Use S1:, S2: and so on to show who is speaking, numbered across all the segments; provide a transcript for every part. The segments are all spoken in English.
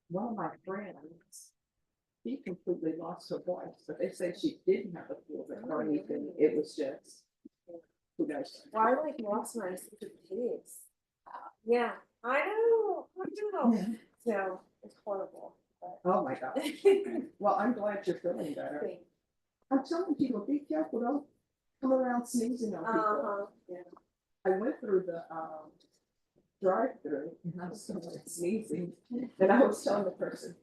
S1: one of my friends, she completely lost her voice, but they say she didn't have a fever or anything. It was just, who knows?
S2: Well, I like lost my sense of taste. Yeah, I know. So it's horrible. But.
S1: Oh my God. Well, I'm glad you're feeling better. I'm telling people, be careful, don't come around sneezing on people. Yeah. I went through the drive-through and I was starting sneezing, and I was telling the person,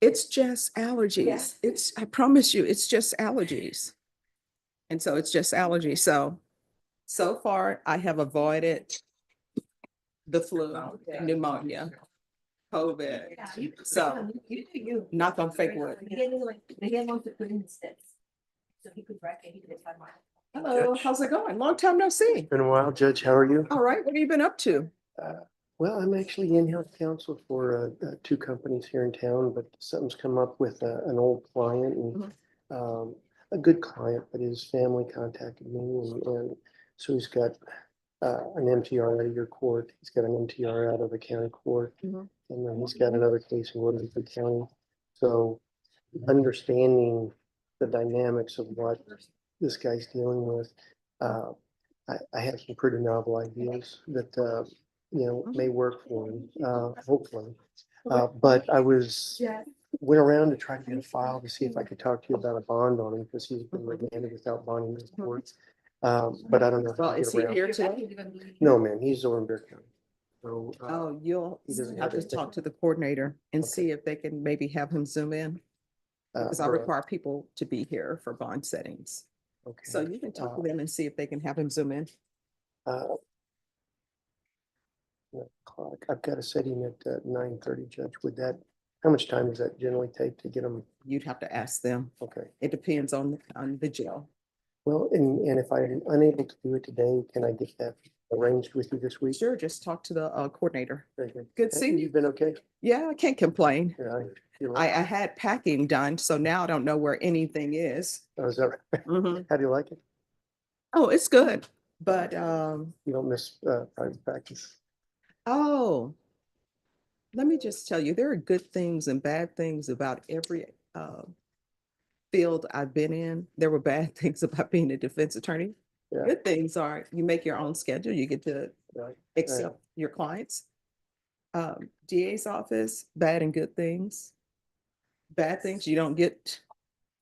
S1: it's just allergies.
S2: Yeah.
S1: It's, I promise you, it's just allergies. And so it's just allergies. So far I have avoided the flu, pneumonia, COVID. So knock on fake wood. Hello, how's it going? Long time no see.
S3: Been a while, Judge. How are you?
S1: All right, what have you been up to?
S3: Well, I'm actually in-house counsel for two companies here in town, but something's come up with an old client and a good client, but his family contacted me, and so he's got an MTR out of your court. He's got an MTR out of the county court, and then he's got another case in Woodland County. So understanding the dynamics of what this guy's dealing with, I have some pretty novel ideas that may work for him, hopefully. But I went around to try to get a file to see if I could talk to you about a bond on him, because he's been remanded without bonding in court. But I don't know.
S1: Well, is he here today?
S3: No, man, he's over in Bear County. So,
S1: Oh, you'll
S3: he doesn't
S1: have to
S3: anything.
S1: talk to the coordinator and
S3: Okay.
S1: see if they can maybe have him zoom in. Because I
S3: for a-
S1: require people to be here for bond settings.
S3: Okay.
S1: So you can talk to them and see if they can have him zoom in.
S3: Clock. I've got to set him at 9:30, Judge. How much time does that generally take to get him?
S1: You'd have to ask them.
S3: Okay.
S1: It depends on the jail.
S3: Well, and if I'm unable to do it today, can I get that arranged with you this week?
S1: Sure, just talk to the coordinator.
S3: Very good.
S1: Good seeing you.
S3: You've been okay?
S1: Yeah, I can't complain.
S3: Yeah,
S1: I had packing done, so now I don't know where anything is.
S3: Oh, is that right? How do you like it?
S1: Oh, it's good, but
S3: You don't miss private practice?
S1: oh, let me just tell you, there are good things and bad things about every field I've been in. There were bad things about being a defense attorney.
S3: Yeah.
S1: Good things are you make your own schedule, you get to
S3: Right.
S1: accept your clients. DA's office, bad and good things. Bad things, you don't get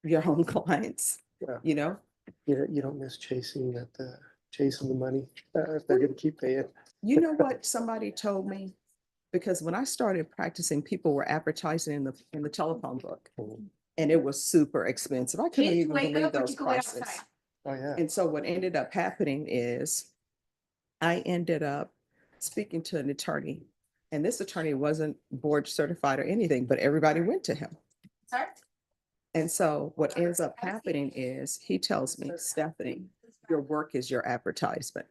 S1: your own clients,
S3: Yeah.
S1: you know?
S3: You don't miss chasing the money if they're going to keep paying.
S1: You know what somebody told me? Because when I started practicing, people were advertising in the telephone book, and it was super expensive. I couldn't even believe those prices.
S3: Oh, yeah.
S1: And so what ended up happening is I ended up speaking to an attorney, and this attorney wasn't board certified or anything, but everybody went to him.
S2: Sorry?
S1: And so what ends up happening is he tells me, Stephanie, your work is your advertisement.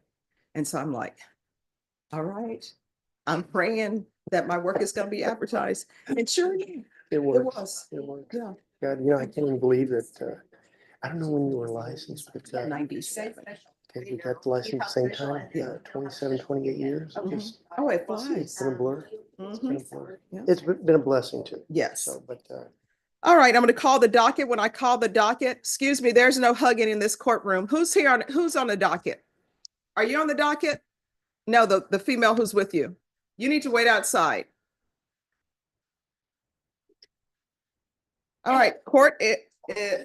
S1: And so I'm like, all right, I'm praying that my work is going to be advertised. And sure enough,
S3: It works.
S1: was.
S3: It works.
S1: Yeah.
S3: God, I can't even believe that. I don't know when you were licensed, but
S1: 97.
S3: okay, we got the license at the same time, 27, 28 years. Just,
S1: Oh, it
S3: it's
S1: flies.
S3: been a blur. It's been a
S1: Mhm.
S3: blur.
S1: Yeah.
S3: It's been a blessing too.
S1: Yes.
S3: So, but
S1: All right, I'm going to call the docket. When I call the docket, excuse me, there's no hugging in this courtroom. Who's here who's on the docket? Are you on the docket? No, the female who's with you. You need to wait outside. All right, court,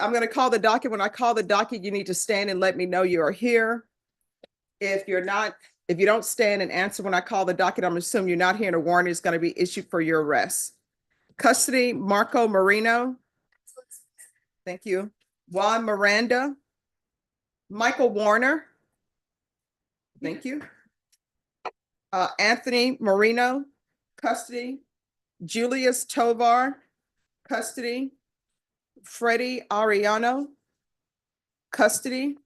S1: I'm going to call the docket. When I call the docket, you need to stand and let me know you are here. If you don't stand and answer when I call the docket, I'm assuming you're not here and a warrant is going to be issued for your arrest. Custody, Marco Marino. Thank you. Juan Miranda. Michael Warner. Thank you. Anthony Marino, custody. Julius Tovar, custody. Freddie Ariano, custody.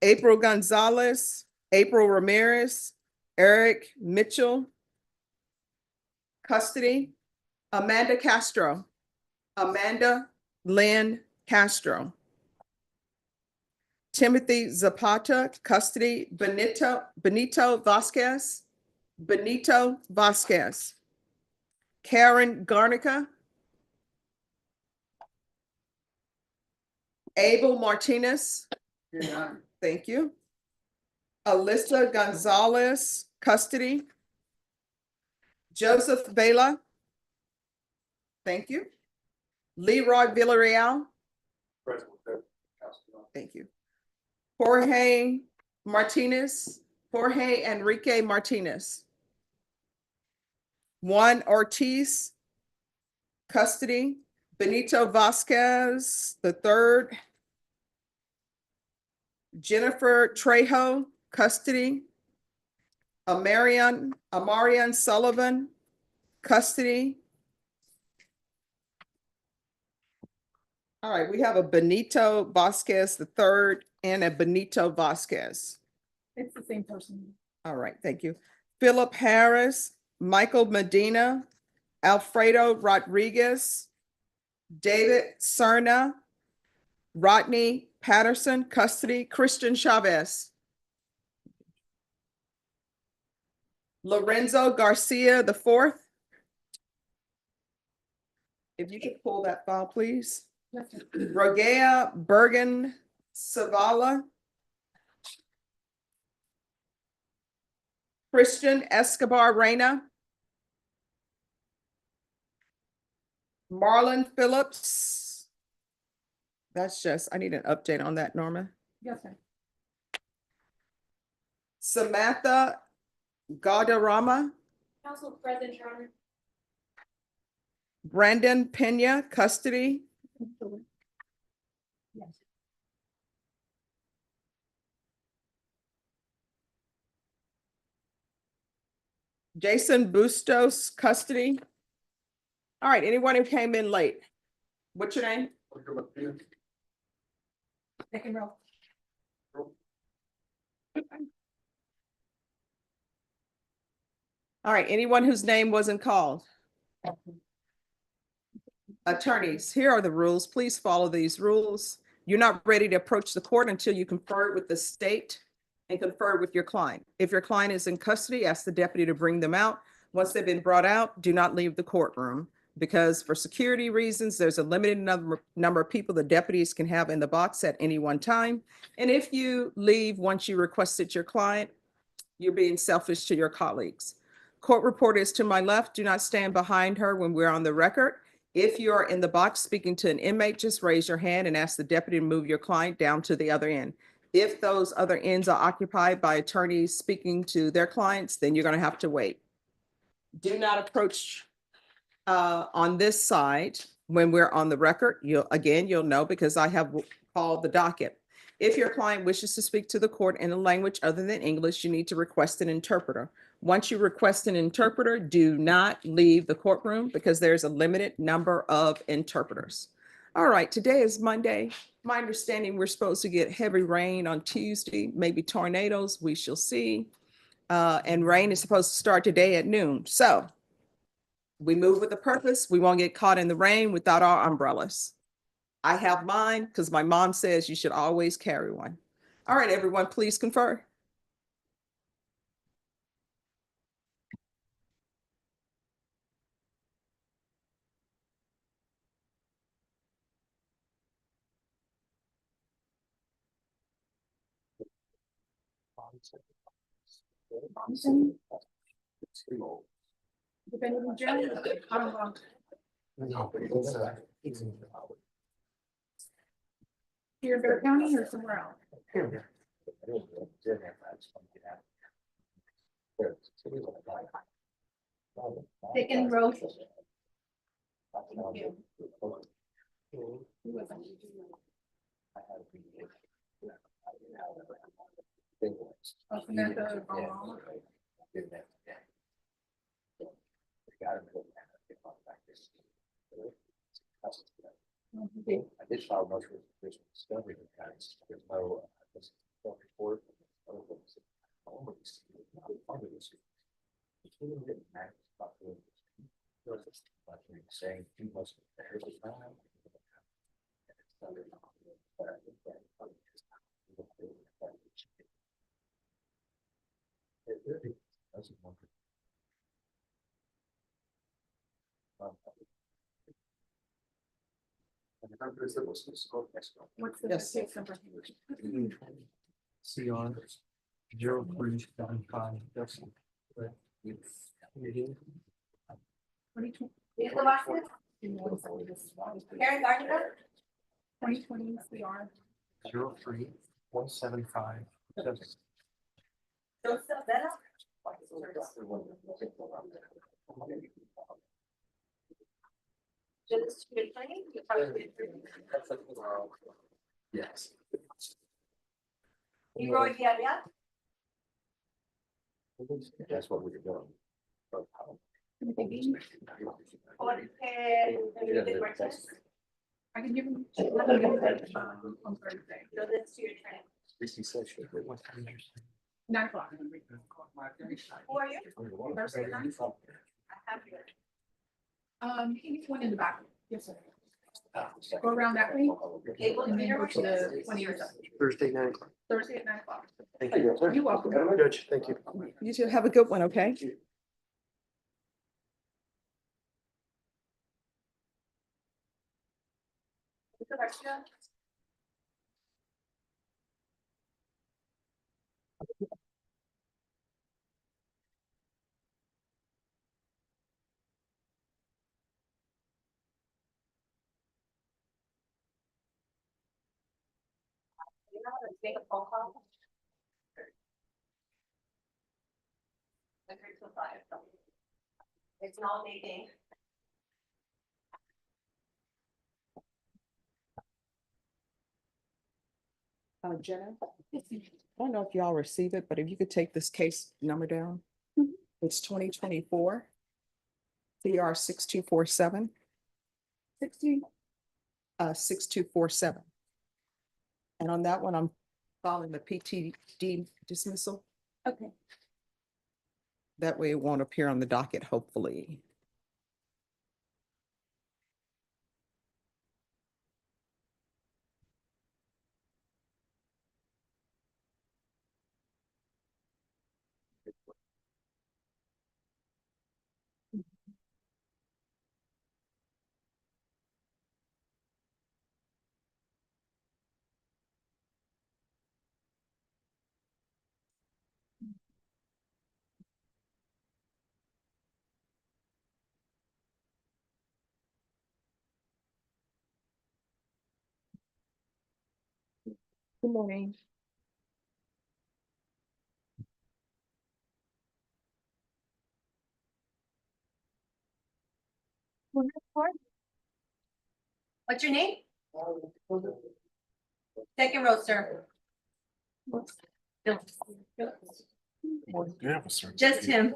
S1: April Gonzalez, April Ramirez, Eric Mitchell, custody. Amanda Castro, Amanda Lynn Castro. Timothy Zapata, custody. Benito Vasquez, Benito Vasquez. Karen Garnica. Abel Martinez. Thank you. Alyssa Gonzalez, custody. Joseph Vela. Thank you. Leroy Villarreal. Thank you. Jorge Martinez, Jorge Enrique Martinez. Juan Ortiz, custody. Benito Vasquez III. Jennifer Trejo, custody. Amarian Sullivan, custody. All right, we have a Benito Vasquez III and a Benito Vasquez.
S2: It's the same person.
S1: All right, thank you. Philip Harris, Michael Medina, Alfredo Rodriguez, David Cerna, Rodney Patterson, custody, Christian Chavez. Lorenzo Garcia IV. If you could pull that file, please. Rogea Bergen Savala. Christian Escobar Reyna. Marlon Phillips. That's just, I need an update on that, Norma.
S2: Yes, sir.
S1: Samantha Gaudarama.
S2: Council President, Your Honor.
S1: Brandon Pena, custody.
S2: Yes.
S1: Jason Bustos, custody. All right, anyone who came in late. What's your name?
S2: Second row.
S1: All right, anyone whose name wasn't called. Attorneys, here are the rules. Please follow these rules. You're not ready to approach the court until you confer with the state and confer with your client. If your client is in custody, ask the deputy to bring them out. Once they've been brought out, do not leave the courtroom because for security reasons, there's a limited number of people the deputies can have in the box at any one time. And if you leave once you requested your client, you're being selfish to your colleagues. Court reporter is to my left. Do not stand behind her when we're on the record. If you are in the box speaking to an inmate, just raise your hand and ask the deputy to move your client down to the other end. If those other ends are occupied by attorneys speaking to their clients, then you're going to have to wait. Do not approach on this side when we're on the record. You'll know because I have called the docket. If your client wishes to speak to the court in a language other than English, you need to request an interpreter. Once you request an interpreter, do not leave the courtroom because there's a limited number of interpreters. All right, today is Monday. My understanding, we're supposed to get heavy rain on Tuesday, maybe tornadoes, we shall see. And rain is supposed to start today at noon. So we move with a purpose. We won't get caught in the rain without our umbrellas. I have mine because my mom says you should always carry one. All right, everyone, please confer.
S2: Here in Bear County or somewhere else? Second row. Thank you. Oh, Samantha.
S4: I did file a motion with the discovery of guys. There's no report. Saying you must.
S2: What's the
S1: Yes.
S2: case number?
S3: CR 0375. That's.
S2: Is the last one? Karen Gardner? 2020 CR.
S3: 03175.
S2: Joseph Bella? Just good training?
S3: Yes.
S2: Leroy Diabia?
S4: That's what we were doing.
S2: Jorge Martinez?
S5: I can give him. On Thursday.
S2: So that's to your training.
S4: This is session.
S5: 9 o'clock.
S2: Who are you?
S5: Thursday at 9?
S2: I have your.
S5: He's one in the back. Yes, sir. Go around that way
S2: Able to
S5: and then
S2: hear
S5: go
S2: what
S5: to
S2: you
S5: the 20 or something.
S3: Thursday, 9 o'clock.
S5: Thursday at 9 o'clock.
S3: Thank you.
S5: You're welcome.
S3: Good, thank you.
S1: You two have a good one, okay?
S2: You know how to make a phone call? Agree to 5. It's an all day thing.
S1: Jenna, I don't know if y'all receive it, but if you could take this case number down. It's 2024. CR 6247. 6247. And on that one, I'm following the PTD dismissal.
S5: Okay.
S1: That way it won't appear on the docket, hopefully. Good morning.
S2: What's your name? Second roaster. Just him.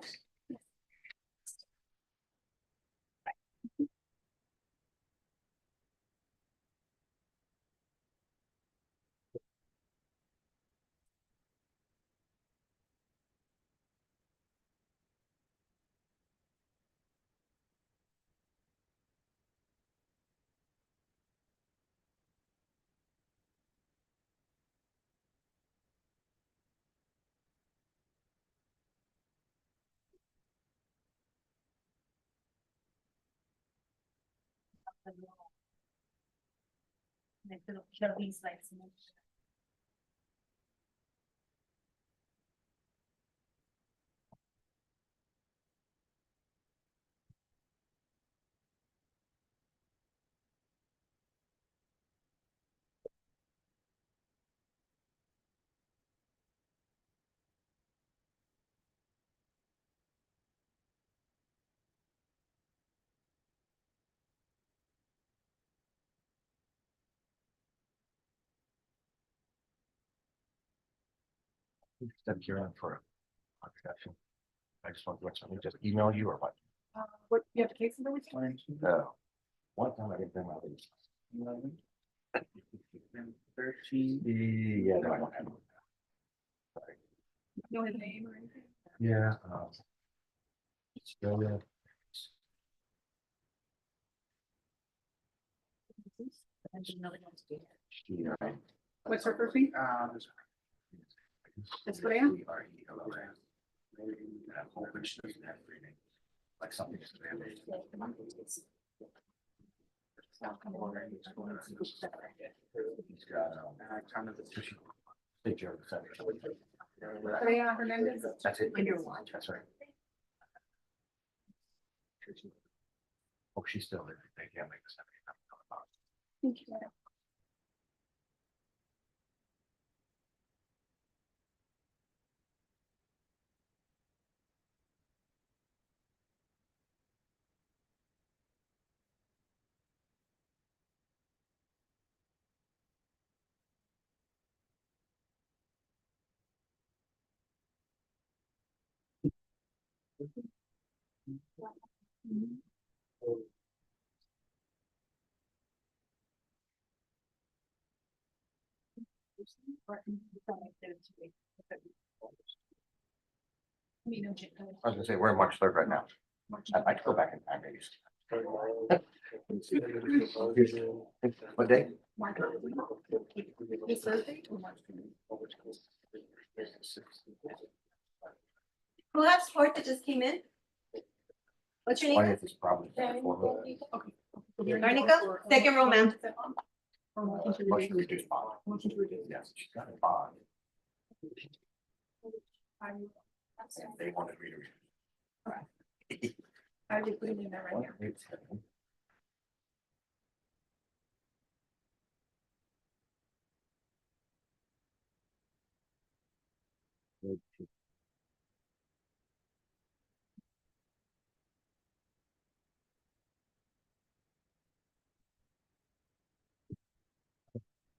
S4: Step you're in for a production. I just want to let somebody just email you or what?
S5: What, you have a case number with you?
S4: No. One time I didn't bring my leaves.
S3: 13.
S4: Yeah, no, I don't have.
S5: You know his name or anything?
S4: Yeah. Still, yeah.
S5: What's her first name? That's what I am.
S4: Like something. He's got, kind of the tissue. Big joke.
S5: Hernandez.
S4: That's it.
S5: I do want.
S4: That's right. Oh, she's still there. They can't make this. I was gonna say, we're in March 3rd right now. I could go back in time, maybe. What day?
S5: This Thursday or March 20th?
S2: Who has support that just came in? What's your name?
S4: 20th is probably. before
S5: Okay.
S2: Arnica? Second row, ma'am.
S4: the Motion to reduce bond.
S5: Motion to reduce.
S4: Yes, she's got a bond. They wanted me to read.
S5: I will put it in there right now.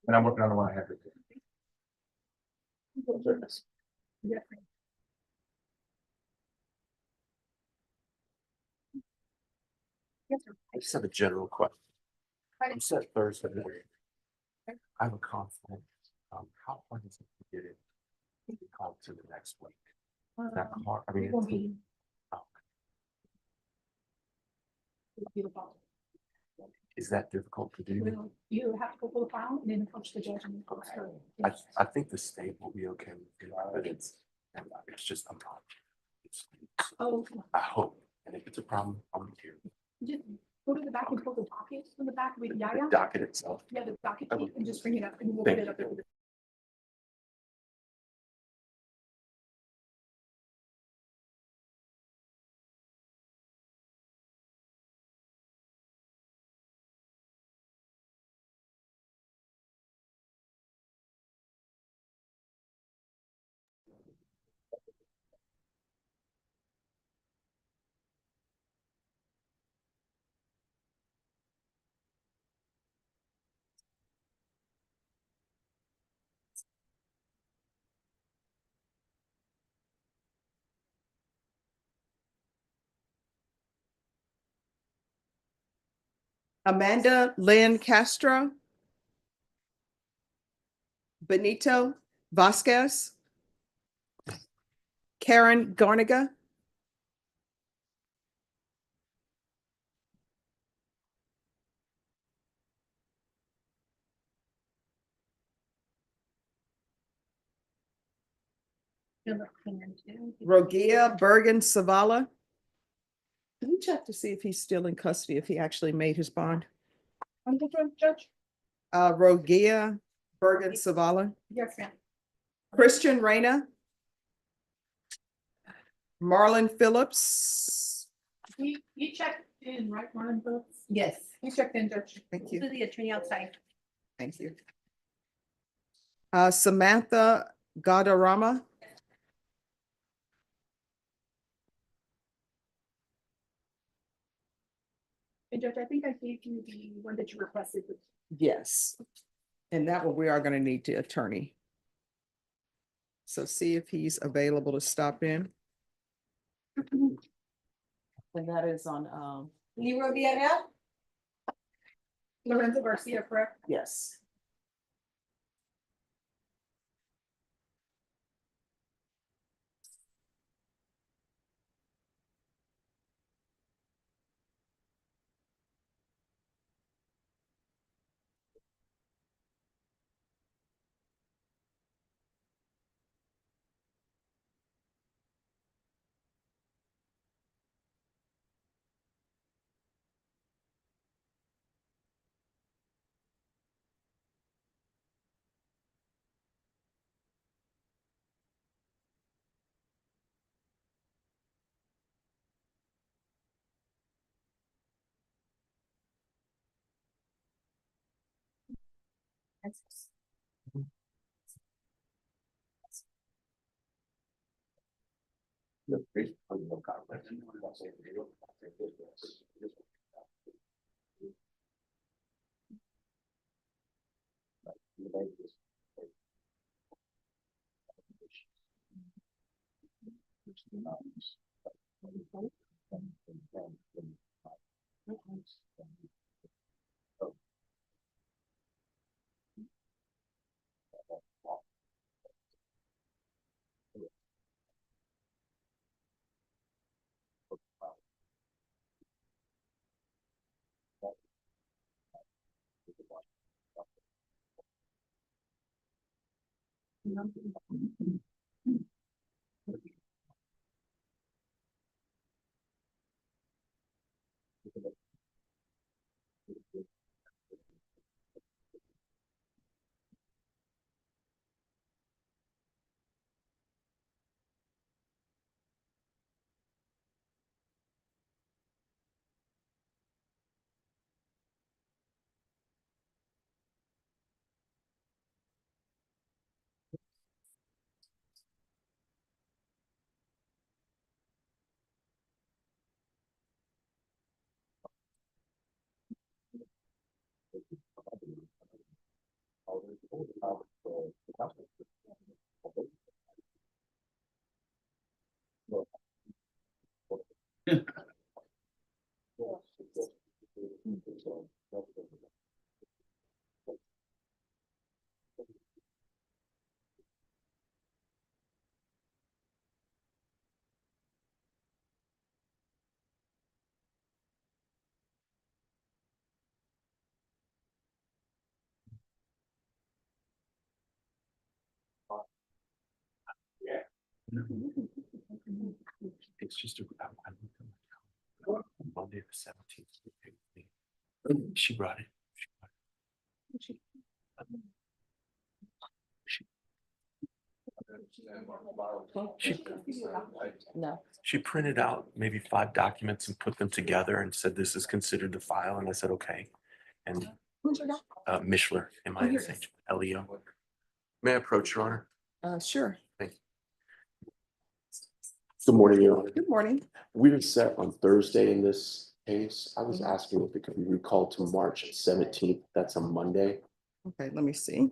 S4: And I'm working on the one I have.
S5: Yeah. Yes, sir.
S4: I just have a general question.
S5: Right.
S4: I'm set Thursday morning. I have a conflict. How hard is it to get it? Called to the next week. That hard, I mean,
S5: It will
S4: it's,
S5: be-
S4: oh,
S5: it'll be the file.
S4: is that difficult to do?
S5: Well, you have to go pull the file and then approach the judge and then post her.
S4: I think the state will be okay with it, but it's just, I'm not.
S5: Oh,
S4: I hope, and if it's a problem, I'll be here.
S5: just go to the back and pull the docket from the back with
S4: The
S5: Yaya.
S4: docket itself.
S5: Yeah, the docket sheet and just bring it up and we'll put it up there.
S1: Amanda Lynn Castro. Benito Vasquez. Karen Garniga. Rogia Bergen Savala. Can you check to see if he's still in custody, if he actually made his bond?
S5: Judge?
S1: Rogia Bergen Savala.
S5: Yes, ma'am.
S1: Christian Reyna. Marlon Phillips.
S5: You checked in, right, Marlon Phillips?
S2: Yes.
S5: You checked in, Judge.
S1: Thank you.
S2: To the attorney outside.
S1: Thank you. Samantha Gadarama.
S5: And Judge, I think I gave you the one that you requested.
S1: Yes. And that one we are going to need the attorney. So see if he's available to stop in. And that is on,
S2: Leroy Villarreal?
S5: Lorenzo Garcia, correct?
S1: yes.
S4: It's just a. Monday the 17th. She brought it.
S1: No.
S4: She printed out maybe 5 documents and put them together and said, this is considered the file. And I said, okay. And Mishler, M-I-S-H, L-E-O. May I approach, Your Honor?
S1: Sure.
S4: Thank you. Good morning, Your Honor.
S1: Good morning.
S4: We were set on Thursday in this case. I was asking if it could be recalled to March 17th. That's a Monday.
S1: Okay, let me see.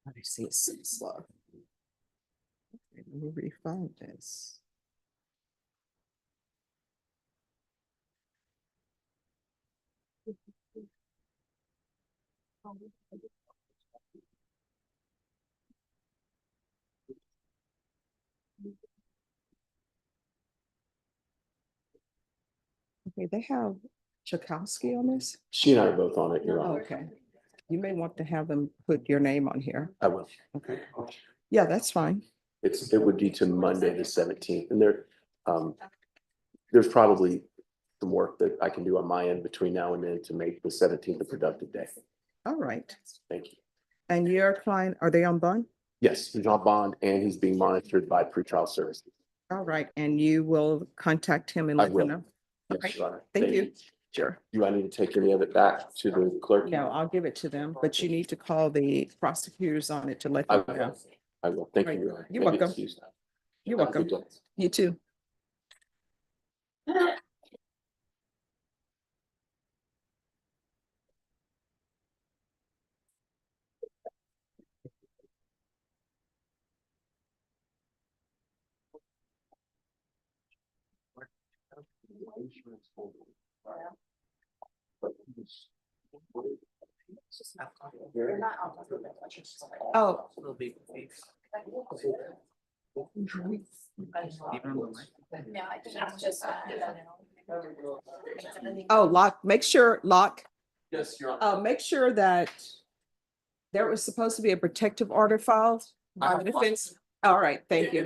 S1: Let me see, it's so slow. Okay, let me refind this. Okay, they have Chakowski on this.
S4: She and I are both on it, Your Honor.
S1: Okay. You may want to have them put your name on here.
S4: I will.
S1: Okay. Yeah, that's fine.
S4: It would be to Monday, the 17th. And there's probably some work that I can do on my end between now and then to make the 17th a productive day.
S1: All right.
S4: Thank you.
S1: And your client, are they on bond?
S4: Yes, he's on bond and he's being monitored by pretrial services.
S1: All right, and you will contact him and
S4: I
S1: let
S4: will.
S1: him know?
S4: Yes,
S1: Okay.
S4: Your Honor.
S1: Thank you. Sure.
S4: Do I need to take any of it back to the clerk?
S1: No, I'll give it to them, but you need to call the prosecutors on it to let
S4: I
S1: them know.
S4: will. I will. Thank
S1: Right.
S4: you. Your Honor.
S1: You're
S4: May I be
S1: welcome.
S4: excused now?
S1: You're
S4: Have a
S1: welcome.
S4: good day.
S1: You too. Oh. Oh, make sure,
S4: Yes, Your Honor.
S1: make sure that there was supposed to be a protective order filed by the defense. All right, thank you.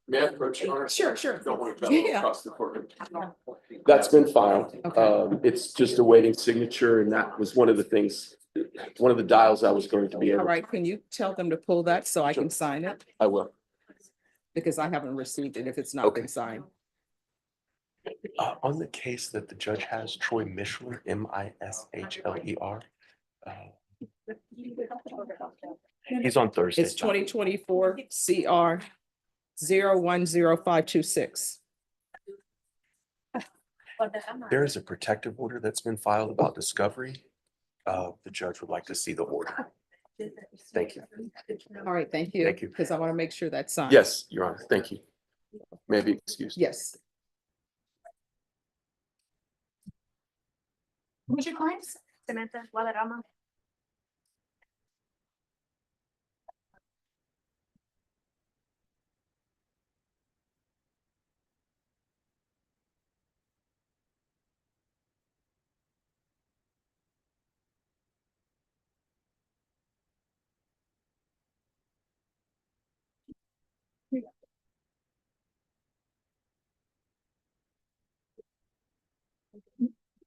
S4: May I approach, Your Honor?
S1: Sure, sure.
S4: Don't want to travel
S1: Yeah.
S4: across the courtroom. That's been filed.
S1: Okay.
S4: It's just awaiting signature, and that was one of the things, one of the dials I was going to be
S1: All
S4: able.
S1: right, can you tell them to pull that so I
S4: Sure.
S1: can sign it?
S4: I will.
S1: Because I haven't received it if it's not
S4: Okay.
S1: been signed.
S4: On the case that the judge has, Troy Mishler, Mishler. He's on Thursday.
S1: It's 2024 CR 010526.
S4: There is a protective order that's been filed about discovery. The judge would like to see the order. Thank you.
S1: All right, thank you.
S4: Thank you.
S1: Because I want to make sure that's signed.
S4: Yes, Your Honor. Thank you. May I be excused?
S1: Yes.
S5: Who's your client?
S2: Samantha Walarama.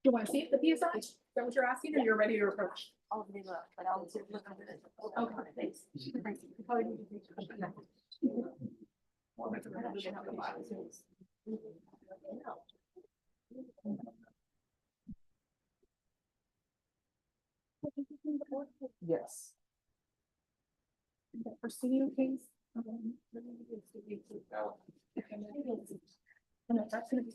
S5: Do you want to see if the PSI? Is that what you're asking, or you're ready to approach?
S2: I'll leave it, but I'll look over it.
S5: Okay, thanks.
S1: Yes.
S5: Proceeding case. No, that's gonna be.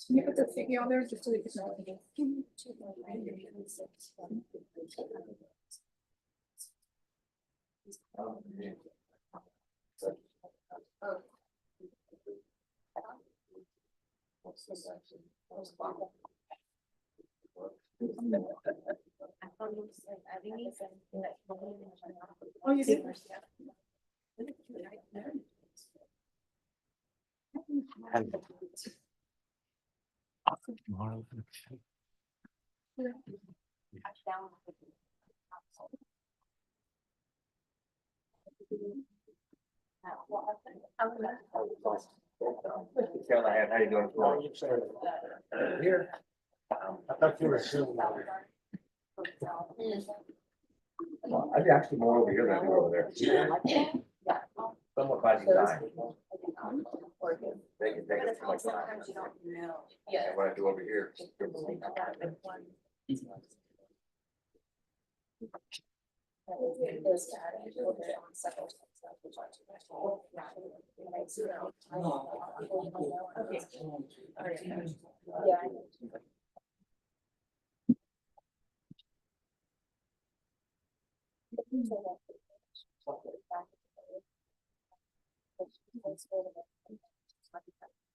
S5: Can you put the sticky on there just so you can know? Oh, you did?
S6: Caroline, how you doing? Here. I thought you were assuming. Well, I'd actually more over here than I do over there. Somewhat by design. They can take it too much time. And what I do over here.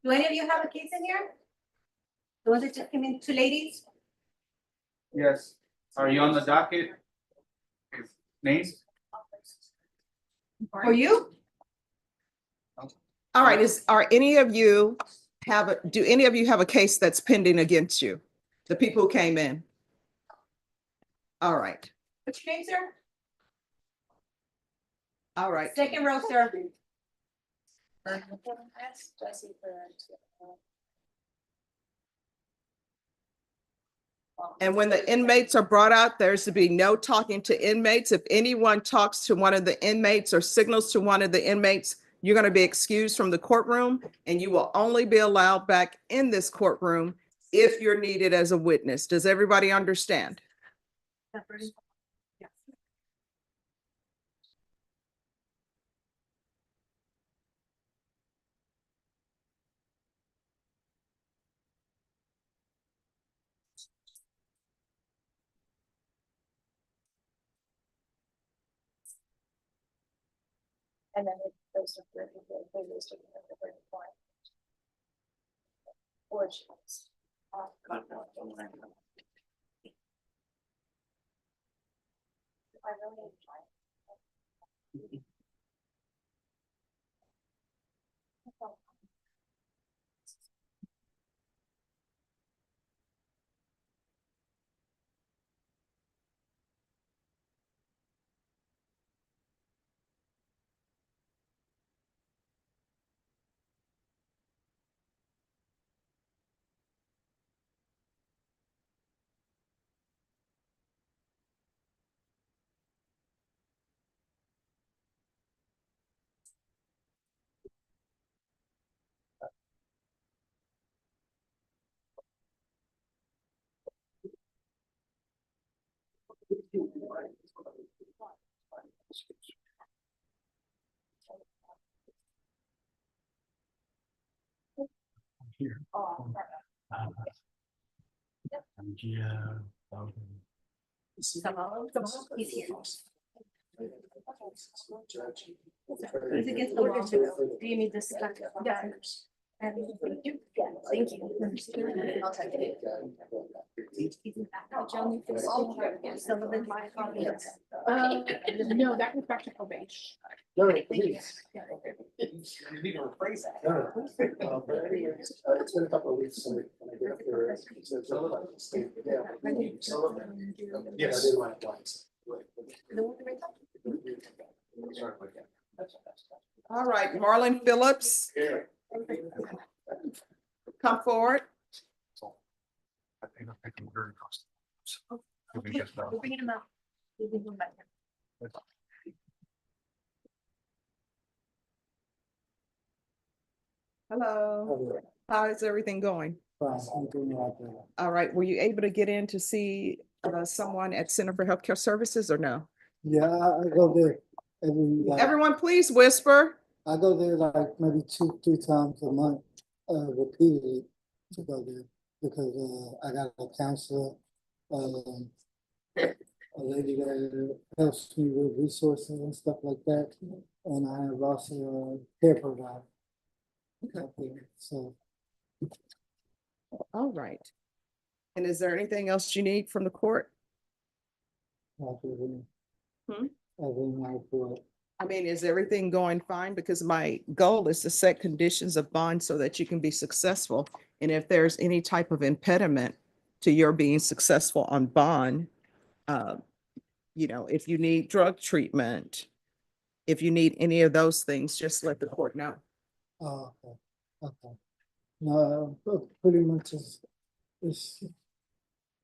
S2: Do any of you have a case in here? The ones that just came in, two ladies?
S7: Yes, are you on the docket? Names?
S2: For you?
S1: All right, are any of you do any of you have a case that's pending against you? The people who came in? All right,
S2: What's your name, sir?
S1: all right.
S2: Second row, sir.
S1: And when the inmates are brought out, there's to be no talking to inmates. If anyone talks to one of the inmates or signals to one of the inmates, you're going to be excused from the courtroom, and you will only be allowed back in this courtroom if you're needed as a witness. Does everybody understand?
S2: And then it goes to the origins.
S6: Here. Yeah.
S2: He's here. It's against the law. Do you need this? Yeah. And thank you. Yeah, thank you. I'll take it. John, you can some of them my comments.
S5: No, that goes back to probation.
S6: No,
S5: Thank you.
S6: please.
S5: Yeah.
S6: You need to rephrase that. It's been a couple of weeks since when I get up there. Yes. I did my appliance. Sorry about that.
S1: All right, Marlon Phillips, come forward.
S6: I think I'm very close.
S5: We'll bring him out. We'll bring him back.
S1: Hello, how is everything going?
S3: Fine, I'm doing all right.
S1: All right, were you able to get in to see someone at Center for Healthcare Services or no?
S3: Yeah, I go there
S1: Everyone, please whisper.
S3: I go there like maybe 2-3 times a month, repeatedly to go there because I got a counselor, a lady that helps me with resources and stuff like that, and I have also a care provider. up there. So
S1: All right. And is there anything else you need from the court?
S3: not really,
S1: Hmm?
S3: everything I report.
S1: I mean, is everything going fine? Because my goal is to set conditions of bond so that you can be successful. And if there's any type of impediment to your being successful on bond, if you need drug treatment, if you need any of those things, just let the court know.
S3: Oh, okay, okay. No, pretty much it's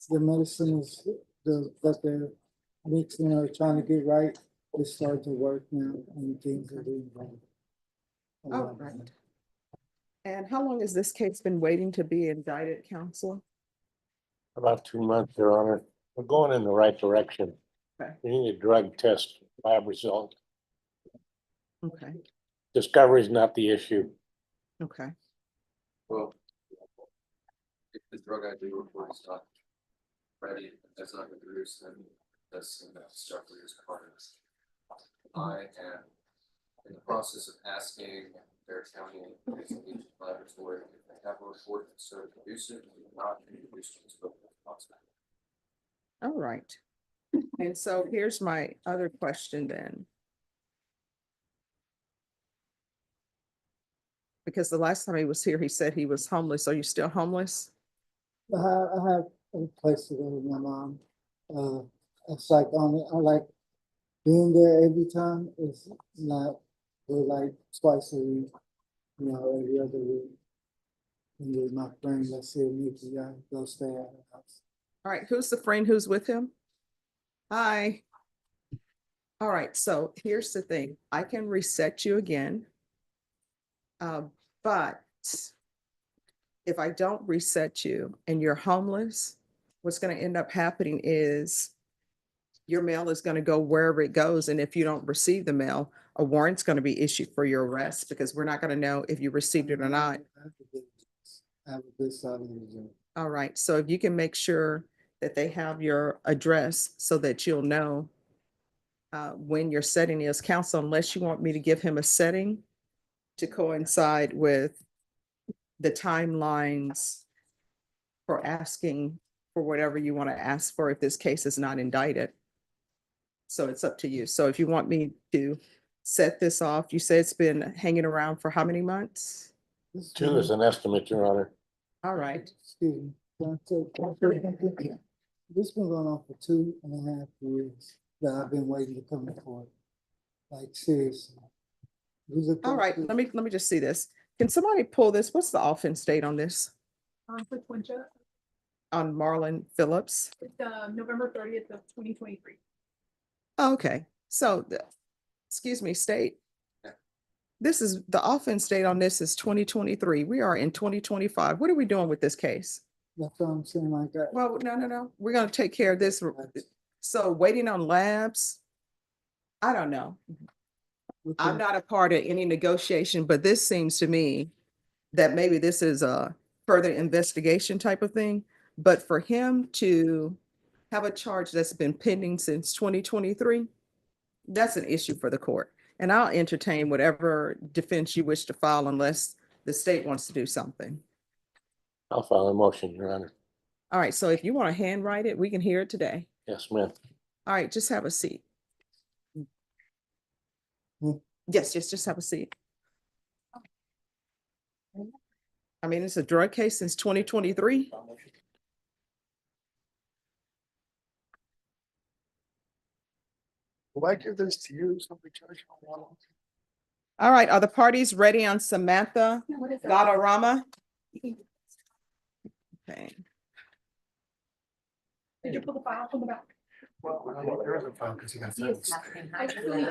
S3: the medicine is that they're mixing or trying to get right. It's starting to work now and things are doing right.
S1: All right. And how long has this case been waiting to be indicted, counsel?
S8: About 2 months, Your Honor. We're going in the right direction.
S1: Okay.
S8: We need a drug test lab result.
S1: Okay,
S8: Discovery is not the issue.
S1: okay.
S9: Well, if the drug ID report is not ready, that's not produced, then that's discovery is part of this. I am in the process of asking their county laboratory if they have a report that's so produce it, and not introduce it to the
S1: All right. And so here's my other question then. Because the last time he was here, he said he was homeless. Are you still homeless?
S3: I have a place to go with my mom. It's like I like being there every time. It's not we're like twice a week, every other week. And with my friend, let's say Nikki, I go stay at her house.
S1: All right, who's the friend who's with him? Hi. All right, so here's the thing. I can reset you again. But if I don't reset you and you're homeless, what's going to end up happening is your mail is going to go wherever it goes. And if you don't receive the mail, a warrant's going to be issued for your arrest because we're not going to know if you received it or not.
S3: I have a good side of the
S1: All right, so if you can make sure that they have your address so that you'll know when your setting is, counsel, unless you want me to give him a setting to coincide with the timelines for asking for whatever you want to ask for if this case is not indicted. So it's up to you. So if you want me to set this off, you say it's been hanging around for how many months?
S8: 2 is an estimate, Your Honor.
S1: All right.
S3: Excuse me. This been going on for 2.5 years that I've been waiting to come to court. Like seriously.
S1: All right, let me just see this. Can somebody pull this? What's the offense date on this?
S5: For Twincha,
S1: On Marlon Phillips?
S5: it's November 30th of 2023.
S1: Okay, so excuse me, state. This is the offense date on this is 2023. We are in 2025. What are we doing with this case?
S3: That's what I'm saying like that.
S1: Well, no. We're gonna take care of this. So waiting on labs, I don't know. I'm not a part of any negotiation, but this seems to me that maybe this is a further investigation type of thing. But for him to have a charge that's been pending since 2023, that's an issue for the court. And I'll entertain whatever defense you wish to file unless the state wants to do something.
S8: I'll file a motion, Your Honor.
S1: All right, so if you want to handwrite it, we can hear it today.
S8: Yes, ma'am.
S1: All right, just have a seat. Yes, just have a seat. I mean, it's a drug case since 2023.
S3: Will I give this to you? Somebody charge you one?
S1: All right, are the parties ready on Samantha Gadarama? Okay.
S5: Did you pull the file from the back?
S3: Well, there is a file because you got
S5: I actually,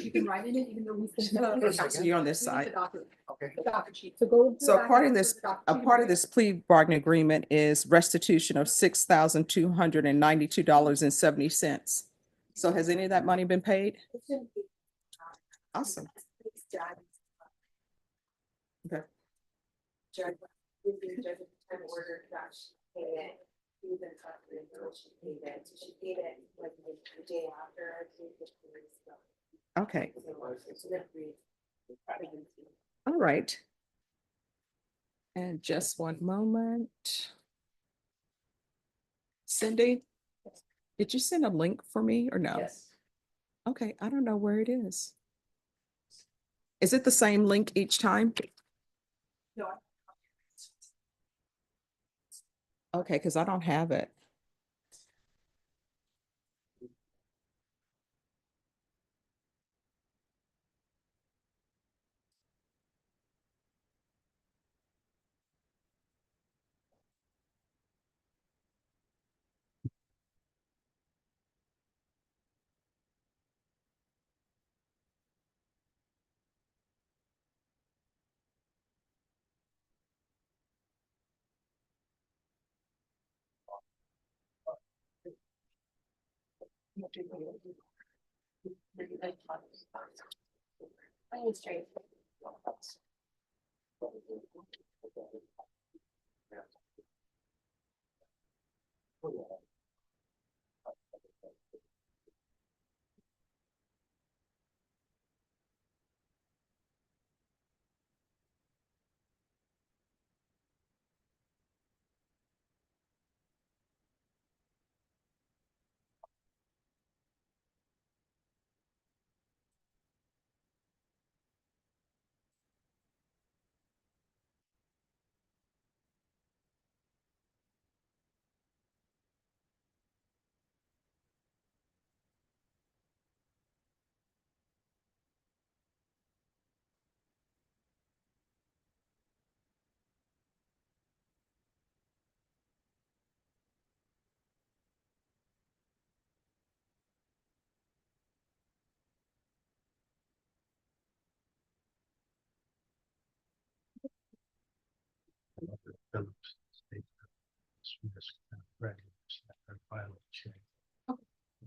S5: you can write in it even though we.
S1: So you're on this side.
S3: Okay.
S5: The docket sheet. So go. to the
S1: So
S5: back
S1: part of
S5: and
S1: this,
S5: look at
S1: a
S5: the docket.
S1: part of this plea bargain agreement is restitution of $6,292.70. So has any of that money been paid? Awesome. Okay. Okay, all right. And just one moment. Cindy, did you send a link for me or no?
S6: Yes.
S1: Okay, I don't know where it is. Is it the same link each time?
S5: No.
S1: Okay, because I don't have it.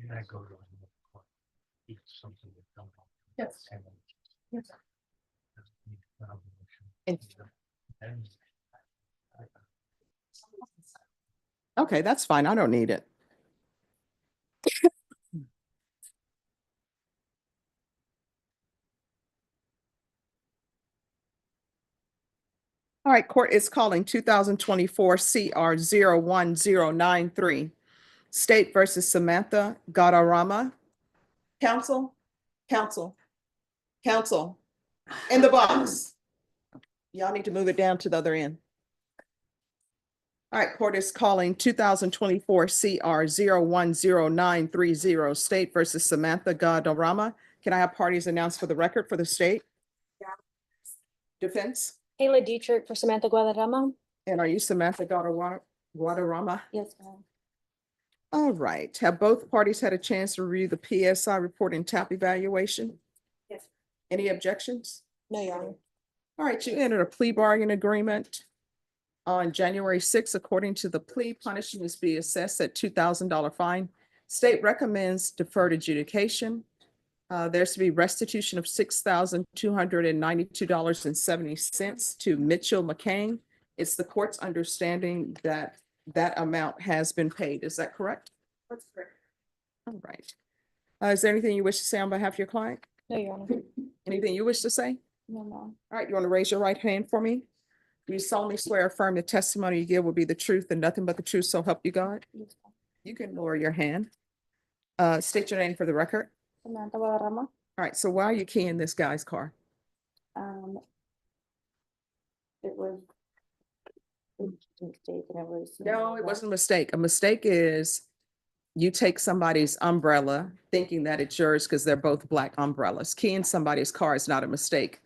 S8: And I go to another court, eat something that don't.
S5: Yes. Yes.
S1: Okay, that's fine. I don't need it. All right, court is calling 2024 CR 01093, State versus Samantha Gadarama. Counsel, counsel, counsel, in the box. Y'all need to move it down to the other end. All right, court is calling 2024 CR 01093, State versus Samantha Gadarama. Can I have parties announced for the record for the state? Defense?
S2: Kayla Dietrich for Samantha Guadarrama.
S1: And are you Samantha Guadarrama?
S2: Yes, ma'am.
S1: All right. Have both parties had a chance to review the PSI report and TAP evaluation?
S2: Yes.
S1: Any objections?
S2: No, Your Honor.
S1: All right, you entered a plea bargain agreement on January 6th. According to the plea, punishment is be assessed at $2,000 fine. State recommends deferred adjudication. There's to be restitution of $6,292.70 to Mitchell McCain. It's the court's understanding that that amount has been paid. Is that correct?
S2: That's correct.
S1: All right. Is there anything you wish to say on behalf of your client?
S2: No, Your Honor.
S1: Anything you wish to say?
S2: No, no.
S1: All right, you want to raise your right hand for me? Do you solemnly swear or affirm the testimony you give will be the truth and nothing but the truth, so help you God? You can lower your hand. State your name for the record.
S2: Samantha Guadarrama.
S1: All right, so why are you keying this guy's car?
S2: It was a mistake and it was.
S1: No, it wasn't a mistake. A mistake is you take somebody's umbrella thinking that it's yours because they're both black umbrellas. Keying somebody's car is not a mistake.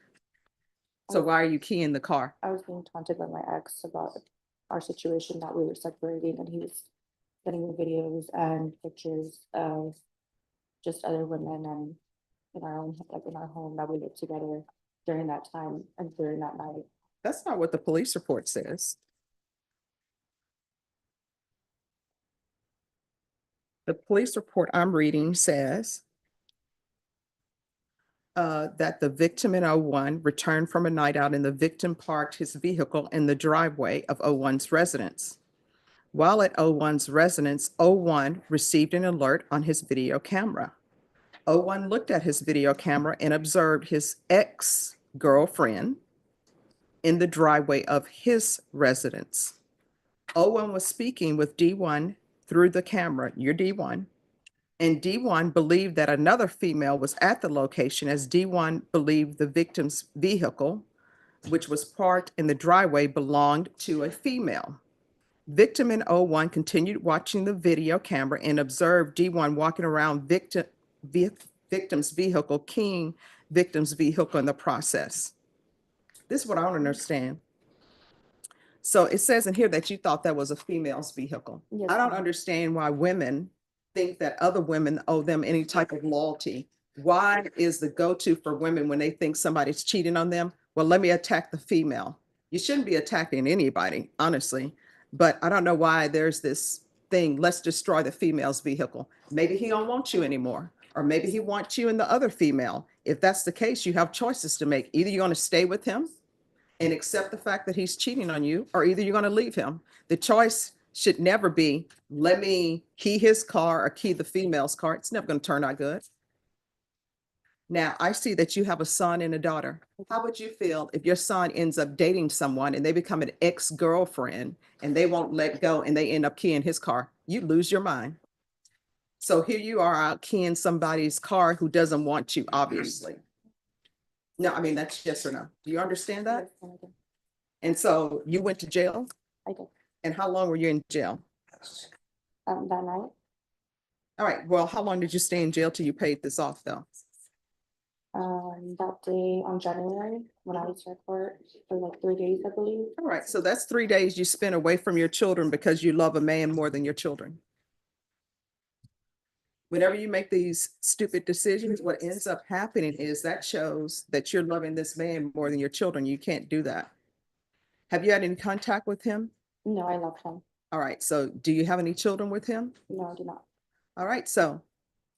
S1: So why are you keying the car?
S2: I was being taunted by my ex about our situation, that we were separating, and he was sending me videos and pictures of just other women and in our own, like in our home that we lived together during that time and during that night.
S1: That's not what the police report says. The police report I'm reading says that the victim in 01 returned from a night out and the victim parked his vehicle in the driveway of 01's residence. While at 01's residence, 01 received an alert on his video camera. 01 looked at his video camera and observed his ex-girlfriend in the driveway of his residence. 01 was speaking with D1 through the camera, your D1, and D1 believed that another female was at the location as D1 believed the victim's vehicle, which was parked in the driveway, belonged to a female. Victim in 01 continued watching the video camera and observed D1 walking around victim's vehicle, keying victim's vehicle in the process. This is what I don't understand. So it says in here that you thought that was a female's vehicle.
S2: Yes,
S1: I don't
S2: ma'am.
S1: understand why women think that other women owe them any type of loyalty. Why is the go-to for women when they think somebody's cheating on them? Well, let me attack the female. You shouldn't be attacking anybody, honestly. But I don't know why there's this thing, let's destroy the female's vehicle. Maybe he don't want you anymore, or maybe he wants you and the other female. If that's the case, you have choices to make. Either you're going to stay with him and accept the fact that he's cheating on you, or either you're going to leave him. The choice should never be, let me key his car or key the female's car. It's never going to turn out good. Now, I see that you have a son and a daughter. How would you feel if your son ends up dating someone and they become an ex-girlfriend and they won't let go and they end up keying his car? You lose your mind. So here you are out keying somebody's car who doesn't want you, obviously. No, I mean, that's yes or no. Do you understand that?
S2: Yes, I did.
S1: And so you went to jail?
S2: I did.
S1: And how long were you in jail?
S2: That night,
S1: All right, well, how long did you stay in jail till you paid this off though?
S2: that day on January, when I was at court for like 3 days, I believe.
S1: All right, so that's 3 days you spent away from your children because you love a man more than your children. Whenever you make these stupid decisions, what ends up happening is that shows that you're loving this man more than your children. You can't do that. Have you had any contact with him?
S2: No, I love him.
S1: All right, so do you have any children with him?
S2: No, I do not.
S1: All right, so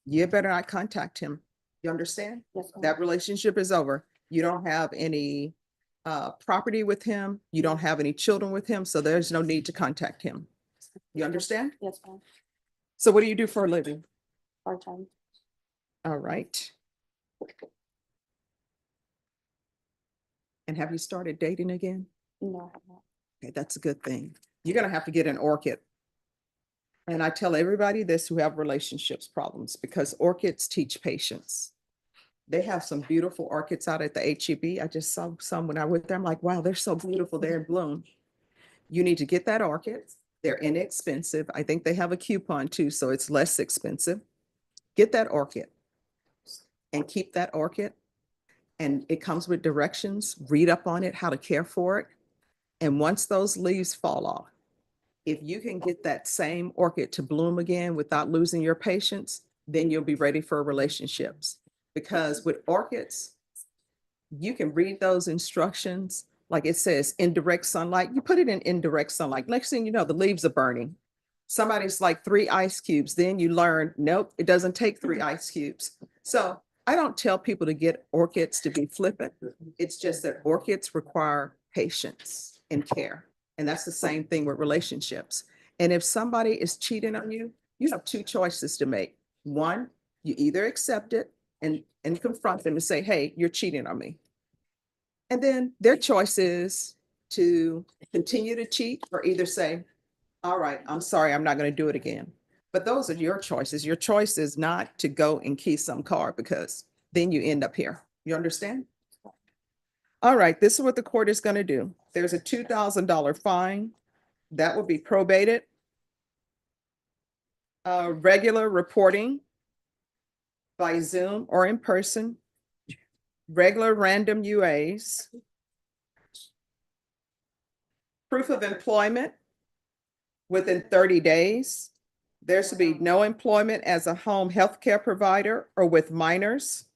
S1: you better not contact him. You understand?
S2: Yes, ma'am.
S1: That relationship is over. You don't have any property with him. You don't have any children with him, so there's no need to contact him. You understand?
S2: Yes, ma'am.
S1: So what do you do for a living?
S2: Part-time.
S1: All right. And have you started dating again?
S2: No, I have not.
S1: Okay, that's a good thing. You're gonna have to get an orchid. And I tell everybody this who have relationships problems, because orchids teach patience. They have some beautiful orchids out at the HEB. I just saw some when I went there. I'm like, wow, they're so beautiful. They're in bloom. You need to get that orchid. They're inexpensive. I think they have a coupon too, so it's less expensive. Get that orchid and keep that orchid. And it comes with directions. Read up on it, how to care for it. And once those leaves fall off, if you can get that same orchid to bloom again without losing your patience, then you'll be ready for relationships. Because with orchids, you can read those instructions, like it says indirect sunlight, you put it in indirect sunlight. Next thing you know, the leaves are burning. Somebody's like 3 ice cubes, then you learn, nope, it doesn't take 3 ice cubes. So I don't tell people to get orchids to be flippant. It's just that orchids require patience and care. And that's the same thing with relationships. And if somebody is cheating on you, you have 2 choices to make. One, you either accept it and confront them and say, hey, you're cheating on me. And then their choice is to continue to cheat or either say, all right, I'm sorry, I'm not going to do it again. But those are your choices. Your choice is not to go and key some car because then you end up here. You understand? All right, this is what the court is going to do. There's a $2,000 fine that will be probated. Regular reporting by Zoom or in person. Regular random UAs. Proof of employment within 30 days. There should be no employment as a home health care provider or with minors.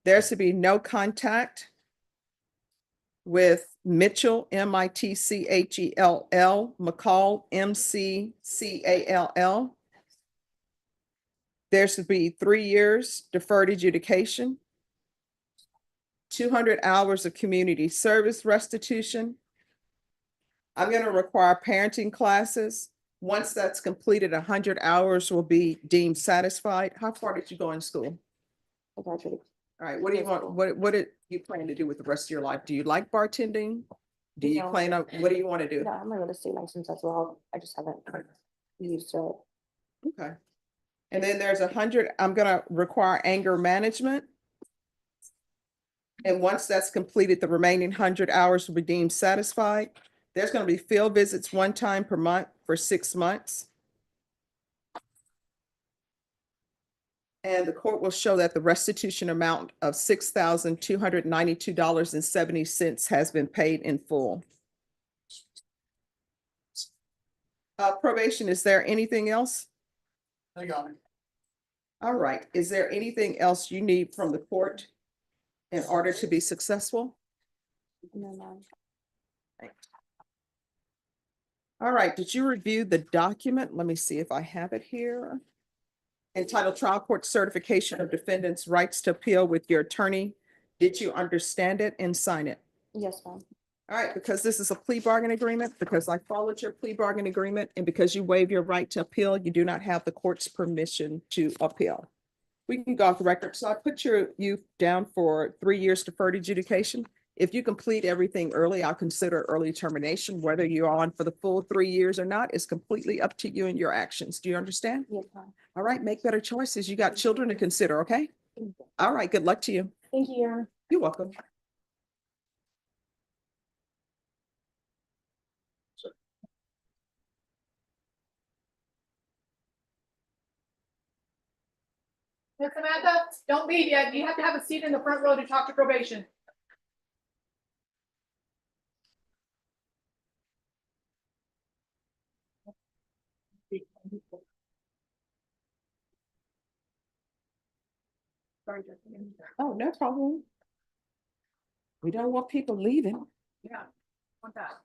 S1: There should be no contact with Mitchell, MITCHELL, McCall, MCCALL. There should be 3 years deferred adjudication, 200 hours of community service restitution. I'm going to require parenting classes. Once that's completed, 100 hours will be deemed satisfied. How far did you go in school?
S2: I graduated.
S1: All right, what do you want, what did you plan to do with the rest of your life? Do you like bartending? Do you
S2: No.
S1: plan on, what do you want to do?
S2: No, I'm a real estate license as well. I just haven't used it.
S1: Okay. And then there's 100, I'm gonna require anger management. And once that's completed, the remaining 100 hours will be deemed satisfied. There's gonna be field visits 1 time per month for 6 months. And the court will show that the restitution amount of $6,292.70 has been paid in full. Probation, is there anything else?
S6: I got it.
S1: All right, is there anything else you need from the court in order to be successful?
S2: No, no.
S1: All right, did you review the document? Let me see if I have it here. Entitled Trial Court Certification of Defendant's Rights to Appeal with your attorney. Did you understand it and sign it?
S2: Yes, ma'am.
S1: All right, because this is a plea bargain agreement, because I followed your plea bargain agreement, and because you waive your right to appeal, you do not have the court's permission to appeal. We can go off the record. So I put you down for 3 years deferred adjudication. If you complete everything early, I'll consider early termination. Whether you're on for the full 3 years or not is completely up to you and your actions. Do you understand?
S2: Yes, ma'am.
S1: All right, make better choices. You got children to consider, okay? All right, good luck to you.
S2: Thank you, Your Honor.
S1: You're welcome.
S5: Miss Samantha, don't leave yet. You have to have a seat in the front row to talk to probation.
S1: Oh, no problem. We don't want people leaving.
S5: Yeah, want that.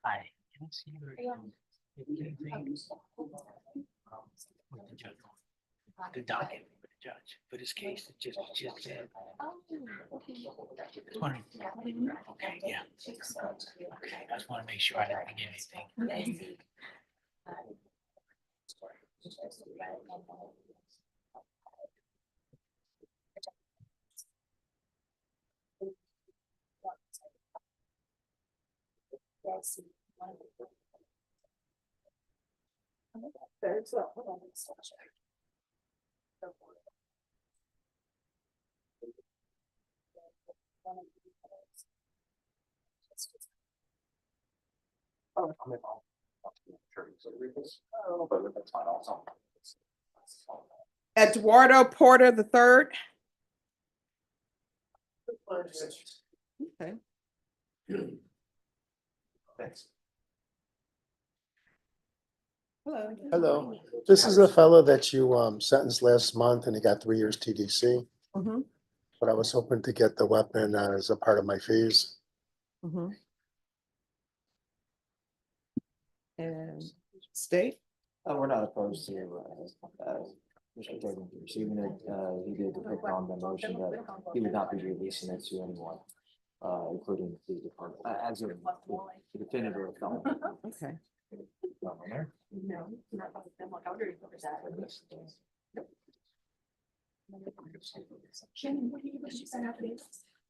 S6: Hi, can I see your? With the judge. The docket with the judge, for this case, it just said. Just wanted- Okay, yeah. Okay, I just want to make sure I didn't forget anything.
S1: Eduardo Porter III. Okay.
S4: Thanks.
S1: Hello.
S8: Hello, this is a fellow that you sentenced last month and he got 3 years TDC,
S1: Mm-hmm,
S8: but I was hoping to get the weapon as a part of my fees.
S1: mm-hmm. And state?
S10: We're not opposed to, Mr. Jordan receiving it. He did depict on the motion that he would not be releasing it to anyone, including the department, as a the definitive or felon.
S1: Okay.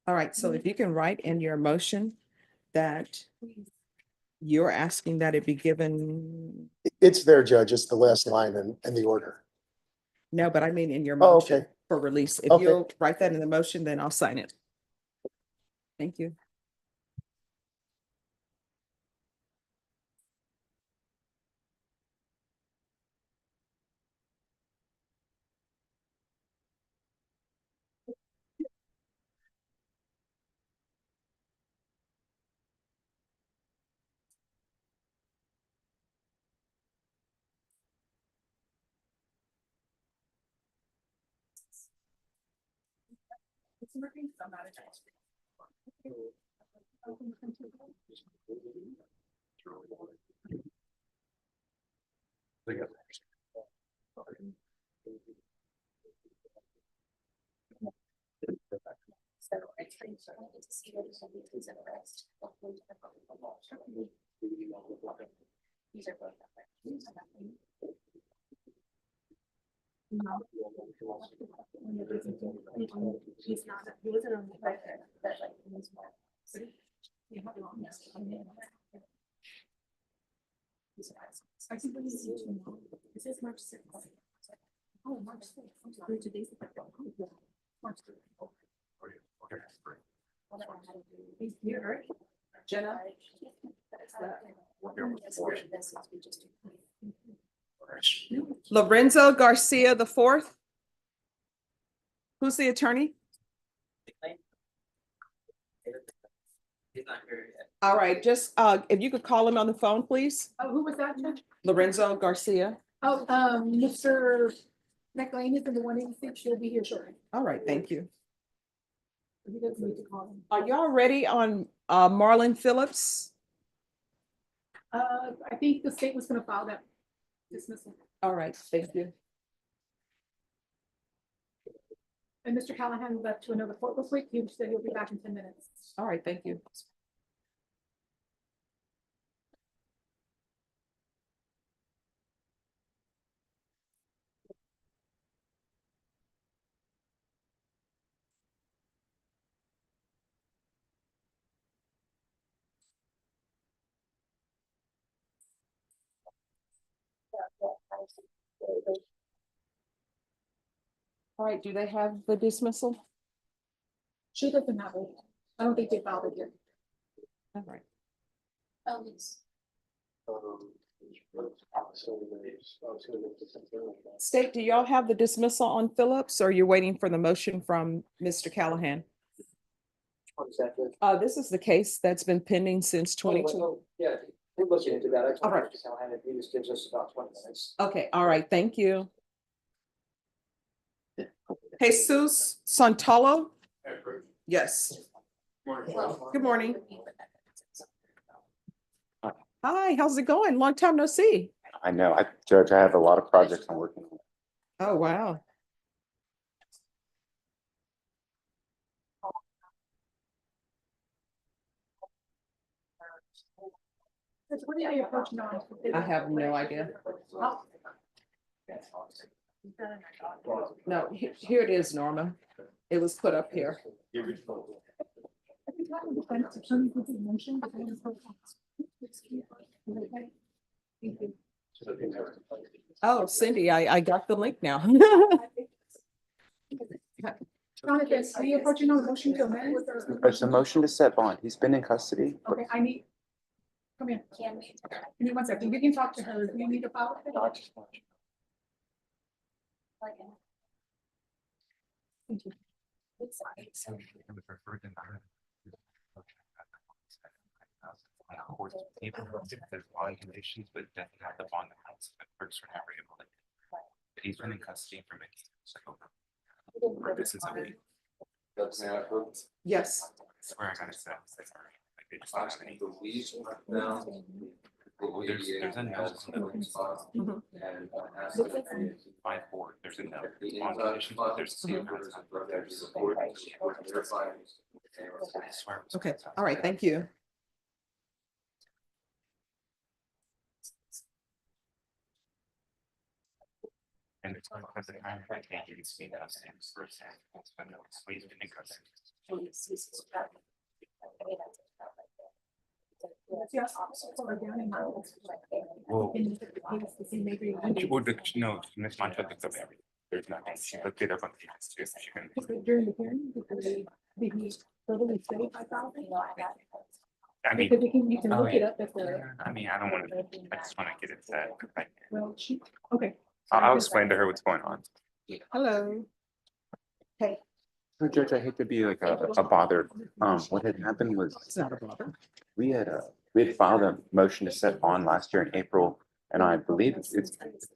S1: All right, so if you can write in your motion that you're asking that it be given,
S8: It's there, Judge. It's the last line in the order.
S1: no, but I mean in your
S8: Oh,
S1: motion
S8: okay.
S1: for release. If
S8: Okay.
S1: you'll write that in the motion, then I'll sign it. Thank you. Jenna? Lorenzo Garcia the fourth. Who's the attorney? All right, just if you could call him on the phone, please.
S5: Oh, who was that, Judge?
S1: Lorenzo Garcia.
S5: Oh, Mr. McLean is in the 186. She'll be here shortly.
S1: All right, thank you.
S5: He doesn't need to call him.
S1: Are y'all ready on Marlon Phillips?
S5: I think the state was gonna file that dismissal.
S1: All right, thank you.
S5: And Mr. Callahan left to another court real quick. He said he'll be back in 10 minutes.
S1: All right, thank you. All right, do they have the dismissal?
S5: She doesn't have it. I don't think they filed it yet.
S1: All right. State, do y'all have the dismissal on Phillips or you're waiting for the motion from Mr. Callahan?
S10: What is that, Judge?
S1: This is the case that's been pending since 2020.
S10: Yeah, we're looking into that. I
S1: All
S10: told
S1: right.
S10: Mr. Callahan if he just gives us about 20 minutes.
S1: Okay, all right, thank you. Jesus Santalo? Yes. Good morning. Hi, how's it going? Long time no see.
S11: I know, Judge, I have a lot of projects I'm working on.
S1: Oh, wow.
S5: What are they approaching on?
S1: I have no idea. No, here it is, Norma. It was put up here. Oh, Cindy, I got the link now.
S5: Jonathan, are you approaching on a motion to amend?
S11: There's a motion to set bond. He's been in custody.
S5: Okay, I need. Come here. Give me 1 second. You can talk to her. You need to file. Thank you.
S4: Even if there's bond conditions, but doesn't have the bond amounts, the clerks are never able to. But he's been in custody for many years. So this is a week.
S9: That's now.
S1: Yes.
S4: Where I gotta say, like, they just
S9: I
S4: don't have any.
S9: believe now.
S4: There's a note.
S1: Mhm.
S9: And.
S4: 5-4, there's a note. Bond conditions, but there's. I swear it was-
S1: Okay, all right, thank you.
S4: And it's because the time I can't even see that since first hand, it's been no sleep in custody. Well, no, Miss Mancha looked up everything. There's nothing. She looked it up on the too. She can.
S5: During the hearing, did he totally say 5,000?
S4: I mean,
S5: Because you can
S4: oh,
S5: look it
S4: yeah.
S5: up at the,
S4: I mean, I don't want to. I just want to get it set.
S5: well, she, okay.
S4: I'll explain to her what's going on.
S1: Hello. Hey.
S11: So, Judge, I hate to be like a bother. What had happened was
S1: It's not a bother.
S11: we had filed a motion to set bond last year in April. And I believe it's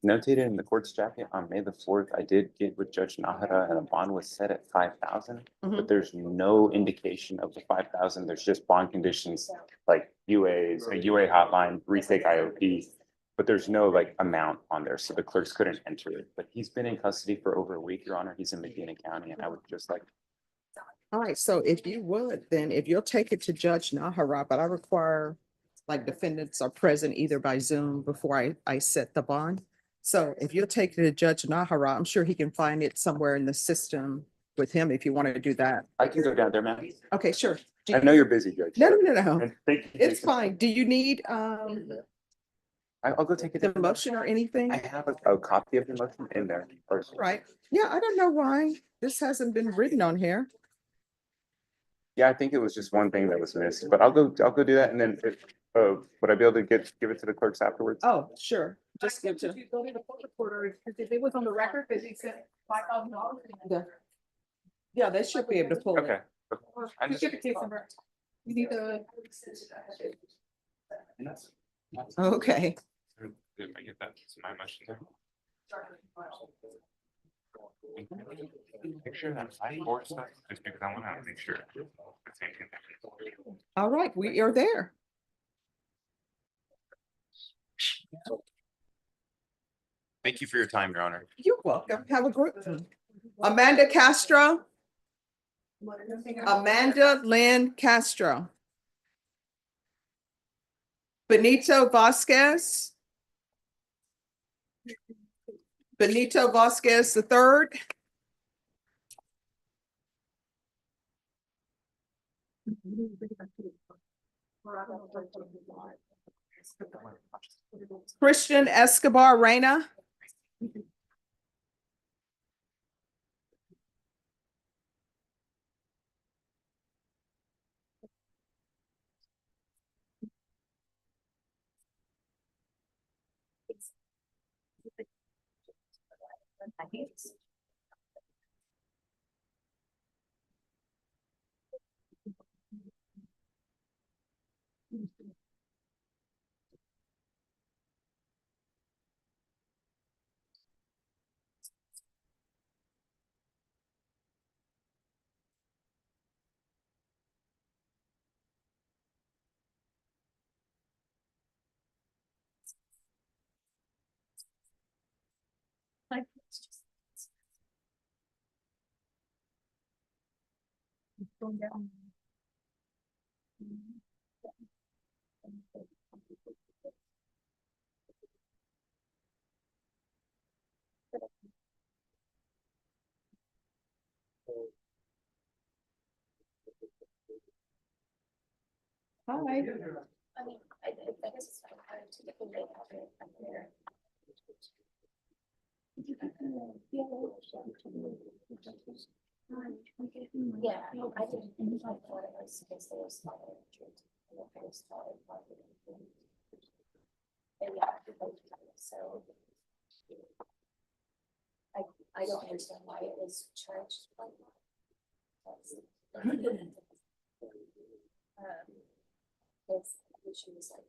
S11: notated in the court's jacket on May the 4th. I did get with Judge Nahara and a bond was set at 5,000.
S1: Mhm.
S11: But there's no indication of the 5,000. There's just bond conditions like UAs, a UA hotline, retake IOP. But there's no like amount on there, so the clerks couldn't enter it. But he's been in custody for over a week, Your Honor. He's in Medina County, and I would just like.
S1: All right, so if you would, then if you'll take it to Judge Nahara, but I require like defendants are present either by Zoom before I set the bond. So if you'll take it to Judge Nahara, I'm sure he can find it somewhere in the system with him if you want to do that.
S11: I can go down there, ma'am.
S1: Okay, sure.
S11: I know you're busy, Judge.
S1: No, no.
S11: And thank you.
S1: It's
S11: Jason.
S1: fine. Do you need
S11: I'll go take it.
S1: the motion or anything?
S11: I have a copy of the motion in there. First.
S1: Right. Yeah, I don't know why this hasn't been written on here.
S11: Yeah, I think it was just one thing that was missed, but I'll go do that, and then would I be able to give it to the clerks afterwards?
S1: Oh, sure. Just give
S5: If
S1: to,
S5: you go to the court reporter, because if it was on the record that he said $5,000.
S1: yeah, they should be able to pull it.
S11: Okay. I
S5: Just
S11: just,
S5: get the case number. You need the.
S1: Okay.
S4: If I get that, it's my motion there. Make sure that 5-4 stuff, just because I want to make sure. The same thing happens.
S1: All right, we are there.
S4: Thank you for your time, Your Honor.
S1: You're welcome. Have a great one. Amanda Castro. Amanda Lynn Castro. Benito Vasquez. Benito Vasquez III. Christian Escobar Reyna. Hi.
S2: I mean, I guess it's fine. I have to get the date out there from there. Yeah, I didn't. I thought it was because there was not a truth. And yeah, so. I don't understand why it was charged like that. It's issues like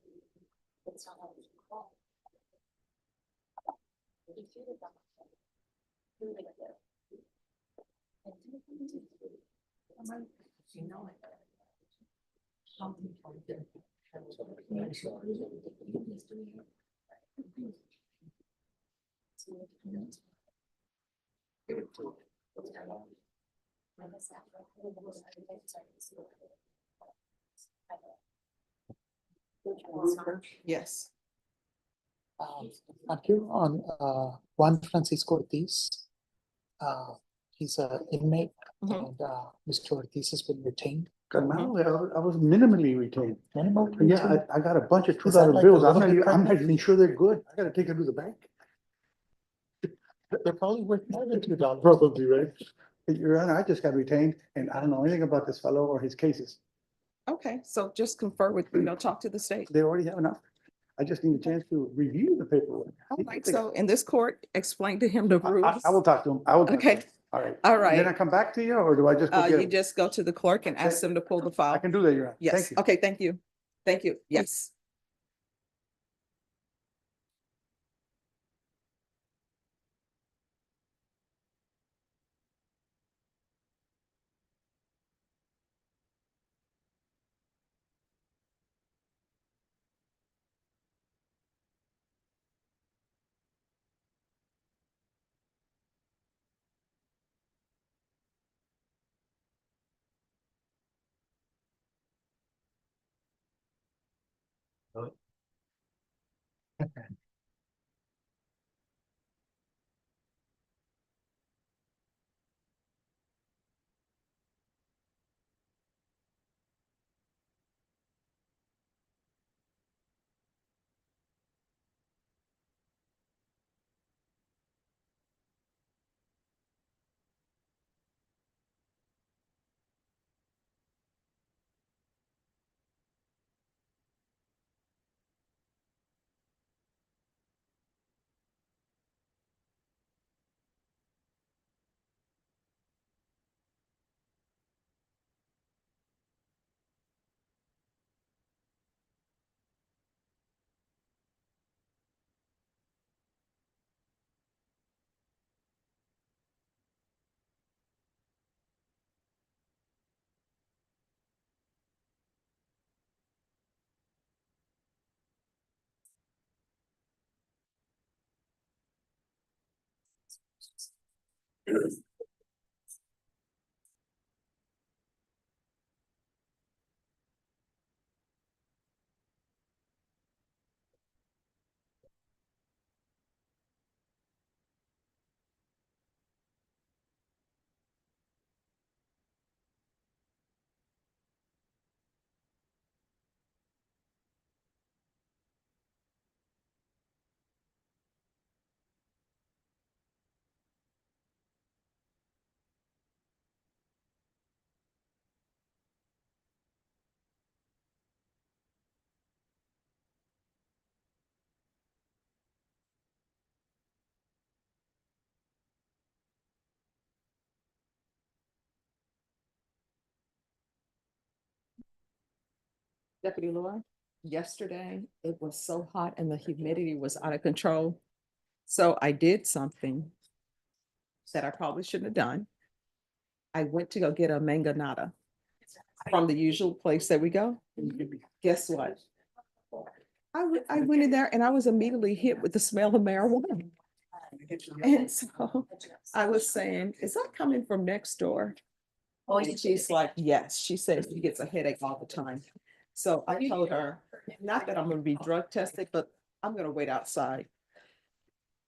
S1: Yes.
S6: Thank you. On Juan Francisco Ortiz. He's an inmate
S1: Mhm.
S6: and Mr. Ortiz has been retained.
S3: Carmelo, I was minimally retained.
S6: Minimal
S3: Yeah,
S6: retained?
S3: I got a bunch of
S6: Is that
S3: $2
S6: like a
S3: bills.
S6: little bit
S3: I'm not
S6: pregnant?
S3: even sure they're good. I gotta take them to the bank.
S6: They're probably worth more than $2.
S3: Probably, right? Your Honor, I just got retained and I don't know anything about this fellow or his cases.
S1: Okay, so just confer with, talk to the state.
S3: They already have enough. I just need a chance to review the paperwork.
S1: All right, so in this court, explain to him the rules.
S3: I will talk to him. I will. talk to
S1: Okay.
S3: him. All right.
S1: All
S3: Then I
S1: right.
S3: come back to you or do I just go get
S1: You
S3: him?
S1: just go to the clerk and ask them to pull the file.
S3: I can do that, Your Honor.
S1: Yes,
S3: Thank you.
S1: okay, thank you. Thank you, yes. Deputy Laura, yesterday it was so hot and the humidity was out of control. So I did something that I probably shouldn't have done. I went to go get a mangonada from the usual place that we go. Guess what? I went in there and I was immediately hit with the smell of marijuana. And so I was saying, is that coming from next door? And she's like, yes. She says she gets a headache all the time. So I told her, not that I'm gonna be drug tested, but I'm gonna wait outside.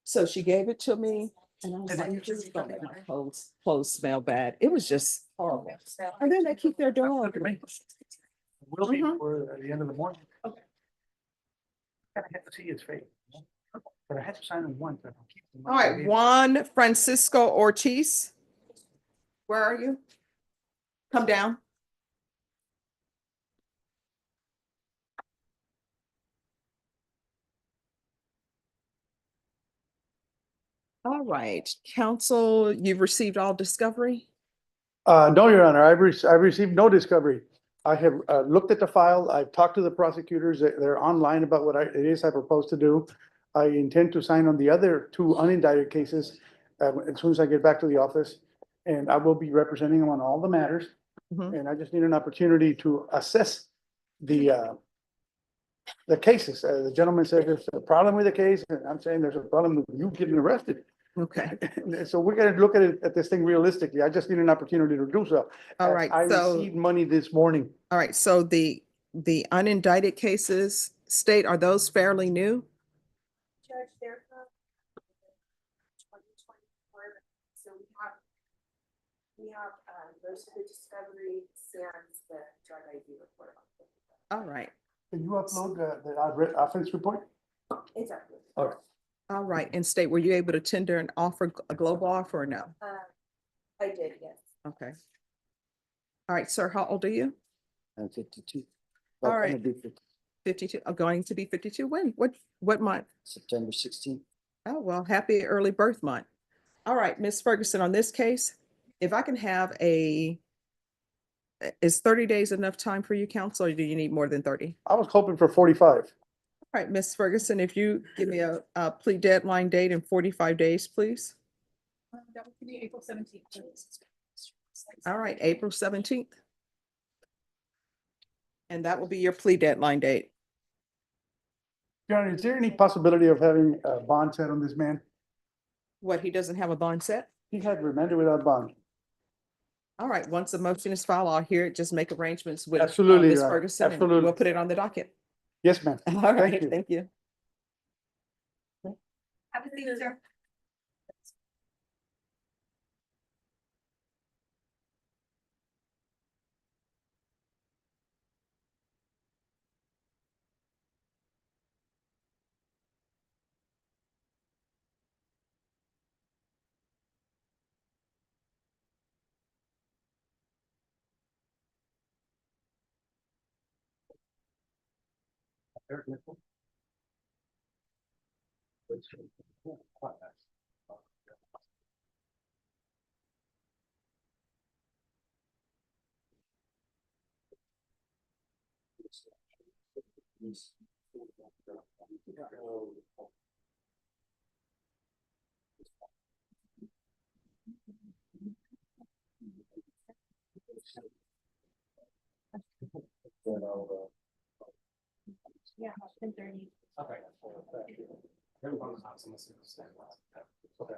S1: So she gave it to me and I was like, please don't let my clothes smell bad. It was just horrible. And then they keep their door open.
S3: Will be
S1: Mhm.
S3: for the end of the morning. Okay. I have to see his face. But I had to sign him once.
S1: All right, Juan Francisco Ortiz. Where are you? Come down. All right, counsel, you've received all discovery?
S3: No, Your Honor, I've received no discovery.
S12: I have looked at the file. I've talked to the prosecutors. They're online about what it is I propose to do. I intend to sign on the other two unindicted cases as soon as I get back to the office. And I will be representing them on all the matters.
S1: Mhm.
S12: And I just need an opportunity to assess the cases. The gentleman said there's a problem with the case, and I'm saying there's a problem with you getting arrested.
S1: Okay,
S12: So we're gonna look at this thing realistically. I just need an opportunity to do so.
S1: all right,
S12: I
S1: so,
S12: received money this morning.
S1: all right, so the unindicted cases, state, are those fairly new?
S2: Judge, they're from 2024, so we have most of the discovery sans the drug ID report.
S1: All right,
S12: Can you upload the offense report?
S2: It's up.
S12: All right.
S1: all right, and state, were you able to tender an offer, a global offer or no?
S2: I did, yes.
S1: Okay. All right, sir, how old are you?
S10: I'm 52.
S1: All
S10: Well, I'm
S1: right.
S10: gonna be 50
S1: 52, going to be 52, when, what month?
S10: September 16th.
S1: Oh, well, happy early birth month. All right, Ms. Ferguson, on this case, if I can have is 30 days enough time for you, counsel, or do you need more than 30?
S12: I was hoping for 45.
S1: All right, Ms. Ferguson, if you give me a plea deadline date in 45 days, please.
S5: That would be April 17th.
S1: All right, April 17th. And that will be your plea deadline date.
S12: John, is there any possibility of having a bond set on this man?
S1: What, he doesn't have a bond set?
S12: He had remanded without bond.
S1: All right, once the motion is filed, I'll hear it. Just make arrangements with
S12: Absolutely,
S1: Ms.
S12: Your Honor.
S1: Ferguson, and
S12: Absolutely.
S1: we'll put it on the docket.
S12: Yes, ma'am.
S1: All right,
S12: you.
S1: thank you.
S5: Have a seat, sir. Yeah, 10:30.
S7: Okay. Everyone's not supposed to stand up. Okay.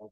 S8: Yeah.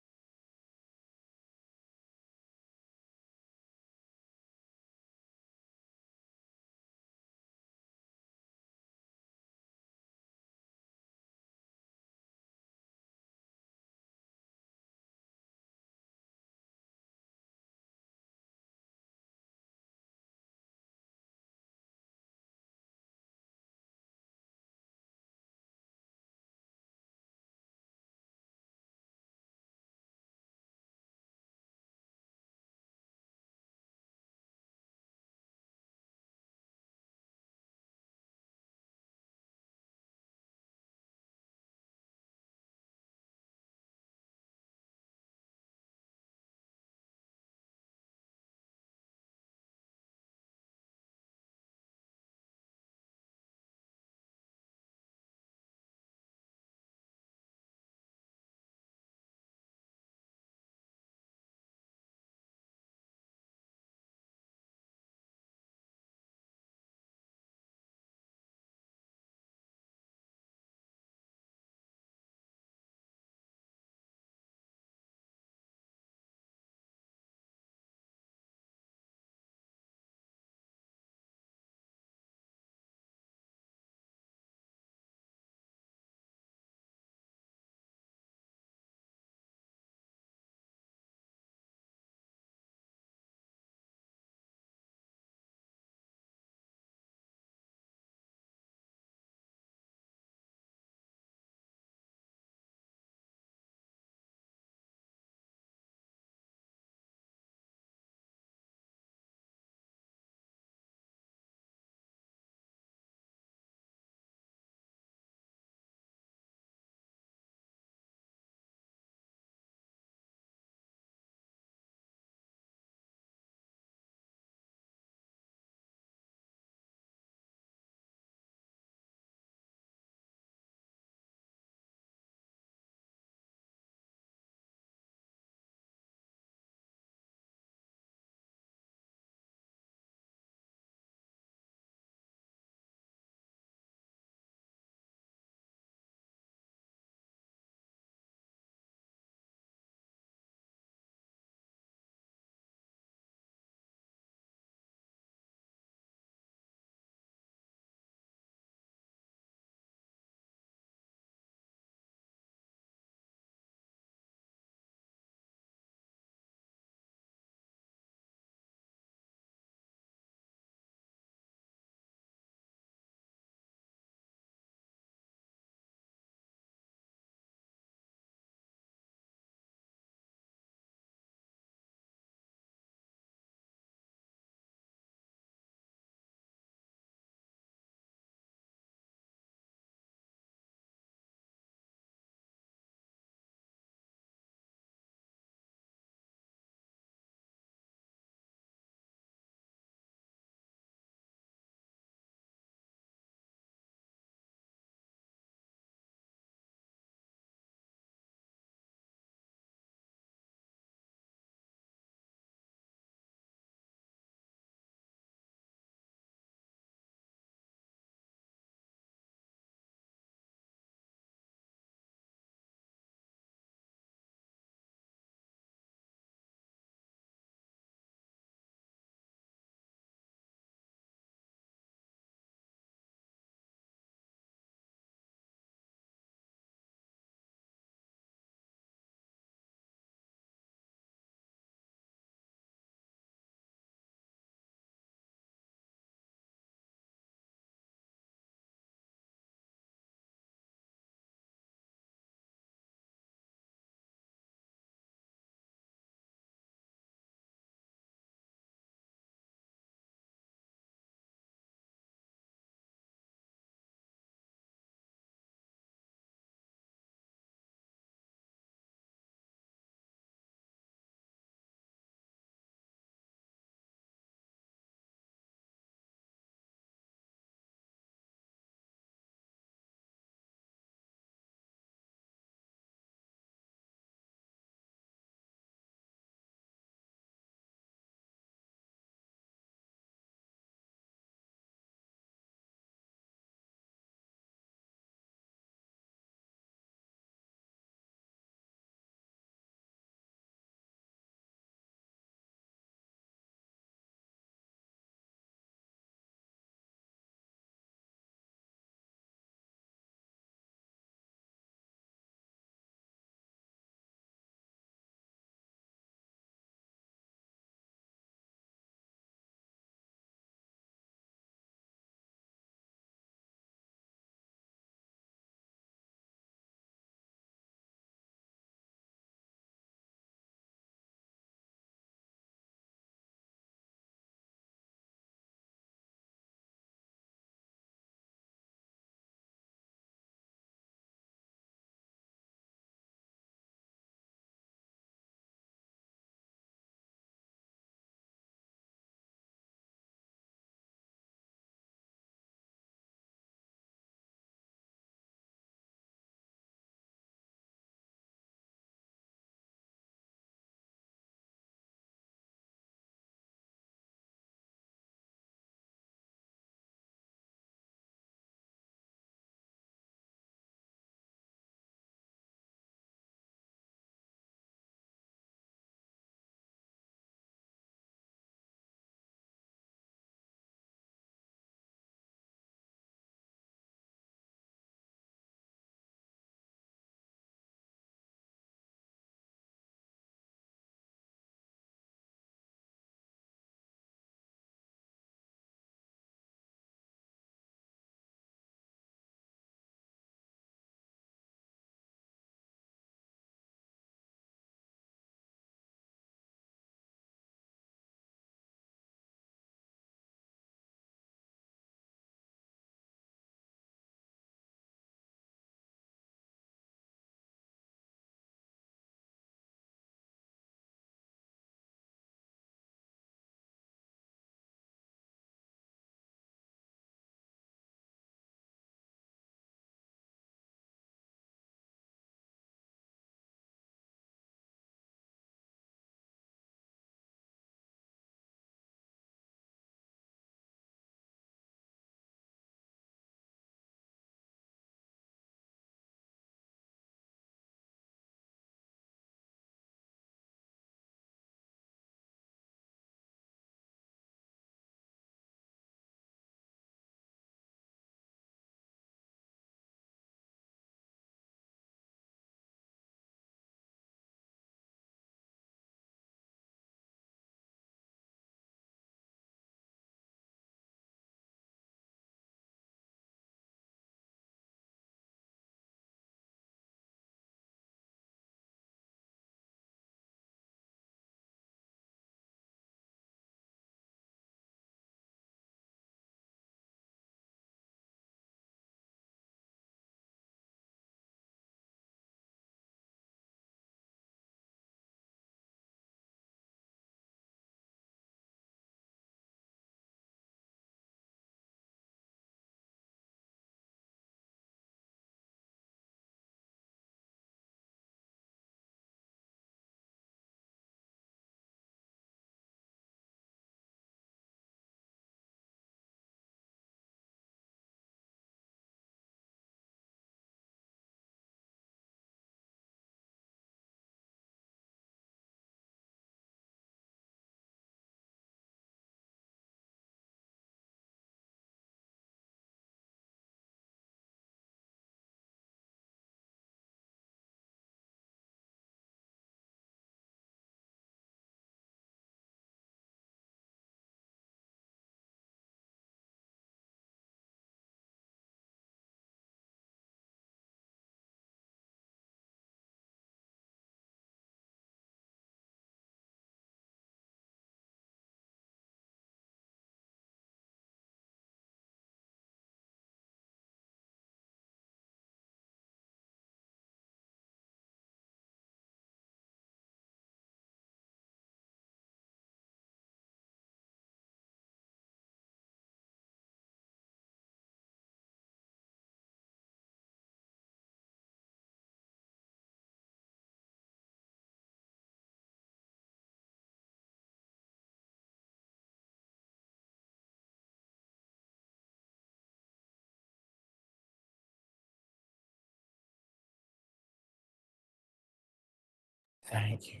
S4: Thank you.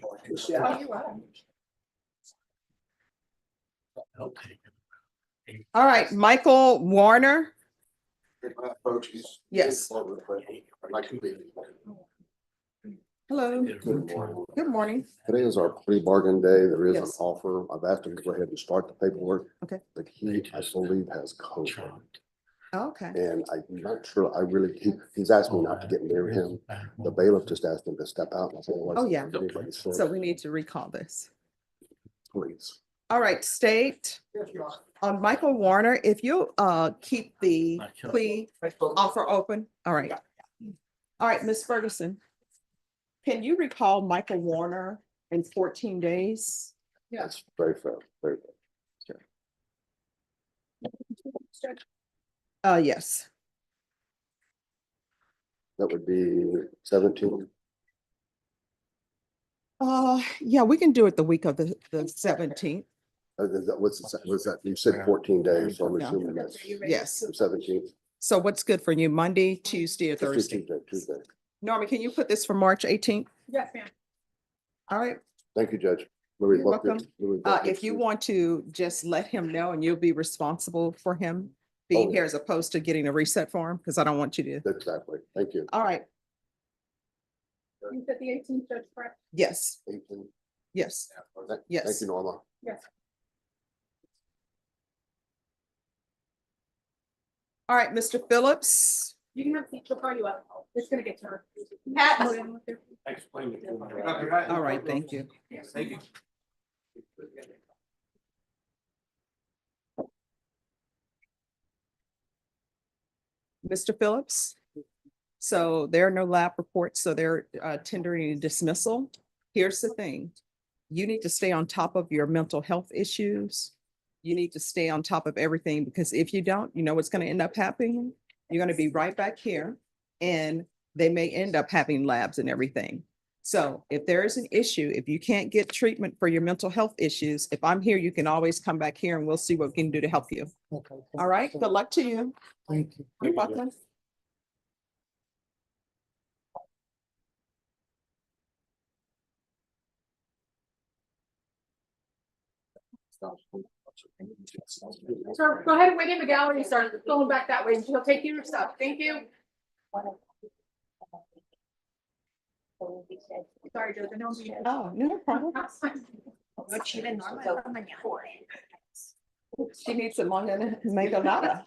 S4: Okay.
S1: All right, Michael Warner. Yes. Hello. Good morning.
S13: Today is our plea bargain day. There is an
S1: Yes.
S13: offer. I've asked him to go ahead and start the paperwork.
S1: Okay.
S13: But he, I believe, has COVID.
S1: Okay.
S13: And I'm not sure, he's asked me not to get near him. The bailiff just asked him to step out. And I said,
S1: Oh, yeah.
S13: Anybody said,
S1: So we need to recall this.
S13: please.
S1: All right, state. On Michael Warner, if you keep the plea offer open. All right. All right, Ms. Ferguson. Can you recall Michael Warner in 14 days?
S13: That's very fair, very fair.
S1: Yes.
S13: That would be 17.
S1: Yeah, we can do it the week of the 17th.
S13: Was that, you said 14 days, so I'm
S1: Yeah.
S13: assuming that's
S1: Yes.
S13: 17th.
S1: So what's good for you? Monday, Tuesday, or Thursday?
S13: Tuesday.
S1: Norman, can you put this for March 18th?
S5: Yes, ma'am.
S1: All right.
S13: Thank you, Judge.
S1: You're welcome. If you want to just let him know and you'll be responsible for him being
S13: Oh,
S1: here as opposed to getting a reset form, because I don't want you to.
S13: Exactly. Thank you.
S1: All right.
S5: You said the 18th, Judge, correct?
S1: Yes,
S13: 18.
S1: yes,
S13: Thank
S1: yes.
S13: you, Norma.
S5: Yes.
S1: All right, Mr. Phillips.
S5: You can have, she'll call you up. It's gonna get to her.
S4: Explain it.
S1: All right, thank you.
S4: Thank you.
S1: Mr. Phillips. So there are no lab reports, so they're tendering a dismissal. Here's the thing. You need to stay on top of your mental health issues. You need to stay on top of everything, because if you don't, you know what's going to end up happening? You're going to be right back here and they may end up having labs and everything. So if there is an issue, if you can't get treatment for your mental health issues, if I'm here, you can always come back here and we'll see what we can do to help you.
S12: Okay.
S1: All right, good luck to you.
S12: Thank you.
S1: You're welcome.
S5: Sir, go ahead and wait in the gallery and start going back that way. She'll take you your stuff. Thank you. Sorry, Judge, I know.
S1: Oh, no problem. She needs some more than make a lot.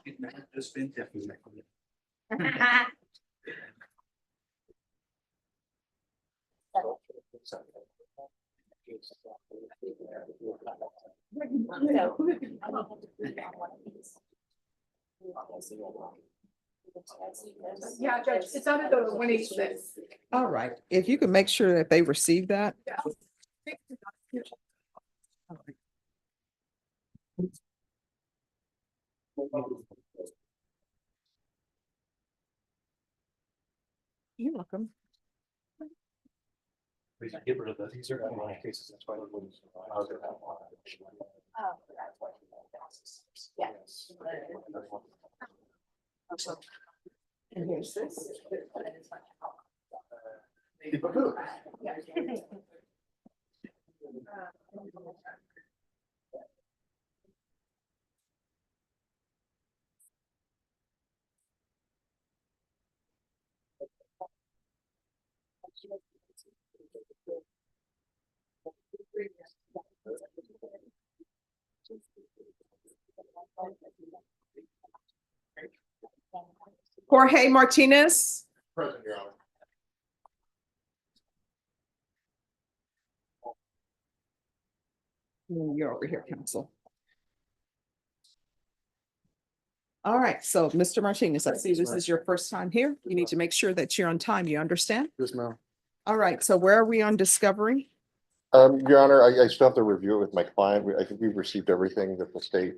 S5: Yeah, Judge, it's under the 186.
S1: All right, if you can make sure that they receive that.
S5: Yeah.
S1: You're welcome.
S7: We can get rid of these are underlying cases, that's why.
S5: Yes.
S1: And here's this. Jorge Martinez.
S8: Present, Your Honor.
S1: You're over here, counsel. All right, so Mr. Martinez, I see this is your first time here. You need to make sure that you're on time. You understand?
S8: Yes, ma'am.
S1: All right, so where are we on discovery?
S8: Your Honor, I still have to review it with my client. I think we've received everything that the state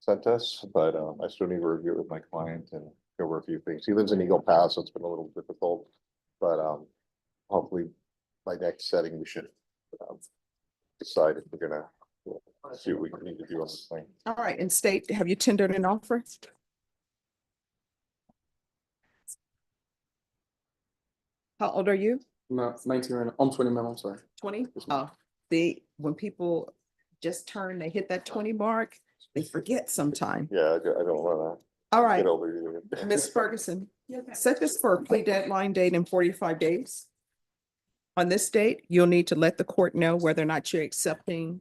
S8: sent us, but I still need to review it with my client and go over a few things. He lives in Eagle Pass, so it's been a little difficult, but hopefully by next setting, we should decide if we're gonna see what we need to do on this thing.
S1: All right, and state, have you tendered an offer? How old are you?
S7: No, 19, I'm 20 minutes, I'm sorry.
S1: 20?
S7: Yes, ma'am.
S1: Oh, when people just turn, they hit that 20 mark, they forget sometime.
S8: Yeah, I don't wanna
S1: All right,
S8: get over you.
S1: Ms. Ferguson, set this for a plea deadline date in 45 days. On this date, you'll need to let the court know whether or not you're accepting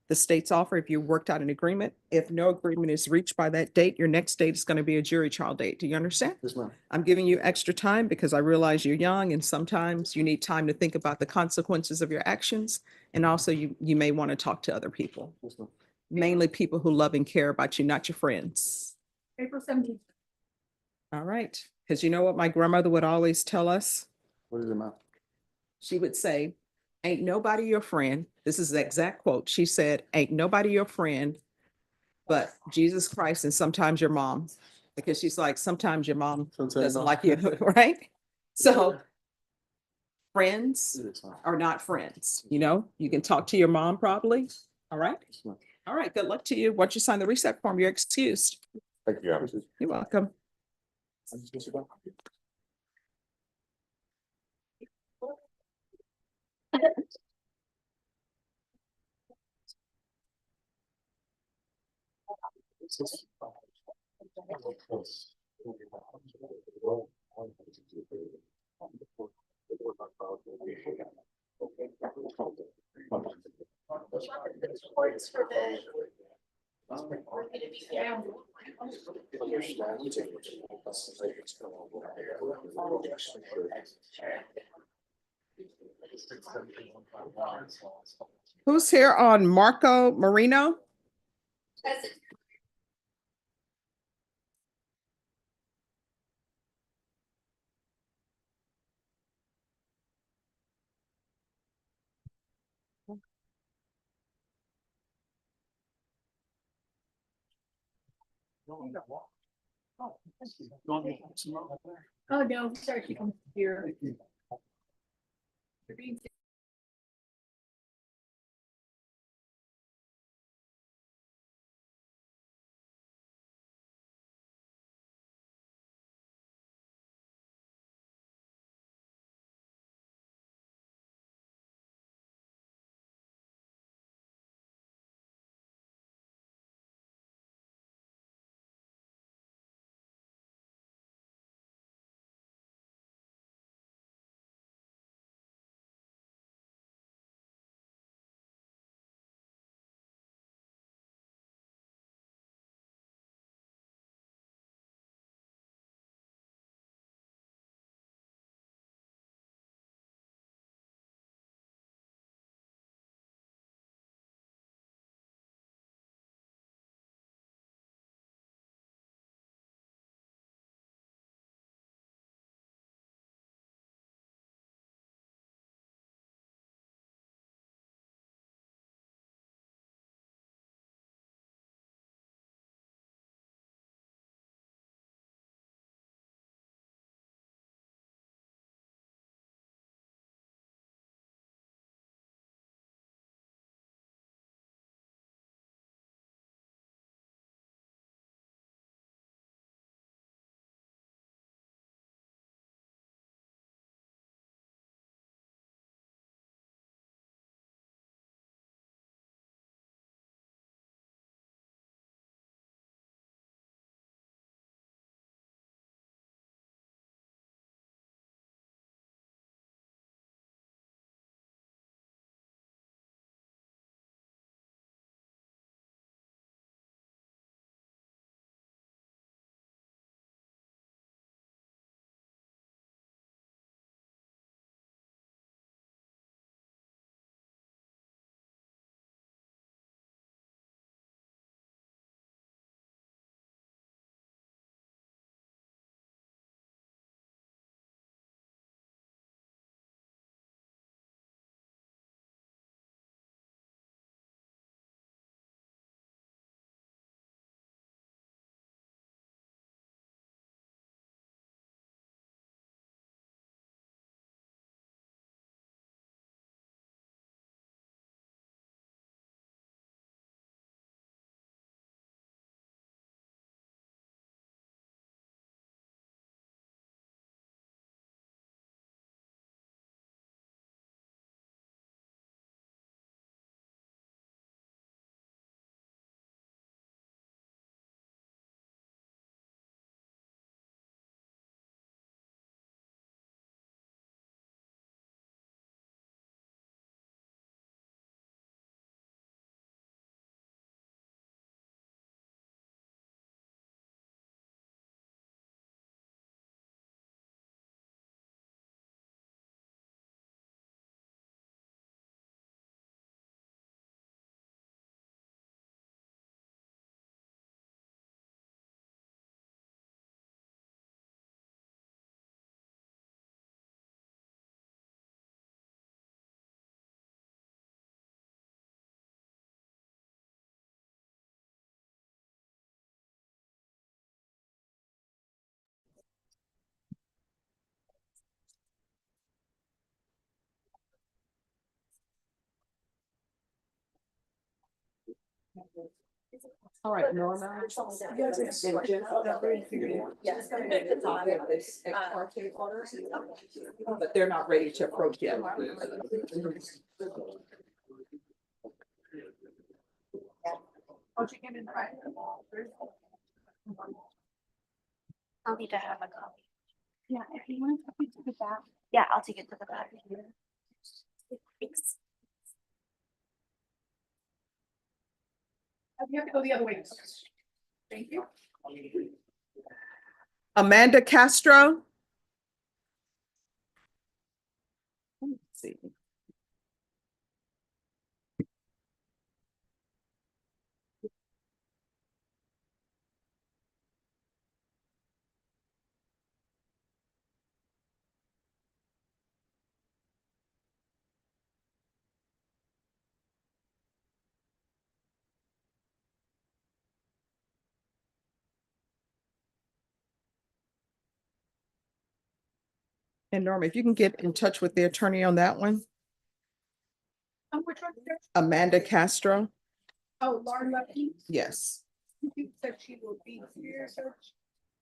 S1: the state's offer, if you worked out an agreement. If no agreement is reached by that date, your next date is going to be a jury trial date. Do you understand?
S7: Yes, ma'am.
S1: I'm giving you extra time because I realize you're young and sometimes you need time to think about the consequences of your actions. And also you may want to talk to other people,
S7: Yes, ma'am.
S1: mainly people who love and care about you, not your friends.
S5: April 17th.
S1: All right. Because you know what my grandmother would always tell us?
S7: What is it, ma'am?
S1: She would say, ain't nobody your friend. This is the exact quote. She said, ain't nobody your friend but Jesus Christ and sometimes your mom. Because she's like, sometimes your mom doesn't like you, right? So friends
S7: Yes, ma'am.
S1: are not friends, you know? You can talk to your mom probably. All right?
S7: Yes, ma'am.
S1: All right, good luck to you. Once you sign the reset form, you're excused.
S8: Thank you, Alex.
S1: You're welcome. Who's here on Marco Marino?
S5: Oh, no, sorry, she comes here. You're being
S1: All right, Norma. But they're not ready to approach yet.
S2: I'll need to have a copy. Yeah, if you want to take it to the back. Yeah, I'll take it to the back. Thanks.
S5: You have to go the other way. Thank you.
S1: Amanda Castro. Let's see. And Norma, if you can get in touch with the attorney on that one,
S5: Which one?
S1: Amanda Castro.
S5: Oh, Lauren Lucky.
S1: Yes.
S5: She said she will be here. So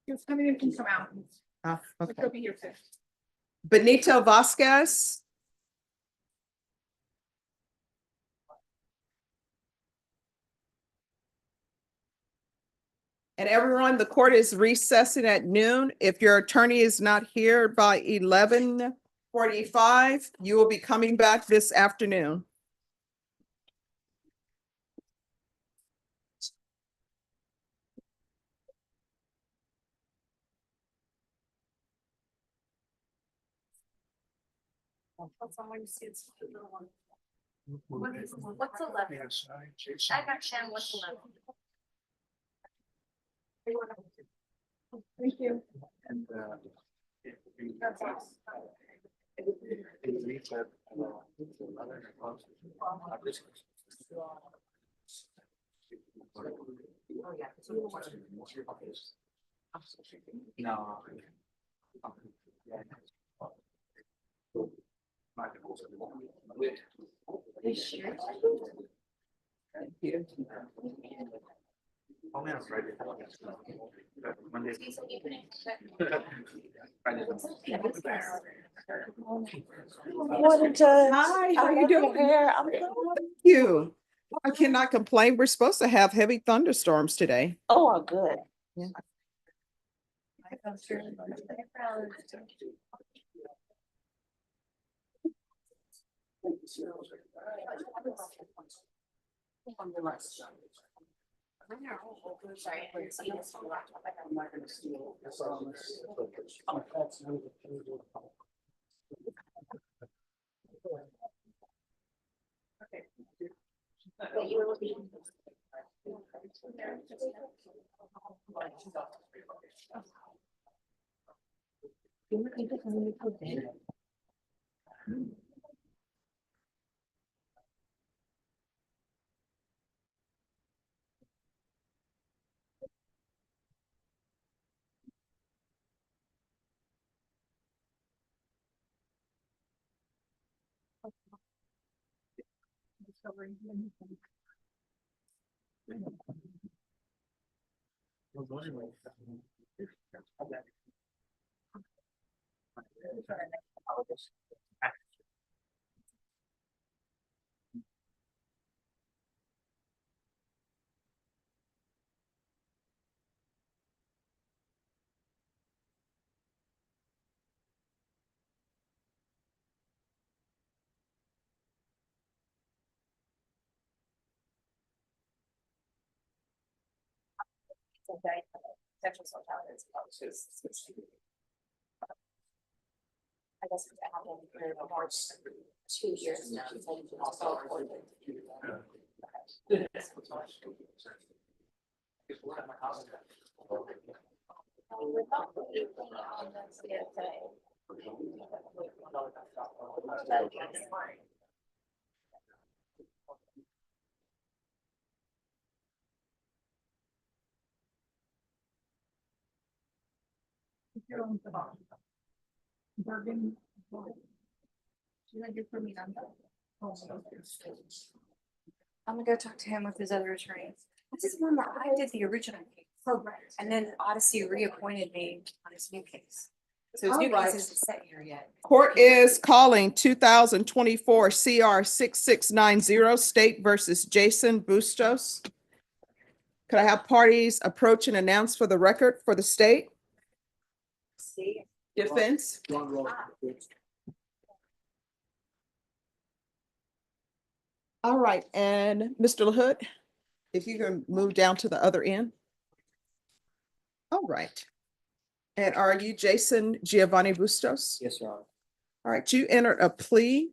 S5: she was coming in from some mountains.
S1: Ah,
S5: But
S1: okay.
S5: she'll be here soon.
S1: Benito Vasquez. And everyone, the court is recessing at noon. If your attorney is not here by 11:45, you will be coming back this afternoon.
S2: What's 11? I got Shannon, what's 11?
S5: Thank you.
S3: And,
S5: That's all.
S3: No.
S1: Thank you.
S14: Morning, Judge.
S1: Hi, how
S14: I
S1: you
S14: love your
S1: doing?
S14: hair. I'm good.
S1: Thank you. I cannot complain. We're supposed to have heavy thunderstorms today.
S14: Oh, I'm good.
S1: Yeah.
S2: I guess it's happened for March 2 years now. It's like it's all recorded.
S5: Bergen. Should I get for me on that? Oh,
S14: I'm gonna go talk to him with his other attorney. This is one that I did the original case. And then Odyssey reappointed me on his new case. So his new
S1: All right.
S14: case isn't set here yet.
S1: Court is calling 2024 CR 6690 State versus Jason Bustos. Could I have parties approach and announce for the record for the state?
S14: See?
S1: Defense? All right, and Mr. LaHood, if you can move down to the other end. All right. And are you Jason Giovanni Bustos?
S10: Yes, Your Honor.
S1: All right, you entered a plea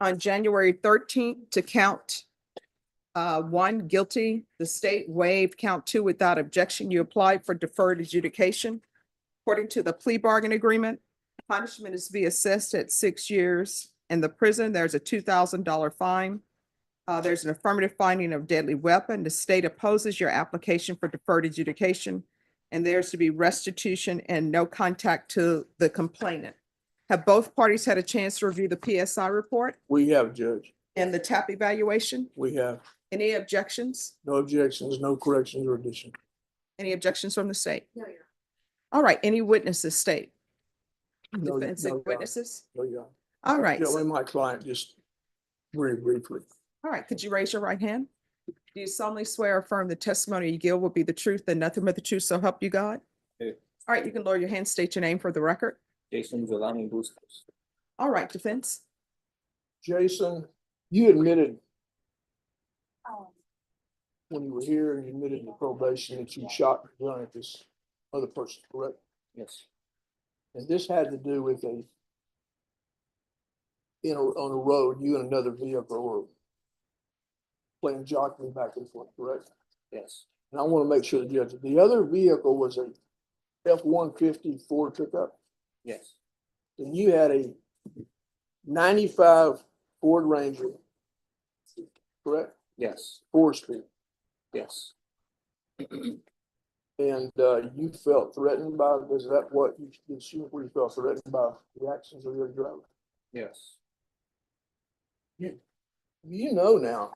S1: on January 13th to count one guilty. The state waived count two without objection. You applied for deferred adjudication. According to the plea bargain agreement, punishment is to be assessed at 6 years in the prison. There's a $2,000 fine. There's an affirmative finding of deadly weapon. The state opposes your application for deferred adjudication, and there's to be restitution and no contact to the complainant. Have both parties had a chance to review the PSI report
S15: We have, Judge.
S1: and the TAP evaluation?
S15: We have
S1: Any objections?
S15: no objections, no corrections or addition.
S1: Any objections from the state?
S14: No, you're.
S1: All right, any witnesses, state?
S15: No,
S1: Defense
S15: no, Your Honor.
S1: witnesses?
S15: No, Your Honor.
S1: All right,
S15: Yeah, my client just very briefly.
S1: all right, could you raise your right hand? Do you solemnly swear or affirm the testimony you give will be the truth and nothing but the truth, so help you God?
S10: Yeah.
S1: All right, you can lower your hand, state your name for the record.
S10: Jason Giovanni Bustos.
S1: All right, defense.
S15: Jason, you admitted
S14: Oh,
S15: when you were here, and you admitted to probation that you shot and gun at this other person, correct?
S10: Yes.
S15: And this had to do with on a road, you and another vehicle were playing jockey back and forth, correct?
S10: Yes.
S15: And I want to make sure the judge, the other vehicle was a F-150 Ford pickup,
S10: Yes.
S15: and you had a 95 Ford Ranger, correct?
S10: Yes.
S15: 4-speed.
S10: Yes.
S15: And you felt threatened by, is that what where you felt threatened by the actions of your driver?
S10: Yes.
S15: You know now,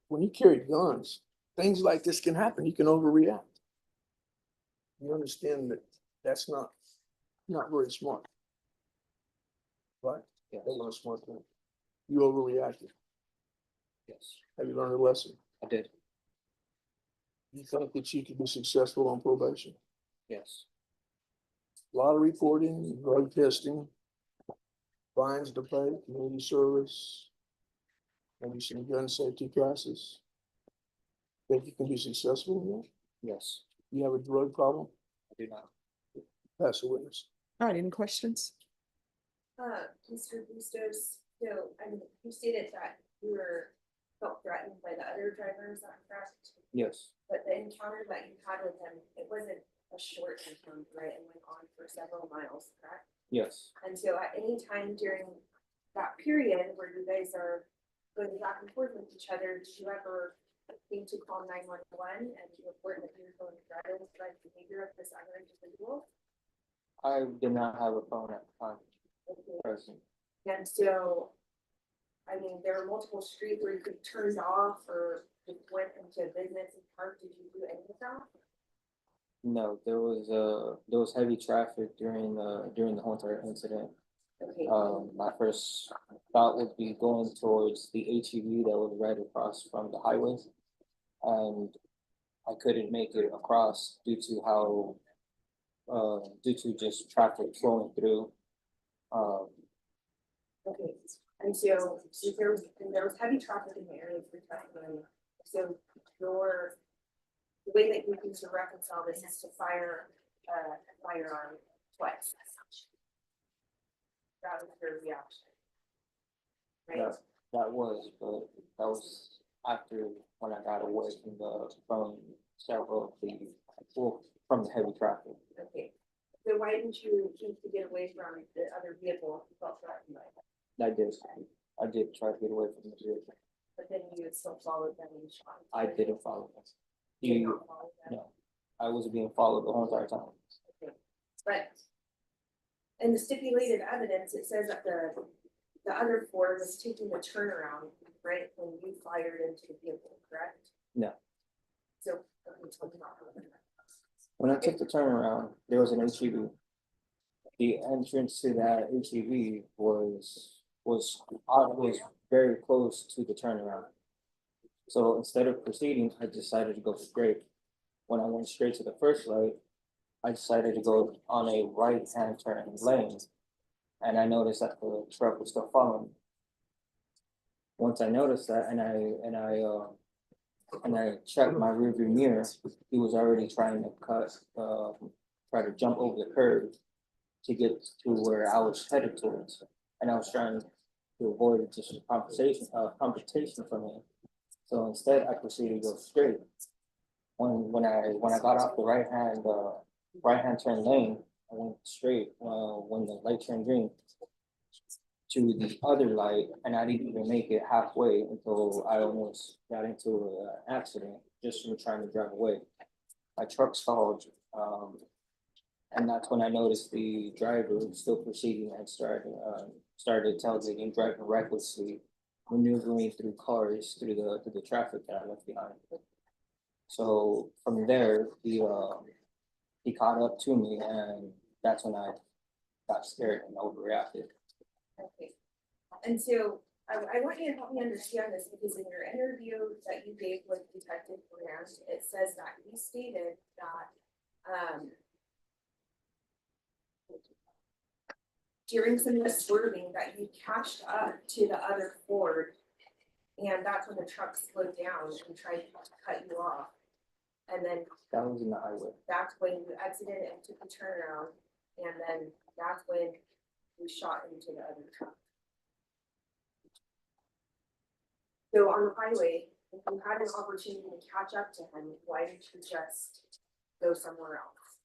S15: when you carry guns, things like this can happen. You can overreact. You understand that that's not very smart. Right?
S10: Yeah.
S15: That's not a smart thing. You overreacted.
S10: Yes.
S15: Have you learned a lesson?
S10: I did.
S15: You think that you could be successful on probation?
S10: Yes.
S15: A lot of reporting, drug testing, fines to pay, community service, maybe some gun safety classes. Think you can be successful in that?
S10: Yes.
S15: You have a drug problem?
S10: I do not.
S15: Pass a witness.
S1: All right, any questions?
S16: Mr. Bustos, so, I mean, you stated that you felt threatened by the other drivers on correct?
S10: Yes.
S16: But the encounter that you had with them, it wasn't a short encounter, right? It went on for several miles, correct?
S10: Yes.
S16: And so at any time during that period where you guys are going back and forth with each other, did you ever think to call 911 and report that you were going to drive like behavior of this other individual?
S10: I did not have a phone at the time.
S16: Okay.
S10: Present.
S16: And so, I mean, there were multiple streets where you could turn off or just went into a business and park. Did you do any of that?
S10: No, there was heavy traffic during the whole entire incident.
S16: Okay.
S10: My first thought would be going towards the HEV that was right across from the highway. And I couldn't make it across due to just traffic flowing through.
S16: Okay, and so there was heavy traffic in the area for traffic. So the way that you need to reconcile this is to fire a firearm twice. That was your reaction. Right?
S10: That was, but that was after when I got away from several of from the heavy traffic.
S16: Okay, so why didn't you choose to get away from the other vehicle if you felt threatened by that?
S10: I did try to get away from the vehicle.
S16: But then you had still followed them and shot.
S10: I didn't follow them.
S16: You did not follow them?
S10: No, I was being followed the whole entire time.
S16: Okay, but in the stipulated evidence, it says that the other Ford was taking the turnaround, right, when you fired into the vehicle, correct?
S10: No.
S16: So, okay, tell me about that.
S10: When I took the turnaround, there was an HEV. The entrance to that HEV was very close to the turnaround. So instead of proceeding, I decided to go straight. When I went straight to the first light, I decided to go on a right-hand turn lane. And I noticed that the truck was still following me. Once I noticed that and I checked my rearview mirror, he was already trying to try to jump over the curb to get to where I was headed towards. And I was trying to avoid just confrontation from him. So instead, I proceeded to go straight. When I got off the right hand turn lane, I went straight when the light turned green to the other light, and I didn't even make it halfway until I almost got into an accident just from trying to drive away. My truck stalled, and that's when I noticed the driver was still proceeding and started tailgating, driving recklessly, maneuvering through cars, through the traffic that I left behind. So from there, he caught up to me, and that's when I got scared and overreacted.
S16: Okay. And so I want you to help me understand this, because in your interview that you gave with Detective Grant, it says that he stated that during some of the swerving that you catched up to the other Ford, and that's when the truck slowed down and tried to cut you off. And then
S10: That was in the highway.
S16: that's when you exited and took a turnaround, and then that's when you shot into the other truck. So on the highway, if you had an opportunity to catch up to him, why didn't you just go somewhere else?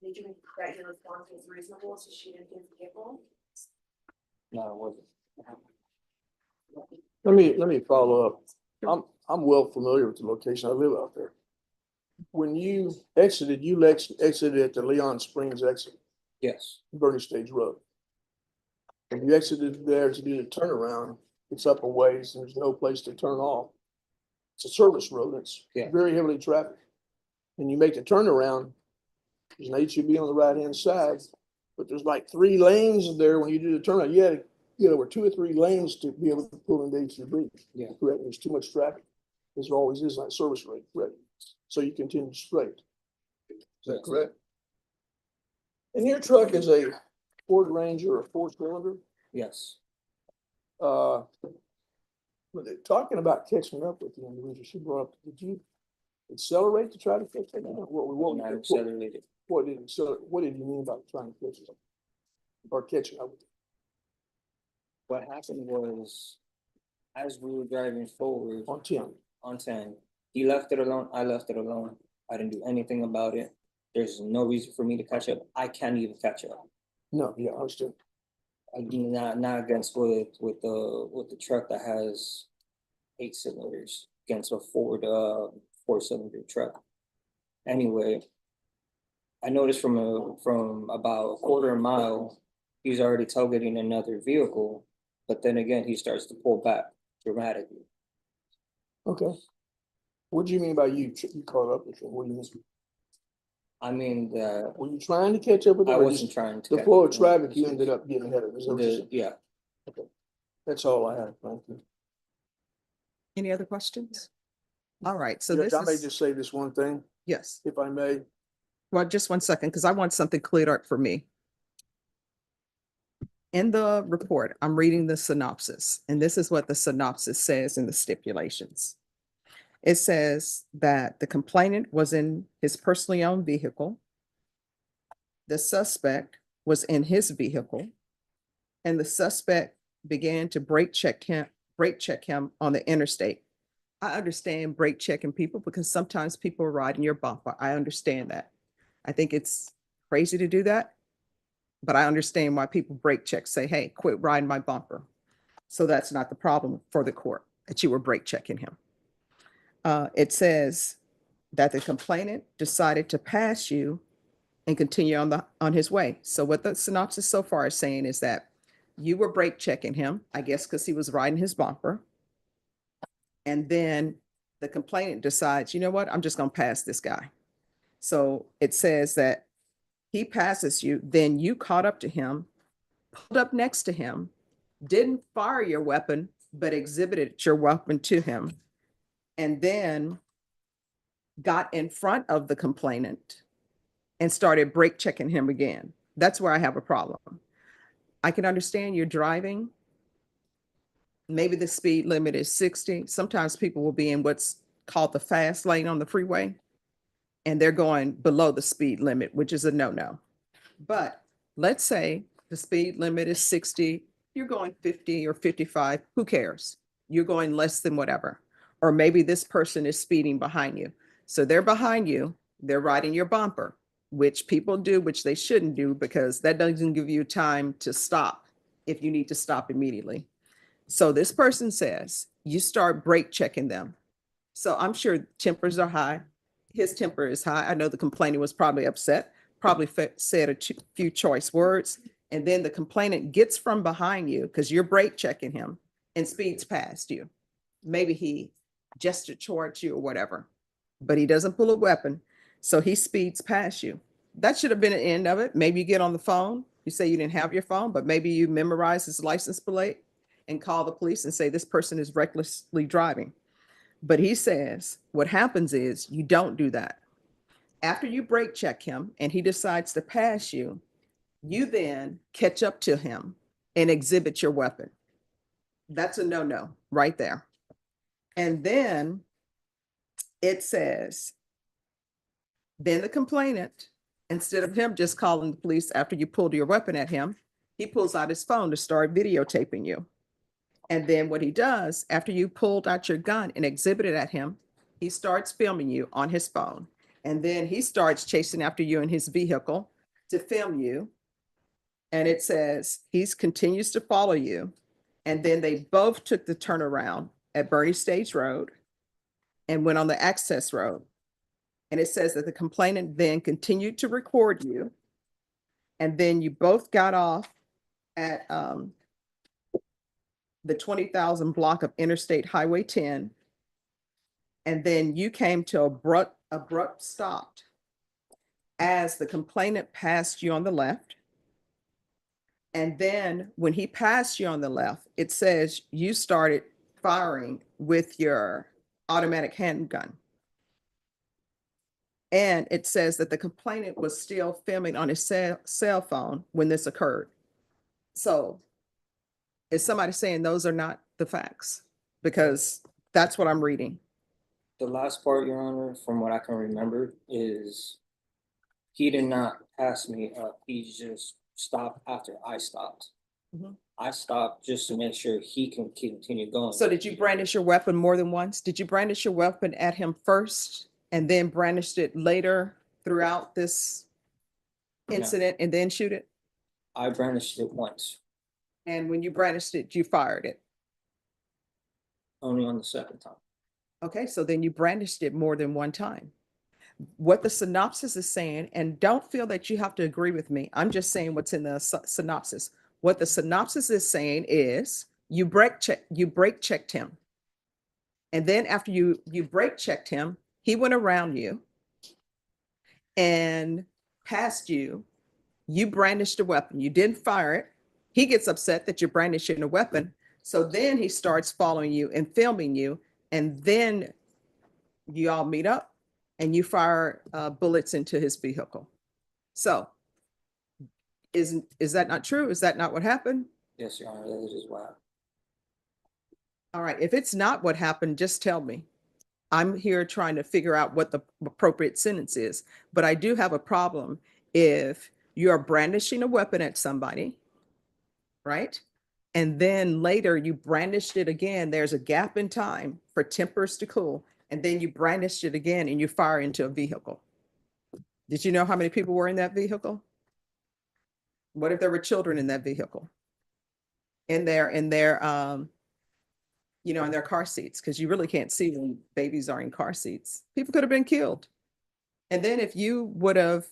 S16: Did you think that your response was reasonable to shoot into his vehicle?
S10: No, it wasn't.
S15: Let me follow up. I'm well familiar with the location. I live out there. When you exited at the Leon Springs exit,
S10: Yes.
S15: Bernie Stage Road. When you exited there to do the turnaround, it's up a ways and there's no place to turn off. It's a service road. It's very heavily trafficked. And you make the turnaround, there's an HEB on the right-hand side, but there's like 3 lanes there when you do the turnaround. You had to get over 2 or 3 lanes to be able to pull into HEB.
S10: Yeah.
S15: Correct. There's too much traffic. There always is like service rate, correct? So you continue straight. Is that correct? And your truck is a Ford Ranger or 4-cylinder?
S10: Yes.
S15: When they're talking about catching up with the individual she brought up, did you accelerate to try to catch up?
S10: Not accelerated.
S15: What did you mean by trying to catch up? Or catching up with it?
S10: What happened was, as we were driving forward
S15: On 10.
S10: on 10, he left it alone. I left it alone. I didn't do anything about it. There's no reason for me to catch up. I can't even catch up.
S15: No, yeah, I understand.
S10: Not against with the truck that has 8 cylinders against a Ford 4-cylinder truck. Anyway, I noticed from about a quarter mile, he's already tailgating another vehicle, but then again he starts to pull back dramatically.
S15: Okay. What do you mean by you caught up with him? What do you mean?
S10: I mean that.
S15: Were you trying to catch up with him?
S10: I
S15: or
S10: wasn't
S15: just
S10: trying to.
S15: The flow of traffic, you ended up getting ahead of it.
S10: Yeah.
S15: Okay. That's all I have. Thank you.
S1: Any other questions? All right, so
S15: Judge,
S1: this
S15: I may
S1: is,
S15: just say this one thing,
S1: yes,
S15: if I may.
S1: well, just one second, because I want something cleared up for me. In the report, I'm reading the synopsis, and this is what the synopsis says in the stipulations. It says that the complainant was in his personally owned vehicle. The suspect was in his vehicle, and the suspect began to brake check him on the interstate. I understand brake checking people because sometimes people are riding your bumper. I understand that. I think it's crazy to do that, but I understand why people brake check, say, hey, quit riding my bumper. So that's not the problem for the court, that you were brake checking him. It says that the complainant decided to pass you and continue on his way. So what the synopsis so far is saying is that you were brake checking him, I guess, because he was riding his bumper. And then the complainant decides, you know what, I'm just going to pass this guy. So it says that he passes you, then you caught up to him, pulled up next to him, didn't fire your weapon, but exhibited your weapon to him, and then got in front of the complainant and started brake checking him again. That's where I have a problem. I can understand you're driving. Maybe the speed limit is 60. Sometimes people will be in what's called the fast lane on the freeway, and they're going below the speed limit, which is a no-no. But let's say the speed limit is 60, you're going 50 or 55, who cares? You're going less than whatever. Or maybe this person is speeding behind you. So they're behind you, they're riding your bumper, which people do, which they shouldn't do, because that doesn't give you time to stop if you need to stop immediately. So this person says, you start brake checking them. So I'm sure tempers are high. His temper is high. I know the complainant was probably upset, probably said a few choice words. And then the complainant gets from behind you because you're brake checking him and speeds past you. Maybe he gestured towards you or whatever, but he doesn't pull a weapon. So he speeds past you. That should have been the end of it. Maybe you get on the phone. You say you didn't have your phone, but maybe you memorize his license plate and call the police and say this person is recklessly driving. But he says what happens is you don't do that. After you brake check him and he decides to pass you, you then catch up to him and exhibit your weapon. That's a no-no right there. And then it says, then the complainant, instead of him just calling the police after you pulled your weapon at him, he pulls out his phone to start videotaping you. And then what he does, after you pulled out your gun and exhibited at him, he starts filming you on his phone. And then he starts chasing after you in his vehicle to film you. And it says he continues to follow you. And then they both took the turnaround at Bernie Stage Road and went on the access road. And it says that the complainant then continued to record you. And then you both got off at the 20,000 block of Interstate Highway 10. And then you came to abrupt stop as the complainant passed you on the left. And then when he passed you on the left, it says you started firing with your automatic handgun. And it says that the complainant was still filming on his cell phone when this occurred. So is somebody saying those are not the facts? Because that's what I'm reading.
S6: The last part, Your Honor, from what I can remember, is he did not pass me up. He just stopped after I stopped.
S1: Mhm.
S6: I stopped just to make sure he can continue going.
S1: So did you brandish your weapon more than once? Did you brandish your weapon at him first and then brandished it later throughout this incident and then shoot it?
S6: I brandished it once,
S1: And when you brandished it, you fired it.
S6: only on the second time.
S1: Okay, so then you brandished it more than one time. What the synopsis is saying, and don't feel that you have to agree with me. I'm just saying what's in the synopsis. What the synopsis is saying is you brake checked him. And then after you brake checked him, he went around you and passed you. You brandished a weapon. You didn't fire it. He gets upset that you're brandishing a weapon. So then he starts following you and filming you. And then you all meet up and you fire bullets into his vehicle. So is that not true? Is that not what happened?
S6: Yes, Your Honor, that is what happened.
S1: All right, if it's not what happened, just tell me. I'm here trying to figure out what the appropriate sentence is, but I do have a problem if you're brandishing a weapon at somebody, right? And then later you brandished it again. There's a gap in time for tempers to cool. And then you brandished it again and you fire into a vehicle. Did you know how many people were in that vehicle? What if there were children in that vehicle? In their you know, in their car seats, because you really can't see when babies are in car seats. People could have been killed. And then if you would have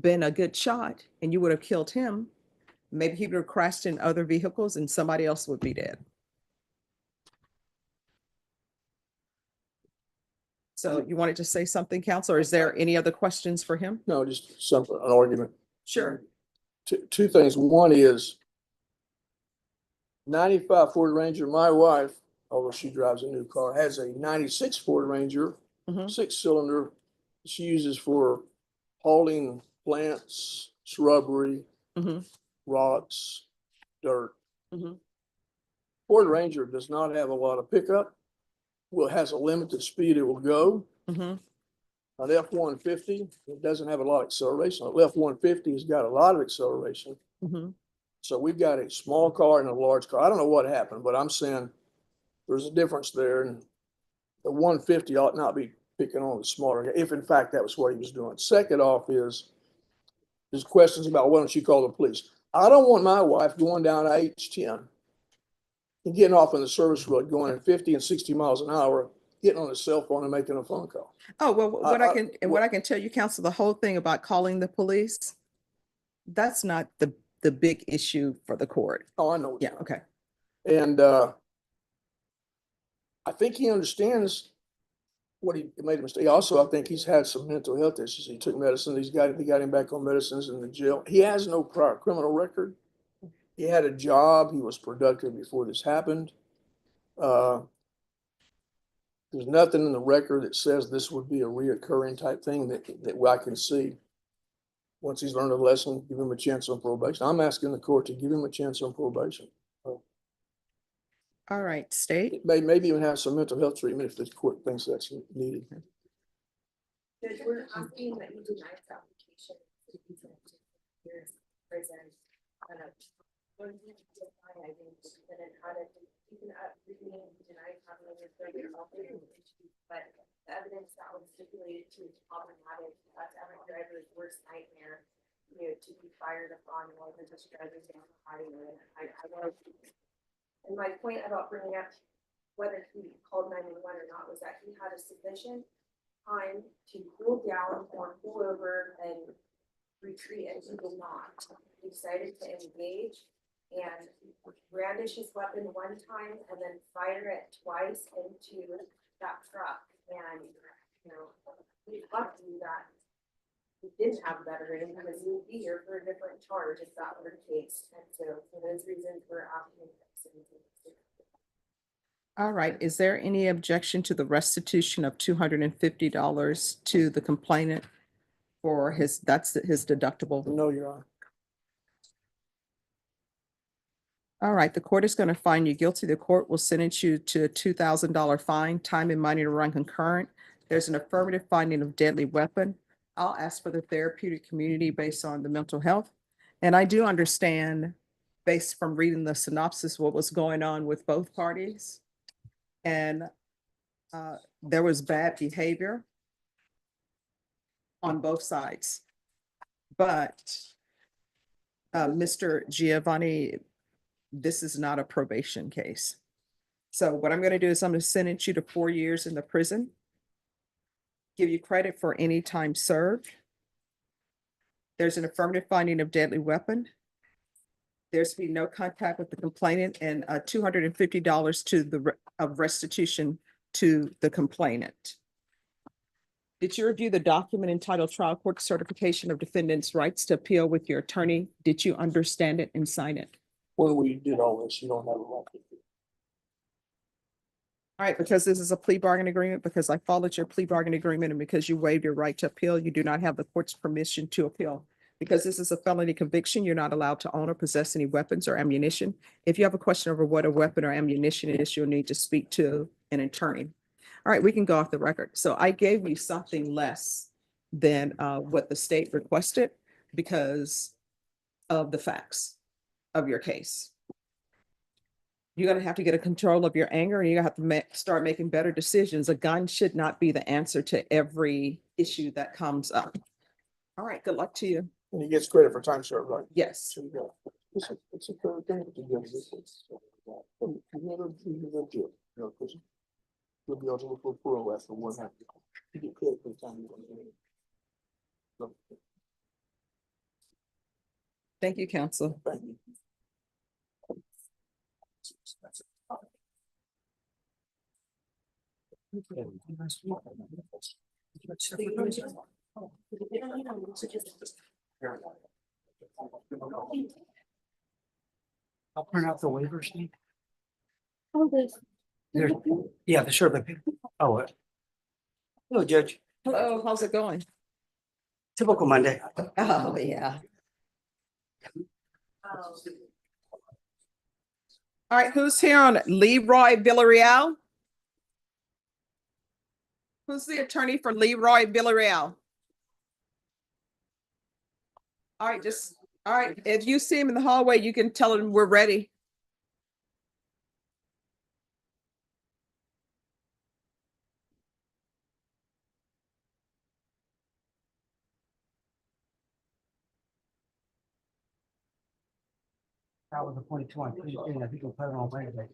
S1: been a good shot and you would have killed him, maybe he would have crashed in other vehicles and somebody else would be dead. So you wanted to say something, counsel, or is there any other questions for him?
S15: No, just something, an argument.
S1: Sure.
S15: Two things. One is 95 Ford Ranger, my wife, although she drives a new car, has a 96 Ford Ranger,
S1: Mhm.
S15: 6-cylinder. She uses for hauling plants, shrubbery,
S1: Mhm.
S15: rocks, dirt.
S1: Mhm.
S15: Ford Ranger does not have a lot of pickup. Well, it has a limited speed it will go.
S1: Mhm.
S15: An F-150, it doesn't have a lot of acceleration. An F-150 has got a lot of acceleration.
S1: Mhm.
S15: So we've got a small car and a large car. I don't know what happened, but I'm saying there's a difference there, and the 150 ought not be picking on the smaller guy, if in fact that was what he was doing. Second off is there's questions about why don't you call the police? I don't want my wife going down H10 and getting off on the service road going at 50 and 60 miles an hour, getting on a cell phone and making a phone call.
S1: Oh, well, what
S15: I-
S1: I can tell you, counsel, the whole thing about calling the police, that's not the big issue for the court.
S15: Oh, I know.
S1: Yeah, okay.
S15: And I think he understands what he made a mistake. Also, I think he's had some mental health issues. He took medicine. They got him back on medicines in the jail. He has no prior criminal record. He had a job. He was productive before this happened. There's nothing in the record that says this would be a reoccurring type thing that I can see. Once he's learned a lesson, give him a chance on probation. I'm asking the court to give him a chance on probation.
S1: All right, state.
S15: Maybe even have some mental health treatment if the court thinks that's needed.
S16: Judge, we're asking that you deny this application. To be sentenced to years in prison. What do you define, I think, and then how to, even reading, deny having a further issues, but the evidence that was stipulated to is problematic. That's every driver's worst nightmare, you know, to be fired upon while they're just driving down the highway. I know. And my point about bringing up whether he called 911 or not was that he had a sufficient time to cool down or pull over and retreat, and he did not. He decided to engage and brandish his weapon one time and then fire it twice into that truck. And, you know, he's lucky that he didn't have veteran because he would be here for a different charge if that were the case. And so for those reasons, we're asking.
S1: All right, is there any objection to the restitution of $250 to the complainant for that's his deductible?
S15: No, Your Honor.
S1: All right, the court is going to find you guilty. The court will sentence you to a $2,000 fine, time and money to run concurrent. There's an affirmative finding of deadly weapon. I'll ask for the therapeutic community based on the mental health. And I do understand, based from reading the synopsis, what was going on with both parties. And there was bad behavior on both sides. But Mr. Giovanni, this is not a probation case. So what I'm going to do is I'm going to sentence you to 4 years in the prison, give you credit for any time served. There's an affirmative finding of deadly weapon. There's to be no contact with the complainant, and $250 to the of restitution to the complainant. Did you review the document entitled Trial Court Certification of Defendant's Rights to Appeal with your attorney? Did you understand it and sign it?
S15: When we did all this, you don't have a right to do.
S1: All right, because this is a plea bargain agreement, because I followed your plea bargain agreement, and because you waived your right to appeal, you do not have the court's permission to appeal. Because this is a felony conviction, you're not allowed to own or possess any weapons or ammunition. If you have a question over what a weapon or ammunition is, you'll need to speak to an attorney. All right, we can go off the record. So I gave you something less than what the state requested because of the facts of your case. You're going to have to get a control of your anger, and you're going to have to start making better decisions. A gun should not be the answer to every issue that comes up. All right, good luck to you.
S15: And he gets credit for time served, right?
S1: Yes.
S15: So you go. It's a fair thing to give this. Never do. know, 'cause he'll be eligible for parole after 1.5 years. You get credit for the time you're gonna do it. So,
S1: Thank you, counsel.
S15: thank you.
S10: I'll print out the waivers. Steve.
S2: Oh, this.
S10: There's, yeah, the sure, but, oh, hello, Judge.
S1: Hello, how's it going?
S10: Typical Monday.
S1: Oh, yeah. All right, who's here on Leroy Villarreal? Who's the attorney for Leroy Villarreal? All right, all right, if you see him in the hallway, you can tell him we're ready.
S10: That was appointed to, I think we'll put it on Wednesday.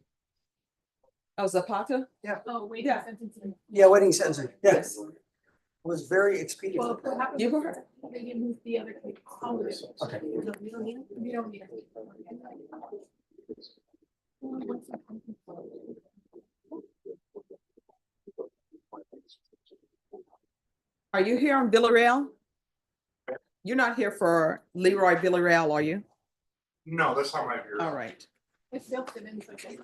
S1: Oh, Zapata?
S10: Yeah.
S5: Oh, wait,
S1: Yeah.
S5: sentencing.
S10: Yeah, wedding sentencing, yes.
S1: Yes.
S10: Was very
S5: Well,
S10: expedient.
S5: what happens
S1: You
S5: is
S1: were-
S5: they didn't move the other case. I'll do it.
S10: Okay.
S5: You don't need it? You don't need it.
S1: Are you here on Villarreal? You're not here for Leroy Villarreal, are you?
S7: No, that's not my view.
S1: All right.
S5: It's built in, it's okay.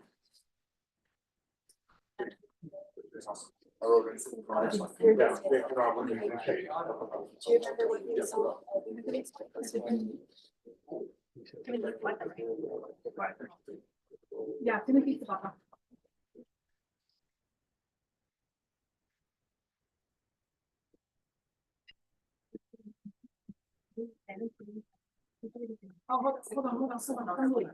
S5: Yeah, Timothy's Zapata. Oh, hold on.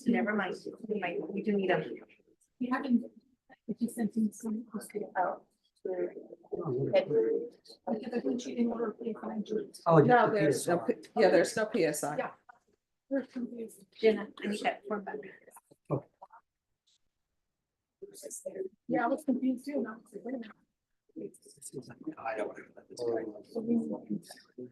S14: Never mind, we do need a.
S5: You haven't, if you sent him some.
S14: Oh.
S5: Because I think she didn't order a plea financial.
S10: Oh, just
S1: No,
S10: the
S1: there's no,
S10: PSI.
S1: yeah, there's no PSI.
S5: Yeah. We're confused.
S14: Jenna, I need that form back.
S5: Yeah, I was confused too. And I was like, wait a minute.
S10: I don't want to let this go.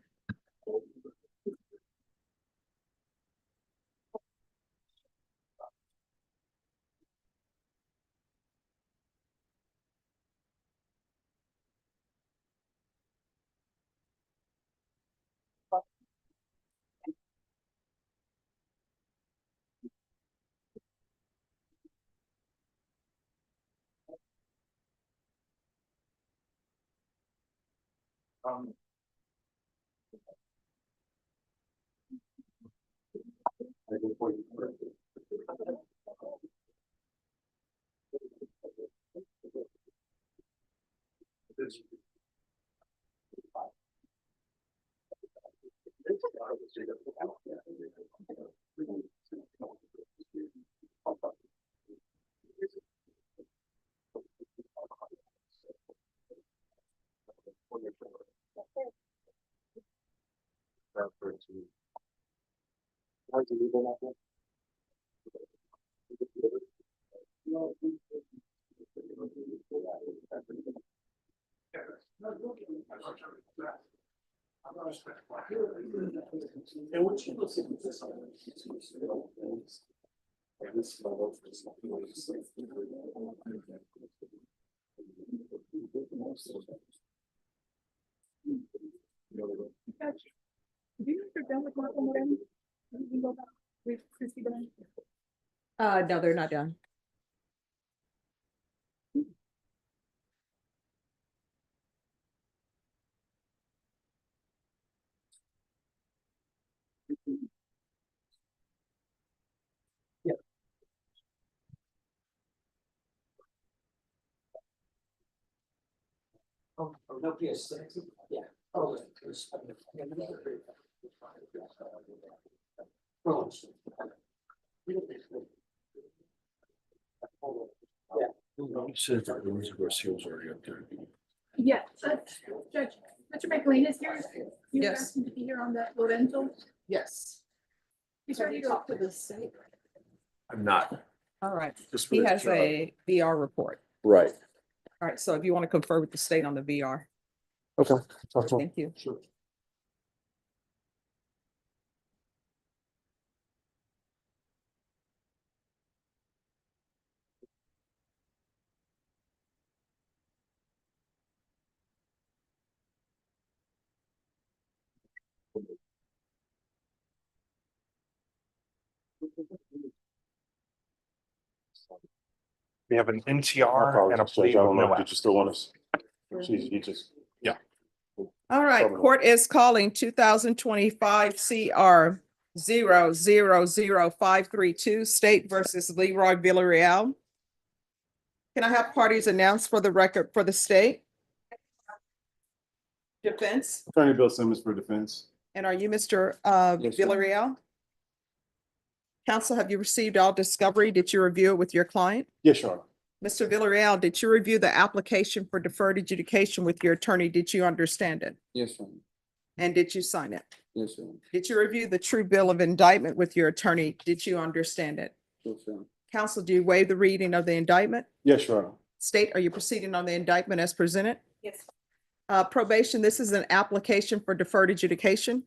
S5: Do you know if they're done with Marco Moreno? You can go back with Christy Bennett.
S1: No, they're not done.
S10: Oh, no PSI. Yeah. Oh,
S7: You said that Elizabeth Seal's already up there.
S5: Yeah, Judge, Mr. McLean is here. You
S1: Yes.
S5: asked him to be here on that Lorenzo.
S1: Yes. He's ready to talk to the state.
S4: I'm not.
S1: All right.
S4: Just
S1: He
S4: for
S1: has
S4: this job.
S1: a VR report.
S13: Right.
S1: All right, so if you want to confer with the state on the VR.
S13: Okay.
S1: Thank you.
S13: Sure.
S7: We have an NTR and a plea with no action.
S13: still want us?
S7: He just, yeah.
S1: All right, court is calling 2025 CR 0000532 State versus Leroy Villarreal. Can I have parties announced for the record for the state? Defense,
S7: Attorney Bill Simmons for defense.
S1: and are you Mr.
S6: Yes, ma'am.
S1: Villarreal? Counsel, have you received all discovery? Did you review it with your client?
S7: Yes, Your Honor.
S1: Mr. Villarreal, did you review the application for deferred adjudication with your attorney? Did you understand it?
S6: Yes, ma'am.
S1: And did you sign it?
S6: Yes, ma'am.
S1: Did you review the true bill of indictment with your attorney? Did you understand it?
S6: Yes, ma'am.
S1: Counsel, do you waive the reading of the indictment?
S7: Yes, Your Honor.
S1: State, are you proceeding on the indictment as presented?
S14: Yes.
S1: Probation, this is an application for deferred adjudication.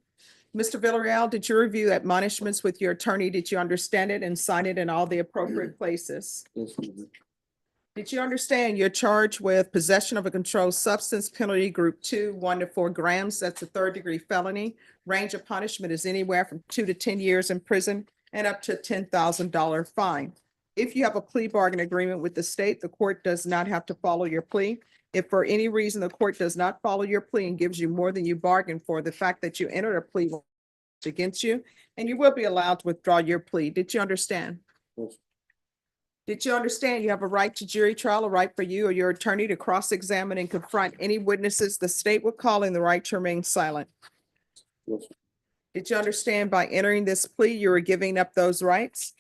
S1: Mr. Villarreal, did you review admonishments with your attorney? Did you understand it and sign it in all the appropriate places?
S6: Yes, ma'am.
S1: Did you understand you're charged with possession of a controlled substance, penalty group 2, 1 to 4 grams? That's a third-degree felony. Range of punishment is anywhere from 2 to 10 years in prison and up to a $10,000 fine. If you have a plea bargain agreement with the state, the court does not have to follow your plea. If for any reason the court does not follow your plea and gives you more than you bargained for, the fact that you entered a plea will be against you, and you will be allowed to withdraw your plea. Did you understand?
S6: Yes.
S1: Did you understand you have a right to jury trial, a right for you or your attorney to cross-examine and confront any witnesses the state would call in the right to remain silent?
S6: Yes.
S1: Did you understand by entering this plea, you were giving up those rights?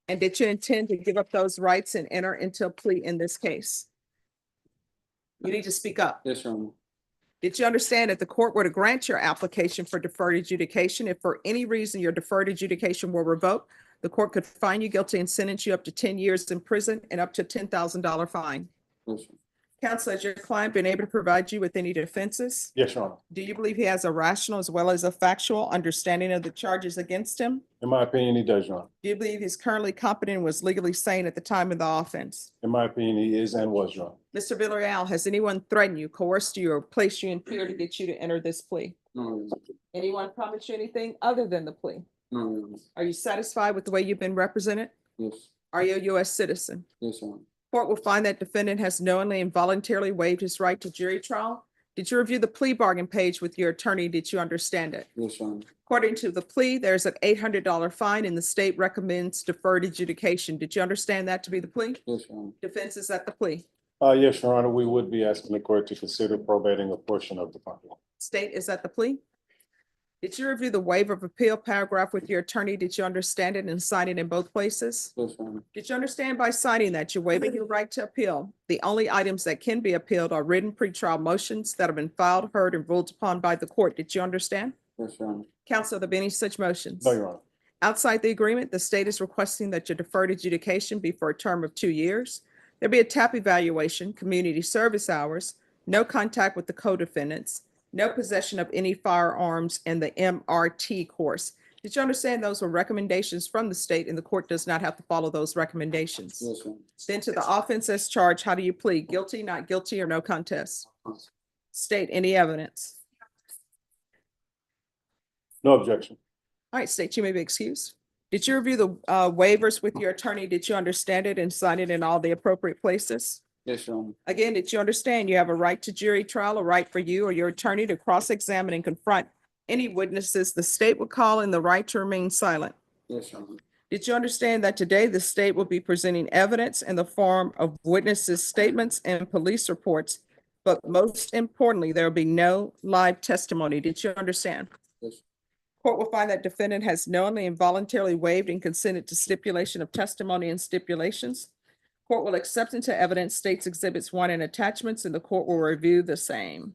S1: And did you intend to give up those rights and enter into a plea in this case? You need to speak up.
S6: Yes, Your Honor.
S1: Did you understand that the court were to grant your application for deferred adjudication, if for any reason your deferred adjudication were revoked, the court could find you guilty and sentence you up to 10 years in prison and up to $10,000 fine?
S6: Yes, sir.
S1: Counsel, has your client been able to provide you with any defenses?
S7: Yes, Your Honor.
S1: Do you believe he has a rational as well as a factual understanding of the charges against him?
S7: In my opinion, he does, Your Honor.
S1: Do you believe he's currently competent and was legally sane at the time of the offense?
S7: In my opinion, he is and was, Your Honor.
S1: Mr. Villarreal, has anyone threatened you, coerced you, or placed you in fear to get you to enter this plea?
S6: No,
S1: Anyone promised you anything other than the plea?
S6: no,
S1: Are you satisfied with the way you've been represented?
S6: yes,
S1: Are you a U.S. citizen?
S6: yes, Your Honor.
S1: Court will find that defendant has knowingly and voluntarily waived his right to jury trial. Did you review the plea bargain page with your attorney? Did you understand it?
S6: Yes, Your Honor.
S1: According to the plea, there's an $800 fine and the state recommends deferred adjudication. Did you understand that to be the plea?
S6: Yes, Your Honor.
S1: Defense is at the plea.
S7: Yes, Your Honor, we would be asking the court to consider probating a portion of the fine.
S1: State is at the plea. Did you review the waiver of appeal paragraph with your attorney? Did you understand it and sign it in both places?
S6: Yes, Your Honor.
S1: Did you understand by signing that you're waiving your right to appeal? The only items that can be appealed are written pretrial motions that have been filed, heard, and ruled upon by the court. Did you understand?
S6: Yes, Your Honor.
S1: Counsel, have there been any such motions?
S7: No, Your Honor.
S1: Outside the agreement, the state is requesting that your deferred adjudication be for a term of 2 years. There'll be a TAP evaluation, community service hours, no contact with the co-defendants, no possession of any firearms, and the MRT course. Did you understand those were recommendations from the state and the court does not have to follow those recommendations?
S6: Yes, Your Honor.
S1: Then to the offense as charged, how do you plead? Guilty, not guilty, or no contest? State, any evidence?
S7: No objection.
S1: All right, state, you may be excused. Did you review the waivers with your attorney? Did you understand it and sign it in all the appropriate places?
S6: Yes, Your Honor.
S1: Again, did you understand you have a right to jury trial, a right for you or your attorney to cross-examine and confront any witnesses the state would call in the right to remain silent?
S6: Yes, Your Honor.
S1: Did you understand that today the state will be presenting evidence in the form of witnesses' statements and police reports, but most importantly, there will be no live testimony? Did you understand?
S6: Yes.
S1: Court will find that defendant has knowingly and voluntarily waived and consented to stipulation of testimony and stipulations. Court will accept into evidence states exhibits 1 and attachments, and the court will review the same.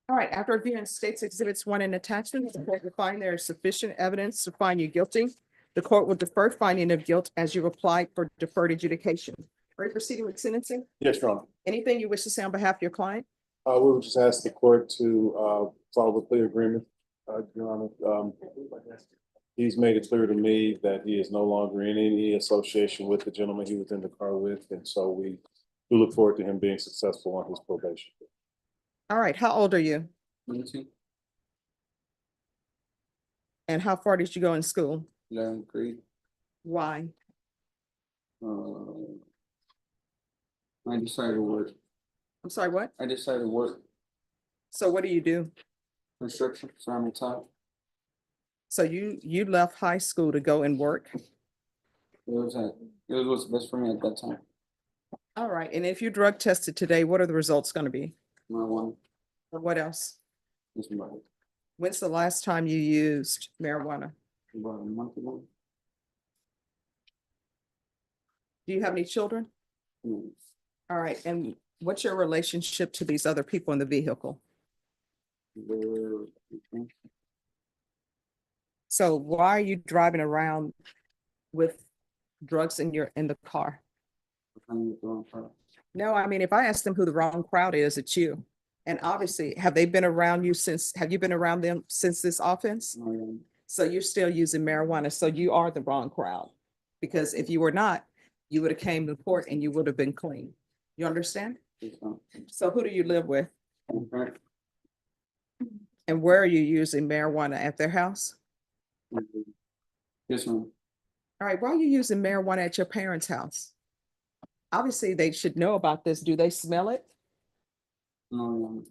S1: All right, after reviewing states exhibits 1 and attachments, the court will find there is sufficient evidence to find you guilty. The court will defer finding of guilt as you applied for deferred adjudication. Are you proceeding with sentencing?
S7: Yes, Your Honor.
S1: Anything you wish to say on behalf of your client?
S7: We would just ask the court to follow the plea agreement, Your Honor. He's made it clear to me that he is no longer in any association with the gentleman he was in the car with, and so we do look forward to him being successful on his probation.
S1: All right, how old are you?
S6: 22,
S1: And how far did you go in school?
S6: 11th grade.
S1: Why?
S6: I decided to work.
S1: I'm sorry, what?
S6: I decided to work
S1: So what do you do?
S6: construction, so I'm retired.
S1: So you left high school to go and work?
S6: It was what's best for me at that time.
S1: All right, and if you drug tested today, what are the results going to be?
S6: Marijuana.
S1: What else?
S6: Was about
S1: When's the last time you used marijuana?
S6: a month ago.
S1: Do you have any children?
S6: Mm.
S1: All right, and what's your relationship to these other people in the vehicle? So why are you driving around with drugs in the car? No, I mean, if I ask them who the wrong crowd is, it's you. And obviously, have you been around them since this offense? So you're still using marijuana, so you are the wrong crowd. Because if you were not, you would have came to court and you would have been clean. You understand? So who do you live with? And where are you using marijuana? At their house?
S6: Yes, ma'am.
S1: All right, why are you using marijuana at your parents' house? Obviously, they should know about this. Do they smell it?
S6: No,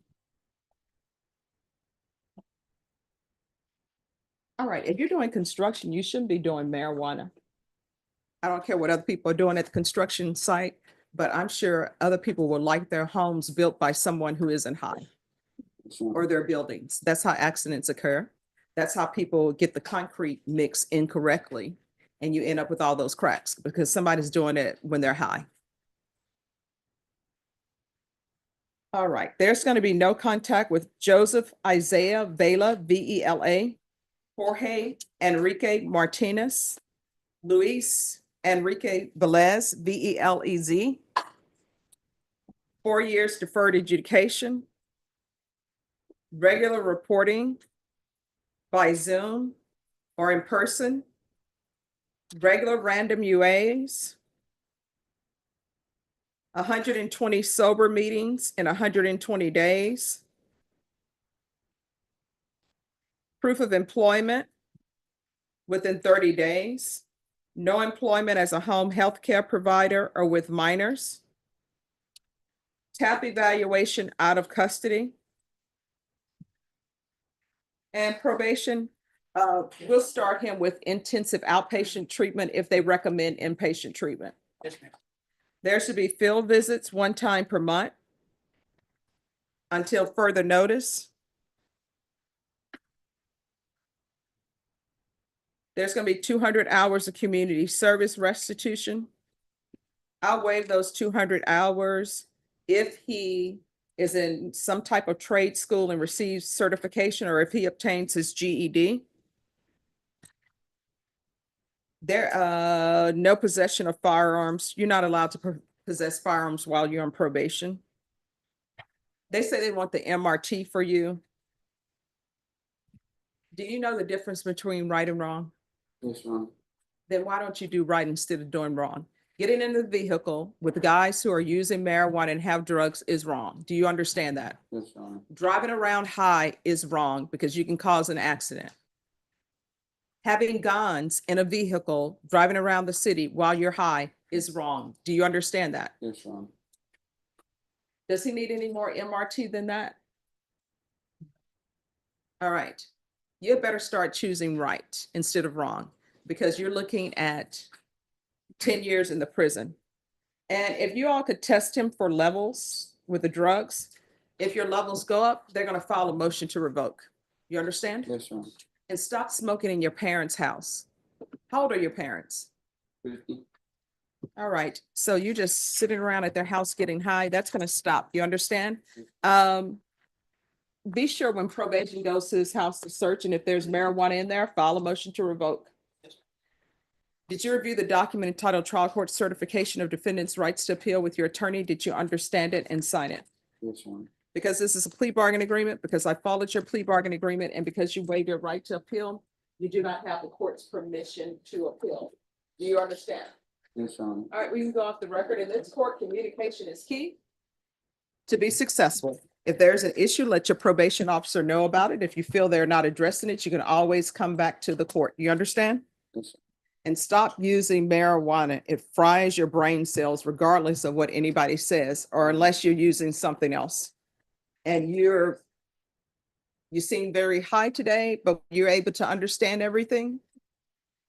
S1: All right, if you're doing construction, you shouldn't be doing marijuana. I don't care what other people are doing at the construction site, but I'm sure other people would like their homes built by someone who isn't high, or their buildings. That's how accidents occur. That's how people get the concrete mix incorrectly, and you end up with all those cracks because somebody's doing it when they're high. All right, there's going to be no contact with Joseph Isaiah Vela, Vela, Jorge Enrique Martinez, Luis Enrique Velez, VELEZ. 4 years deferred adjudication. Regular reporting by Zoom or in person. Regular random UAs. 120 sober meetings in 120 days. Proof of employment within 30 days. No employment as a home health care provider or with minors. TAP evaluation out of custody. And probation, we'll start him with intensive outpatient treatment if they recommend inpatient treatment.
S12: Yes, ma'am.
S1: There should be field visits 1 time per month until further notice. There's going to be 200 hours of community service restitution. I'll waive those 200 hours if he is in some type of trade school and receives certification, or if he obtains his GED. No possession of firearms. You're not allowed to possess firearms while you're on probation. They say they want the MRT for you. Do you know the difference between right and wrong?
S9: Yes, Your Honor.
S1: Then why don't you do right instead of doing wrong? Getting in the vehicle with guys who are using marijuana and have drugs is wrong. Do you understand that?
S9: Yes, Your Honor.
S1: Driving around high is wrong because you can cause an accident. Having guns in a vehicle, driving around the city while you're high is wrong. Do you understand that?
S9: Yes, Your Honor.
S1: Does he need any more MRT than that? All right. You better start choosing right instead of wrong, because you're looking at 10 years in the prison. And if you all could test him for levels with the drugs, if your levels go up, they're going to file a motion to revoke. You understand?
S9: Yes, Your Honor.
S1: And stop smoking in your parents' house. How old are your parents?
S9: 50.
S1: All right. So you just sitting around at their house getting high, that's going to stop. You understand? Be sure when probation goes to his house to search, and if there's marijuana in there, file a motion to revoke. Did you review the document entitled Trial Court Certification of Defendant's Rights to Appeal with your attorney? Did you understand it and sign it?
S9: Yes, Your Honor.
S1: Because this is a plea bargain agreement, because I followed your plea bargain agreement, and because you waived your right to appeal, you do not have the court's permission to appeal. Do you understand?
S9: Yes, Your Honor.
S1: All right, we can go off the record. In this court, communication is key to be successful. If there's an issue, let your probation officer know about it. If you feel they're not addressing it, you can always come back to the court. You understand?
S9: Yes, sir.
S1: And stop using marijuana. It fries your brain cells regardless of what anybody says, or unless you're using something else. And you seem very high today, but you're able to understand everything.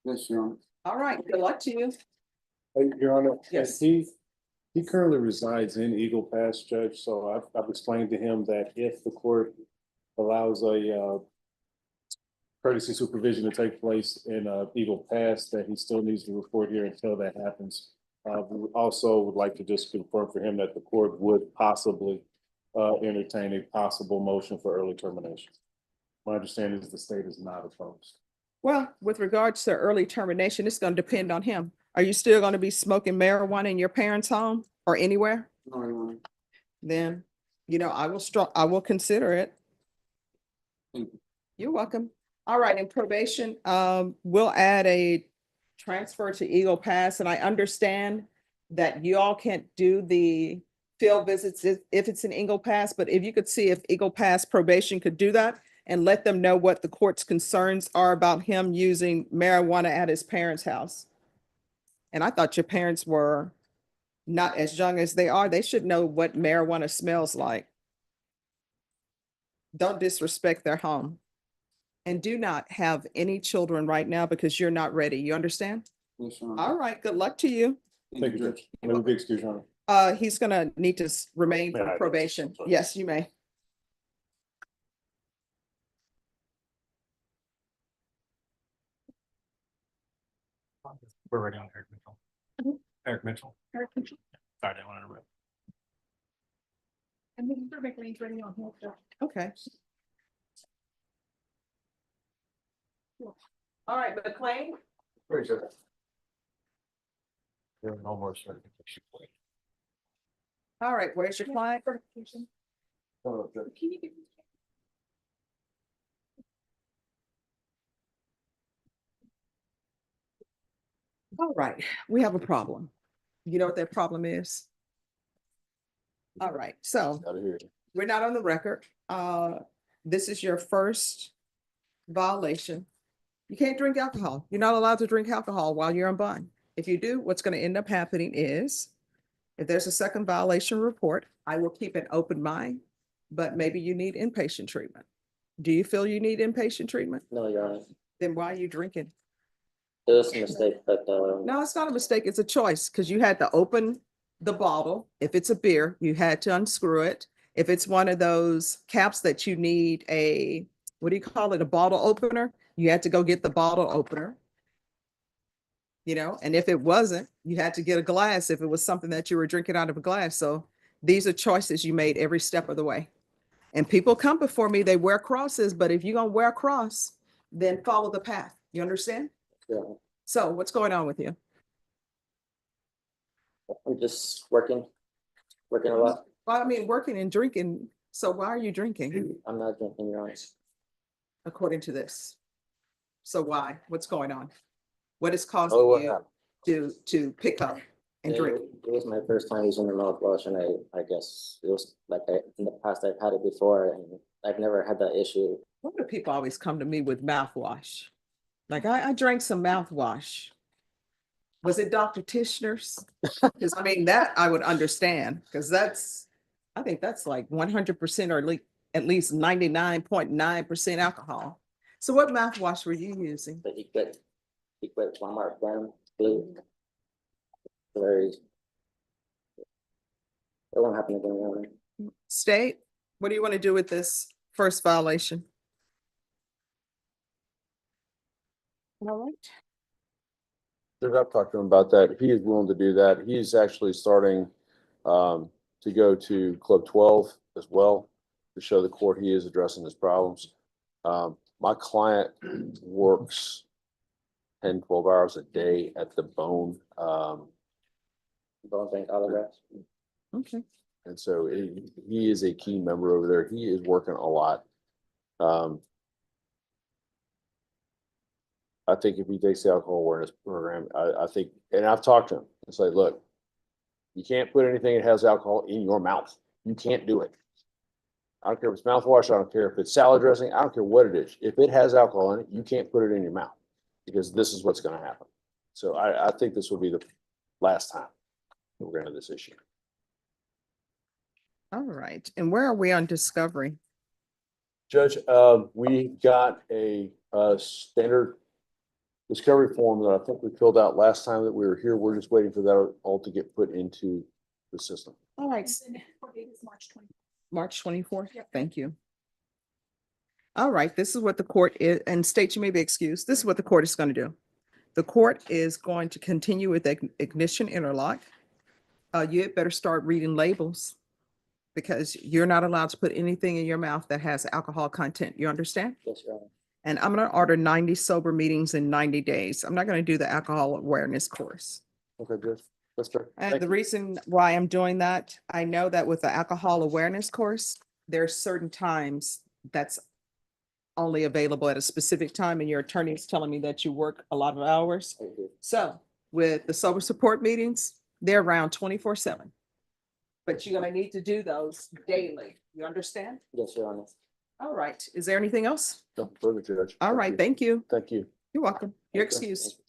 S9: Yes, Your Honor.
S1: All right, good luck to you.
S7: Hey, Your Honor.
S1: Yes.
S7: He currently resides in Eagle Pass, Judge, so I've explained to him that if the court allows a courtesy supervision to take place in Eagle Pass, that he still needs to report here until that happens. We also would like to just confirm for him that the court would possibly entertain a possible motion for early termination. My understanding is the state is not opposed.
S1: Well, with regards to early termination, it's going to depend on him. Are you still going to be smoking marijuana in your parents' home or anywhere?
S9: No, Your Honor.
S1: Then, I will consider it.
S9: Thank you.
S1: You're welcome. All right, in probation, we'll add a transfer to Eagle Pass, and I understand that you all can't do the field visits if it's in Eagle Pass, but if you could see if Eagle Pass probation could do that and let them know what the court's concerns are about him using marijuana at his parents' house. And I thought your parents were not as young as they are. They should know what marijuana smells like. Don't disrespect their home. And do not have any children right now because you're not ready. You understand?
S9: Yes, Your Honor.
S1: All right, good luck to you.
S7: Thank you, Judge. Let me be excused, Your Honor.
S1: He's gonna need to remain
S4: Yeah,
S1: for probation. Yes, you may.
S4: We're ready on Eric Mitchell.
S1: Mhm.
S4: Eric Mitchell.
S1: Eric Mitchell.
S4: Sorry, I didn't want to interrupt.
S5: And then perfectly ready on hold.
S1: Okay. All right, McLean,
S9: Very good.
S8: There are no more certification.
S1: All right, where's your client?
S8: Oh, good.
S1: All right, we have a problem. You know what that problem is? All right, so
S8: Out of here.
S1: we're not on the record. This is your first violation. You can't drink alcohol. You're not allowed to drink alcohol while you're on bond. If you do, what's going to end up happening is if there's a second violation report, I will keep an open mind, but maybe you need inpatient treatment. Do you feel you need inpatient treatment?
S6: No, Your Honor,
S1: Then why are you drinking?
S6: it was a mistake, but,
S1: No, it's not a mistake. It's a choice because you had to open the bottle. If it's a beer, you had to unscrew it. If it's one of those caps that you need a, what do you call it? A bottle opener, you had to go get the bottle opener. You know, and if it wasn't, you had to get a glass if it was something that you were drinking out of a glass. So these are choices you made every step of the way. And people come before me, they wear crosses, but if you're gonna wear a cross, then follow the path. You understand?
S6: yeah,
S1: So what's going on with you?
S6: I'm just working a lot.
S1: Well, I mean, working and drinking. So why are you drinking
S6: I'm not drinking, Your Honor.
S1: according to this? So why? What's going on? What is causing
S8: Oh, what
S1: you
S8: happened?
S1: to pick up and drink?
S6: It was my first time using the mouthwash, and I guess it was like in the past I've had it before, and I've never had that issue.
S1: Why do people always come to me with mouthwash? Like I drank some mouthwash. Was it Dr. Tishner's? Because I mean, that I would understand, because I think that's like 100% or at least 99.9% alcohol. So what mouthwash were you using?
S6: But he quit Walmart brand Plea. Very. It won't happen again, Your Honor.
S1: State, what do you want to do with this first violation? All right.
S7: I've talked to him about that. He is willing to do that. He's actually starting to go to Club 12 as well to show the court he is addressing his problems. My client works 10, 12 hours a day at the Bone.
S6: Bone Bank autographs.
S1: Okay.
S7: And so he is a key member over there. He is working a lot. I think if he takes the alcohol awareness program, I think, and I've talked to him, it's like, look, you can't put anything that has alcohol in your mouth. You can't do it. I don't care if it's mouthwash. I don't care if it's salad dressing. I don't care what it is. If it has alcohol in it, you can't put it in your mouth because this is what's going to happen. So I think this will be the last time that we're going to have this issue.
S1: All right. And where are we on discovery?
S7: Judge, we got a standard discovery form that I think we filled out last time that we were here. We're just waiting for that all to get put into the system.
S1: All right. March 24th. Thank you. All right, this is what the court is, and state you may be excused. This is what the court is going to do. The court is going to continue with ignition interlock. You had better start reading labels because you're not allowed to put anything in your mouth that has alcohol content. You understand?
S6: Yes, Your Honor.
S1: And I'm going to order 90 sober meetings in 90 days. I'm not going to do the alcohol awareness course.
S7: Okay, Judge. That's fair.
S1: And the reason why I'm doing that, I know that with the alcohol awareness course, there are certain times that's only available at a specific time, and your attorney is telling me that you work a lot of hours. So with the sober support meetings, they're around 24/7. But you're gonna need to do those daily. You understand?
S6: Yes, Your Honor.
S1: All right. Is there anything else?
S7: No, further, Judge.
S1: All right. Thank you.
S7: Thank you.
S1: You're welcome. You're
S6: Thank you.
S1: excused.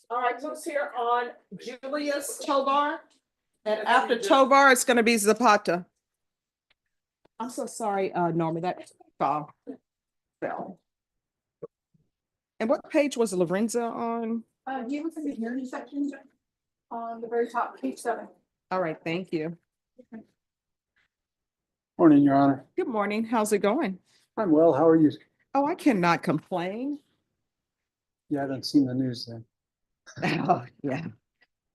S1: All right, who's here on Julius Tovar? And after Tovar, it's gonna be Zapata. I'm so sorry, Norma, that fell. And what page was Lorenza on?
S5: He was in the hearing section on the very top, page 7.
S1: All right, thank you.
S12: Morning, Your Honor.
S1: Good morning. How's it going?
S12: I'm well. How are you?
S1: Oh, I cannot complain.
S12: You haven't seen the news then.
S1: Oh, yeah.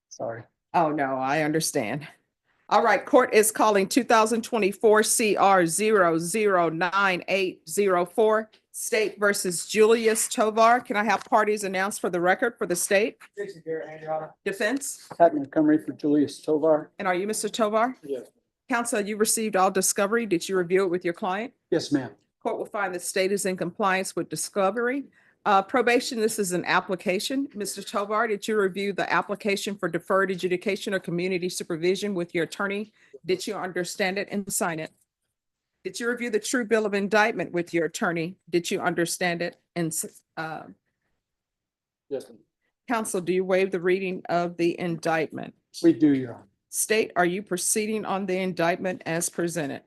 S12: Sorry.
S1: Oh, no, I understand. All right, court is calling 2024 CR 009804, State versus Julius Tovar. Can I have parties announced for the record for the state?
S12: Jason Garrett, Your Honor.
S1: Defense?
S12: Pat Montgomery for Julius Tovar.
S1: And are you Mr. Tovar?
S12: Yes.
S1: Counsel, you received all discovery. Did you review it with your client?
S12: Yes, ma'am.
S1: Court will find the state is in compliance with discovery. Probation, this is an application. Mr. Tovar, did you review the application for deferred adjudication or community supervision with your attorney? Did you understand it and sign it? Did you review the true bill of indictment with your attorney? Did you understand it and
S12: Yes, ma'am.
S1: counsel, do you waive the reading of the indictment?
S12: We do, Your Honor.
S1: State, are you proceeding on the indictment as presented?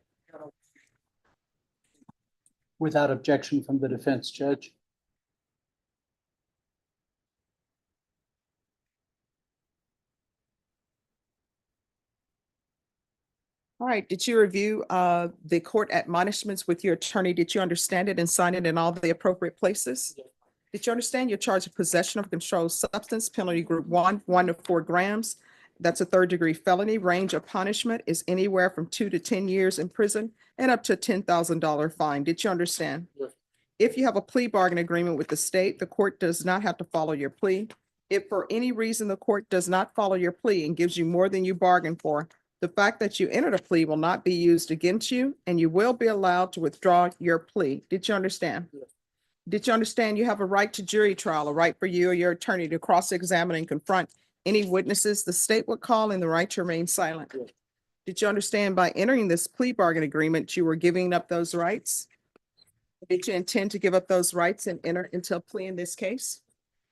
S12: Without objection from the defense, Judge.
S1: All right, did you review the court admonishments with your attorney? Did you understand it and sign it in all the appropriate places? Did you understand your charge of possession of controlled substance, penalty group 1 to 4 grams? That's a third-degree felony. Range of punishment is anywhere from 2 to 10 years in prison and up to a $10,000 fine. Did you understand?
S12: Yes.
S1: If you have a plea bargain agreement with the state, the court does not have to follow your plea. If for any reason the court does not follow your plea and gives you more than you bargained for, the fact that you entered a plea will not be used against you, and you will be allowed to withdraw your plea. Did you understand?
S12: Yes.
S1: Did you understand you have a right to jury trial, a right for you or your attorney to cross-examine and confront any witnesses the state would call, and the right to remain silent?
S12: Yes.
S1: Did you understand by entering this plea bargain agreement, you were giving up those rights? Did you intend to give up those rights and enter into a plea in this case?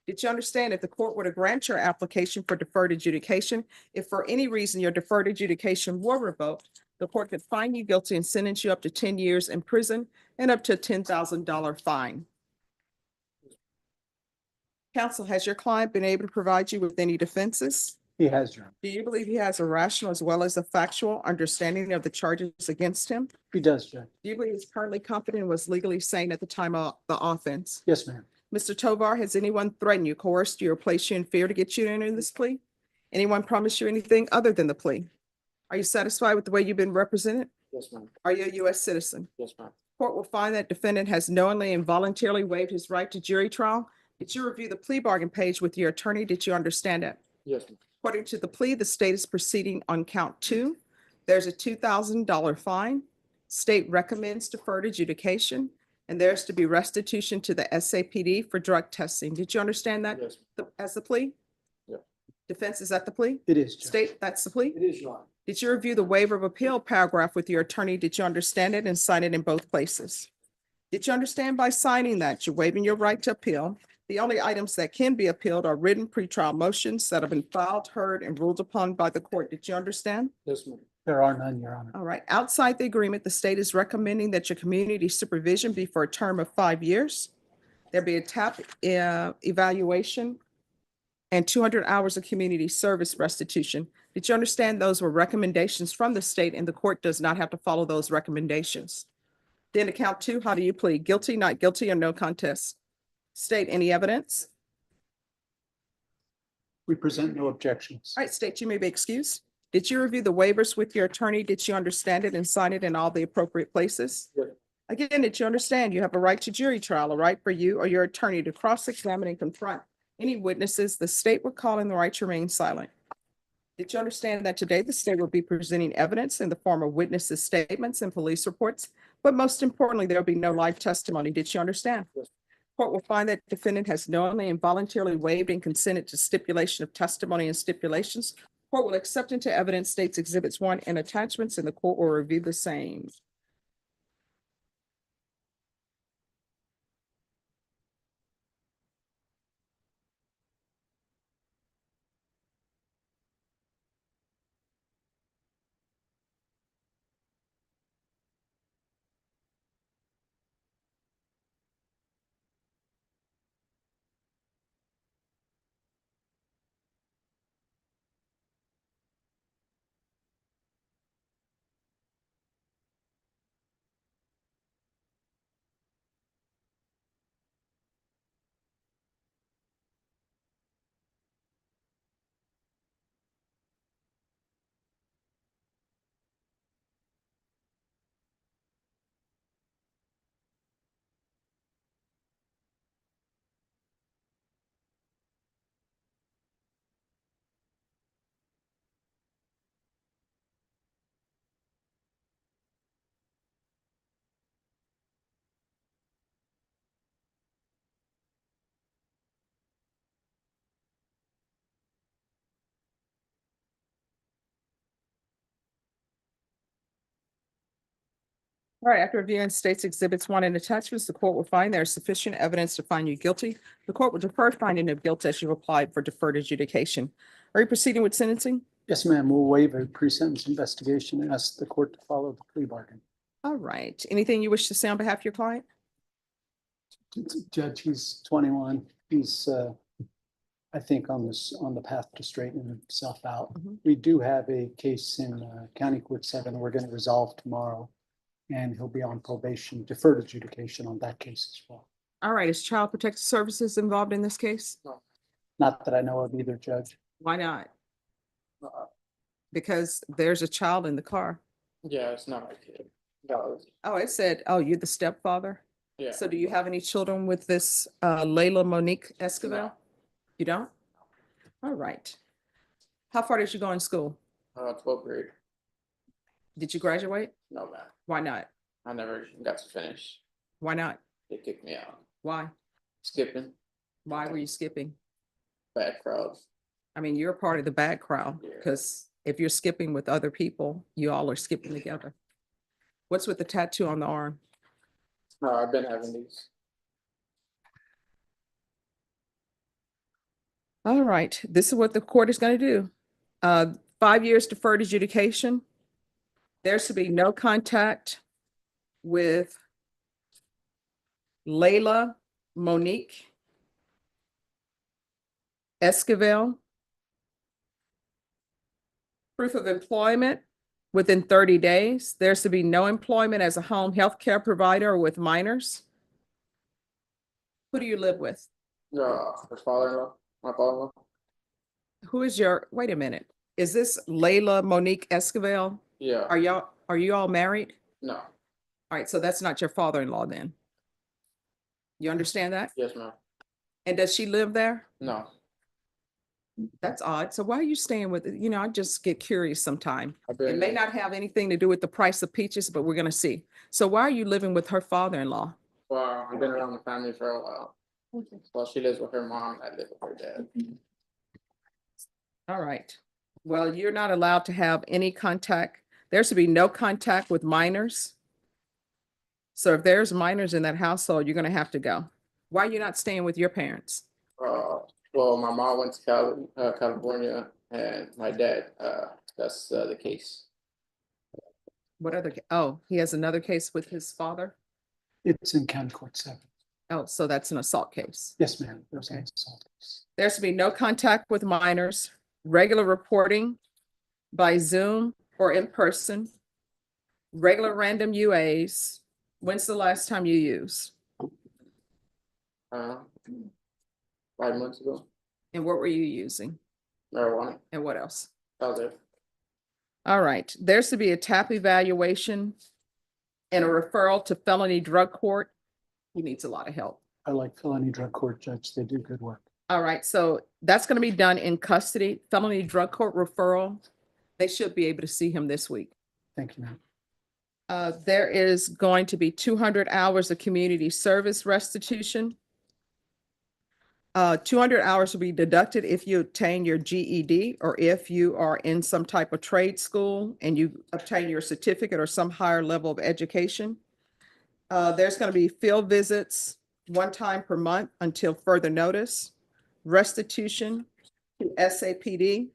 S1: Did you understand if the court were to grant your application for deferred adjudication, if for any reason your deferred adjudication were revoked, the court could find you guilty and sentence you up to 10 years in prison and up to a $10,000 fine? Counsel, has your client been able to provide you with any defenses?
S12: He has, Your Honor.
S1: Do you believe he has a rational as well as a factual understanding of the charges against him?
S12: He does, Judge.
S1: Do you believe he's currently competent and was legally sane at the time of the offense?
S12: Yes, ma'am.
S1: Mr. Tovar, has anyone threatened you, coerced you, or placed you in fear to get you to enter this plea? Anyone promised you anything other than the plea? Are you satisfied with the way you've been represented?
S12: Yes, ma'am.
S1: Are you a U.S. citizen?
S12: Yes, ma'am.
S1: Court will find that defendant has knowingly and voluntarily waived his right to jury trial. Did you review the plea bargain page with your attorney? Did you understand it?
S12: Yes, ma'am.
S1: According to the plea, the state is proceeding on count 2. There's a $2,000 fine. State recommends deferred adjudication, and there's to be restitution to the SAPD for drug testing. Did you understand that
S12: Yes.
S1: as the plea?
S12: Yeah.
S1: Defense, is that the plea?
S12: It is, Judge.
S1: State, that's the plea?
S12: It is, Your Honor.
S1: Did you review the waiver of appeal paragraph with your attorney? Did you understand it and sign it in both places? Did you understand by signing that you're waiving your right to appeal? The only items that can be appealed are written pretrial motions that have been filed, heard, and ruled upon by the court. Did you understand?
S12: Yes, ma'am. There are none, Your Honor.
S1: All right. Outside the agreement, the state is recommending that your community supervision be for a term of 5 years. There be a TAP evaluation and 200 hours of community service restitution. Did you understand those were recommendations from the state and the court does not have to follow those recommendations? Then to count 2, how do you plead? Guilty, not guilty, or no contest? State, any evidence?
S12: We present no objections.
S1: All right, state, you may be excused. Did you review the waivers with your attorney? Did you understand it and sign it in all the appropriate places?
S12: Yes.
S1: Again, did you understand you have a right to jury trial, a right for you or your attorney to cross-examine and confront any witnesses the state would call in the right to remain silent? Did you understand that today the state will be presenting evidence in the form of witnesses' statements and police reports? But most importantly, there will be no live testimony. Did you understand?
S12: Yes.
S1: Court will find that defendant has knowingly and voluntarily waived and consented to stipulation of testimony and stipulations. Court will accept into evidence states exhibits 1 and attachments, and the court will review the same. All right, after reviewing states exhibits 1 and attachments, the court will find there is sufficient evidence to find you guilty. The court will defer finding of guilt as you applied for deferred adjudication. Are you proceeding with sentencing?
S12: Yes, ma'am. We'll waive a pre-sentence investigation and ask the court to follow the plea bargain.
S1: All right. Anything you wish to say on behalf of your client?
S12: Judge, he's 21. He's, I think, on the path to straightening himself out.
S1: Mhm.
S12: We do have a case in County Court 7 we're going to resolve tomorrow. And he'll be on probation, deferred adjudication on that case as well.
S1: All right. Is Child Protective Services involved in this case?
S12: Not that I know of either, Judge.
S1: Why not? Because there's a child in the car.
S6: Yeah, it's not my kid. No,
S1: Oh, it said, oh, you're the stepfather?
S6: yeah.
S1: So do you have any children with this Layla Monique Esquivel?
S6: No.
S1: You don't? All right. How far did you go in school?
S6: 12th grade.
S1: Did you graduate?
S6: No, man.
S1: Why not?
S6: I never got to finish.
S1: Why not?
S6: They kicked me out.
S1: Why?
S6: Skipping,
S1: Why were you skipping?
S6: bad crowd.
S1: I mean, you're a part of the bad crowd
S6: Yeah.
S1: because if you're skipping with other people, you all are skipping together. What's with the tattoo on the arm?
S6: No, I've been having these.
S1: All right, this is what the court is going to do. 5 years deferred adjudication. There's to be no contact with Layla Monique Esquivel. Proof of employment within 30 days. There's to be no employment as a home health care provider or with minors. Who do you live with?
S6: Her father-in-law, my father-in-law.
S1: Who is your, wait a minute, is this Layla Monique Esquivel?
S6: Yeah.
S1: Are you all married?
S6: No.
S1: All right, so that's not your father-in-law then. You understand that?
S6: Yes, ma'am.
S1: And does she live there?
S6: No.
S1: That's odd. So why are you staying with, I just get curious sometime.
S6: I've
S1: It
S6: been,
S1: may not have anything to do with the price of peaches, but we're gonna see. So why are you living with her father-in-law?
S6: well, I've been around the family for a while. Well, she lives with her mom, I live with her dad.
S1: All right. Well, you're not allowed to have any contact. There should be no contact with minors. So if there's minors in that household, you're gonna have to go. Why are you not staying with your parents?
S6: Well, my mom went to California, and my dad, that's the case.
S1: What other, oh, he has another case with his father?
S12: It's in County Court 7.
S1: Oh, so that's an assault case.
S12: Yes, ma'am. There's an
S1: Okay.
S12: assault case.
S1: There's to be no contact with minors, regular reporting by Zoom or in person, regular random UAs. When's the last time you used?
S6: 5 months ago,
S1: And what were you using?
S6: marijuana,
S1: And what else?
S6: that was it.
S1: All right, there's to be a TAP evaluation and a referral to felony drug court. He needs a lot of help.
S12: I like felony drug court, Judge. They do good work.
S1: All right, so that's gonna be done in custody, felony drug court referral. They should be able to see him this week.
S12: Thank you, ma'am.
S1: There is going to be 200 hours of community service restitution. 200 hours will be deducted if you obtain your GED or if you are in some type of trade school and you obtain your certificate or some higher level of education. There's going to be field visits 1 time per month until further notice. Restitution to SAPD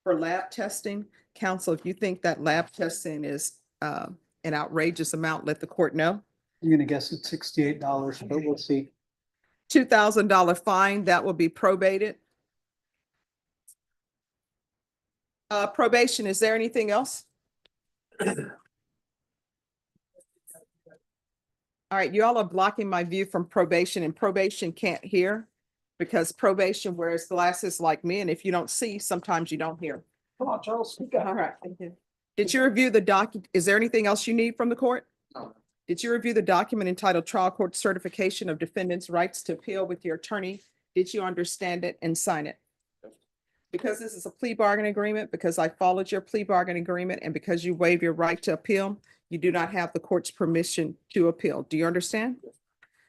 S1: for lab testing. Counsel, if you think that lab testing is an outrageous amount, let the court know.
S12: I'm gonna guess it's $68, but we'll see.
S1: $2,000 fine, that will be probated. Probation, is there anything else? All right, you all are blocking my view from probation, and probation can't hear because probation wears glasses like me, and if you don't see, sometimes you don't hear.
S15: Come on, Charles, speak
S1: All right, thank you. Did you review the is there anything else you need from the court?
S6: No.
S1: Did you review the document entitled Trial Court Certification of Defendant's Rights to Appeal with your attorney? Did you understand it and sign it? Because this is a plea bargaining agreement, because I followed your plea bargaining agreement, and because you waive your right to appeal, you do not have the court's permission to appeal. Do you understand?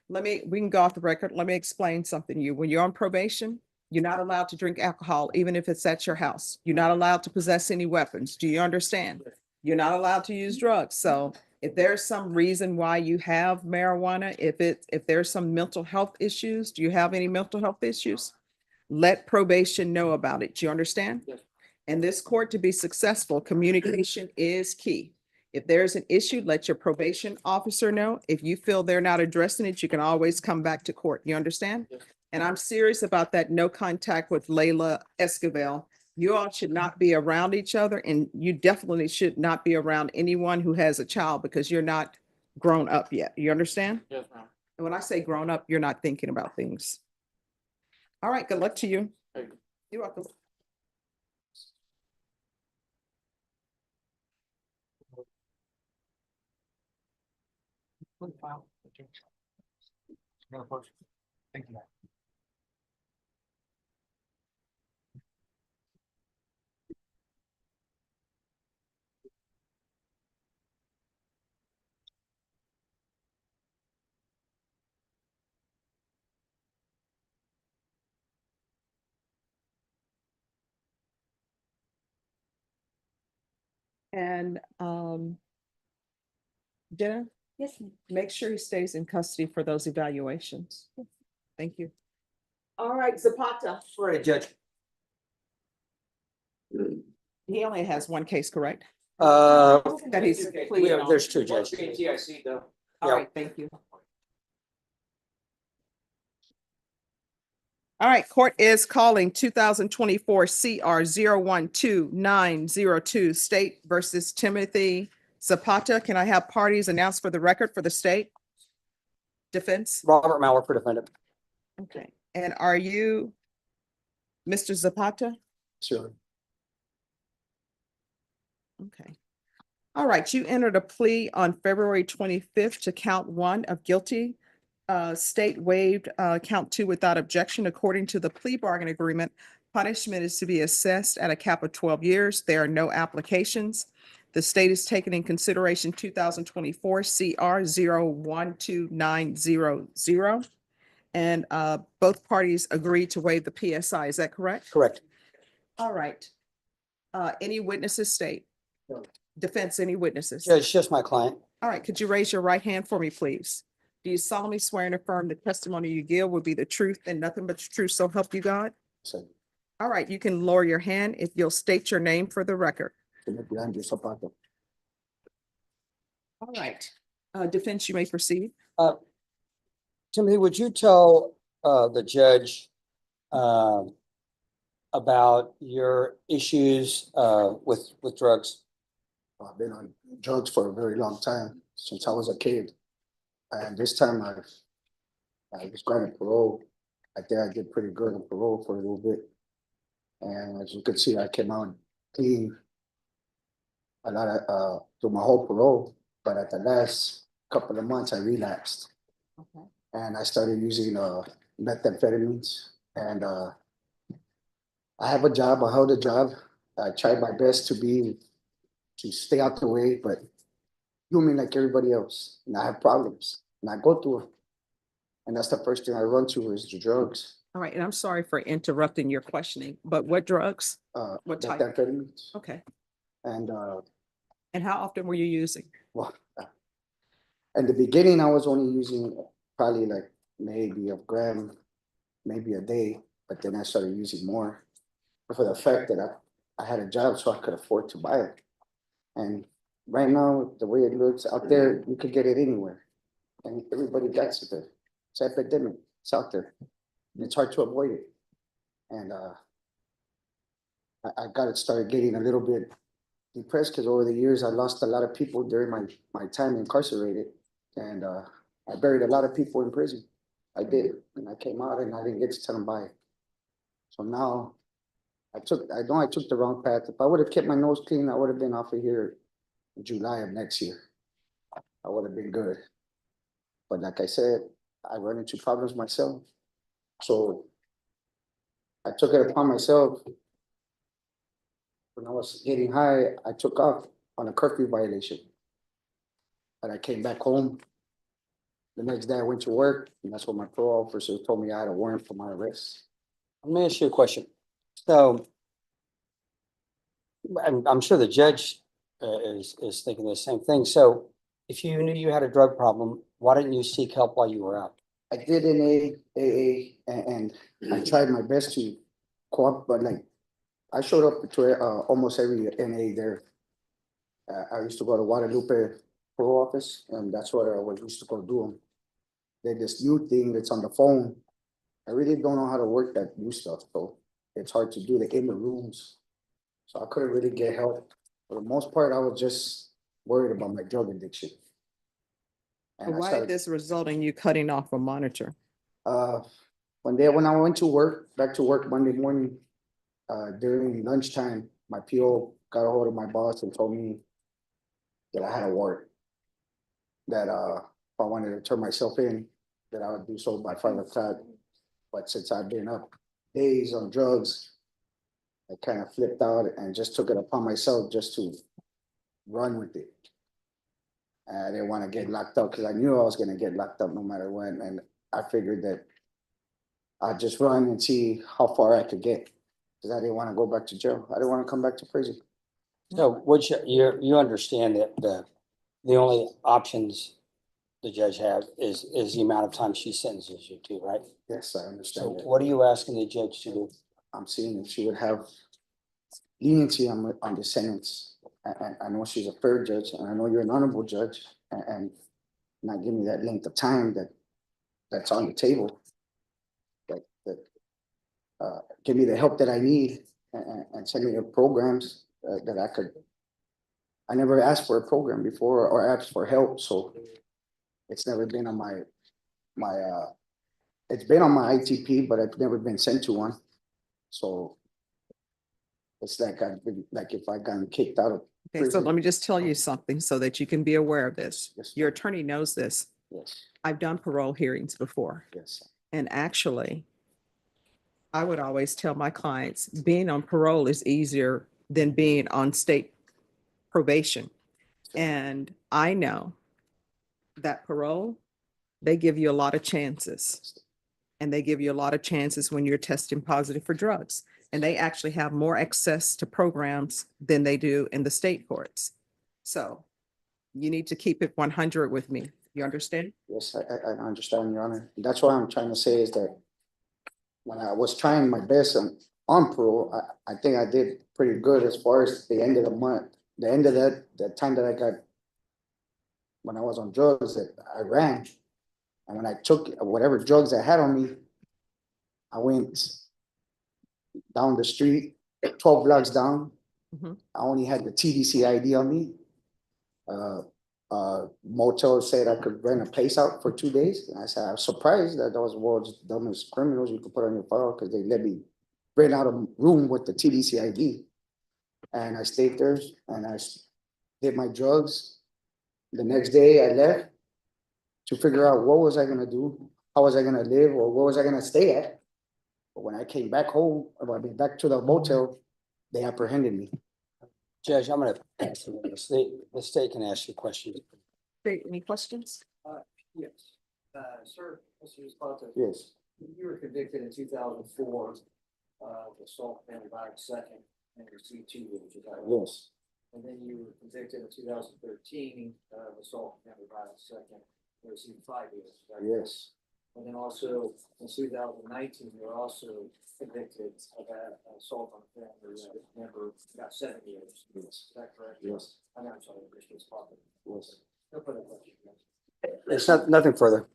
S1: We can go off the record. Let me explain something to you. When you're on probation, you're not allowed to drink alcohol, even if it's at your house. You're not allowed to possess any weapons. Do you understand? You're not allowed to use drugs. So If there's some reason why you have marijuana, if there's some mental health issues, do you have any mental health issues? Let probation know about it. Do you understand?
S6: Yes.
S1: In this court, to be successful, communication is key. If there's an issue, let your probation officer know. If you feel they're not addressing it, you can always come back to court. You understand?
S6: Yes.
S1: And I'm serious about that no contact with Layla Esquivel. You all should not be around each other, and you definitely should not be around anyone who has a child because you're not grown up yet. You understand?
S6: Yes, ma'am.
S1: And when I say grown up, you're not thinking about things. All right, good luck to you.
S6: Thank you.
S1: You're welcome.
S12: Thank you.
S1: And Jenna,
S2: Yes, ma'am.
S1: make sure he stays in custody for those evaluations. Thank you. All right, Zapata.
S10: Sorry, Judge.
S1: He only has one case, correct?
S10: That
S1: he's pleading on.
S10: There's two, Judge.
S6: TIC though.
S1: All
S10: Yeah.
S1: right, thank you. All right, court is calling 2024 CR 012-902 State versus Timothy Zapata. Can I have parties announced for the record for the state? Defense?
S10: Robert Mauer for defendant.
S1: Okay, and are you Mr. Zapata?
S15: Sure.
S1: Okay. All right, you entered a plea on February 25th to count 1 of guilty. State waived count 2 without objection. According to the plea bargain agreement, punishment is to be assessed at a cap of 12 years. There are no applications. The state is taking in consideration 2024 CR 012900. And both parties agreed to waive the PSI. Is that correct?
S10: Correct.
S1: All right. Any witnesses state?
S10: No.
S1: Defense, any witnesses?
S10: Judge, just my client.
S1: All right, could you raise your right hand for me, please? Do you solemnly swear and affirm the testimony you give will be the truth and nothing but the truth, so help you God?
S15: So,
S1: All right, you can lower your hand if you'll state your name for the record.
S15: Timothy Zapata.
S1: All right, defense, you may proceed.
S10: Timothy, would you tell the judge about your issues with drugs?
S15: I've been on drugs for a very long time, since I was a kid. And this time I was granted parole. I think I did pretty good on parole for a little bit. And as you can see, I came out clean a lot of through my whole parole, but at the last couple of months I relapsed.
S1: Okay.
S15: And I started using methamphetamines. And I have a job, I held a job. I tried my best to stay out the way, but human like everybody else. And I have problems and I go through it. And that's the first thing I run to is the drugs.
S1: All right, and I'm sorry for interrupting your questioning, but what drugs? What type?
S15: Methamphetamines.
S1: Okay,
S15: And
S1: and how often were you using?
S15: well, in the beginning, I was only using probably like maybe a gram, maybe a day, but then I started using more for the fact that I had a job, so I could afford to buy it. And right now, the way it looks out there, you could get it anywhere. And everybody gets it there. It's an epidemic. It's out there. And it's hard to avoid it. And I got it started getting a little bit depressed because over the years, I lost a lot of people during my time incarcerated. And I buried a lot of people in prison. I did. And I came out and I didn't get to tell them bye. So now I know I took the wrong path. If I would have kept my nose clean, I would have been off of here in July of next year. I would have been good. But like I said, I run into problems myself. So I took it upon myself. When I was getting high, I took off on a curfew violation. But I came back home. The next day I went to work, and that's what my parole officer told me I had a warrant for my arrest.
S10: Let me ask you a question. So I'm sure the judge is thinking the same thing. So
S17: if you knew you had a drug problem, why didn't you seek help while you were out?
S18: I did in AA, and I tried my best to cooperate, but like, I showed up to almost every NA there. I used to go to Guadalupe Parole office, and that's what I was used to go do them. There's this new thing that's on the phone. I really don't know how to work that new stuff, so it's hard to do the in the rooms. So I couldn't really get help. For the most part, I was just worried about my drug addiction. And I
S1: Why
S18: started-
S1: did this result in you cutting off a monitor?
S18: When I went to work, back to work Monday morning, during lunchtime, my PO got a hold of my boss and told me that I had a warrant. That if I wanted to turn myself in, that I would do so by 5 o'clock. But since I've been up days on drugs, I kind of flipped out and just took it upon myself just to run with it. I didn't want to get locked up because I knew I was going to get locked up no matter what. And I figured that I'd just run and see how far I could get. Because I didn't want to go back to jail. I didn't want to come back to prison.
S17: So which, you understand that the only options the judge has is the amount of time she sentences you to, right?
S18: Yes, I
S17: So
S18: understand that.
S17: what are you asking the judge to do?
S18: I'm seeing if she would have leniency on the sentence. I know she's a fair judge, and I know you're an honorable judge, and not give me that length of time that's on the table. Give me the help that I need and send me the programs that I could. I never asked for a program before or asked for help, so it's never been on it's been on my ITP, but I've never been sent to one. So it's like I've been, like if I gotten kicked out of
S1: Okay, so
S18: prison.
S1: let me just tell you something so that you can be aware of this.
S18: Yes,
S1: Your attorney knows this.
S18: Yes,
S1: I've done parole hearings before.
S18: yes.
S1: And actually, I would always tell my clients, being on parole is easier than being on state probation. And I know that parole, they give you a lot of chances. And they give you a lot of chances when you're testing positive for drugs. And they actually have more access to programs than they do in the state courts. So you need to keep it 100 with me. You understand?
S18: Yes, I understand, Your Honor. That's what I'm trying to say is that when I was trying my best on parole, I think I did pretty good as far as the end of the month, the end of that time that I got, when I was on drugs, that I ran. And when I took whatever drugs I had on me, I went down the street, 12 blocks down.
S1: Mhm.
S18: I only had the TDC ID on me. Motel said I could rent a place out for 2 days. And I said, I was surprised that those world's dumbest criminals you could put on your file because they let me rent out a room with the TDC ID. And I stayed there and I did my drugs. The next day I left to figure out what was I gonna do, how was I gonna live, or where was I gonna stay at. But when I came back home, back to the motel, they apprehended me.
S17: Judge, I'm gonna answer this. The state can ask you questions.
S1: Any questions?
S10: Yes. Sir, Mr. Esponte.
S18: Yes.
S10: You were convicted in 2004 of assault family violence second and received 2 years. Is that right?
S18: Yes.
S10: And then you were convicted in 2013 of assault family violence second and received 5 years. Is that right?
S18: Yes.
S10: And then also in 2019, you were also convicted of an assault on a family member, got 7 years.
S18: Yes.
S10: Is that correct?
S18: Yes.
S10: I'm sorry, Mr. Esponte.
S18: Yes.
S10: No further questions.
S17: There's nothing further.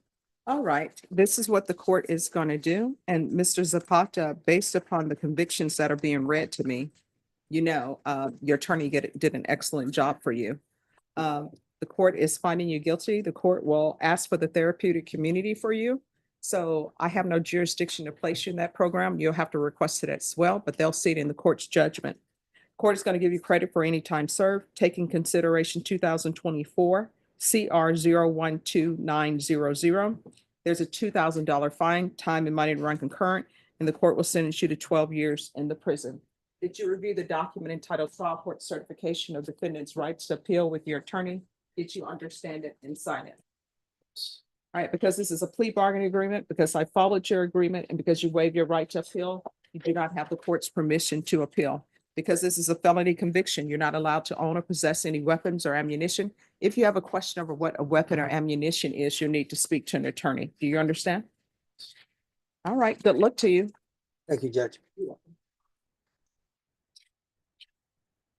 S1: All right, this is what the court is going to do. And Mr. Zapata, based upon the convictions that are being read to me, you know, your attorney did an excellent job for you. The court is finding you guilty. The court will ask for the therapeutic community for you. So I have no jurisdiction to place you in that program. You'll have to request it as well, but they'll see it in the court's judgment. Court is going to give you credit for any time served, taking consideration 2024 CR 012900. There's a $2,000 fine, time and money to run concurrent, and the court will sentence you to 12 years in the prison. Did you review the document entitled Trial Court Certification of Defendant's Rights to Appeal with your attorney? Did you understand it and sign it? All right, because this is a plea bargaining agreement, because I followed your agreement, and because you waived your right to appeal, you do not have the court's permission to appeal. Because this is a felony conviction, you're not allowed to own or possess any weapons or ammunition. If you have a question over what a weapon or ammunition is, you'll need to speak to an attorney. Do you understand? All right, good luck to you.
S17: Thank you, Judge.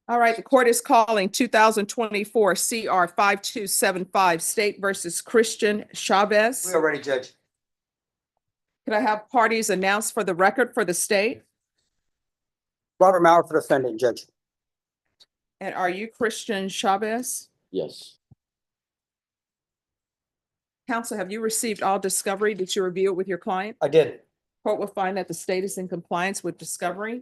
S1: All right, the court is calling 2024 CR 5275 State versus Christian Chavez.
S17: We are ready, Judge.
S1: Could I have parties announced for the record for the state?
S17: Robert Mauer for defendant, Judge.
S1: And are you Christian Chavez?
S10: Yes.
S1: Counsel, have you received all discovery? Did you review it with your client?
S17: I did.
S1: Court will find that the state is in compliance with discovery.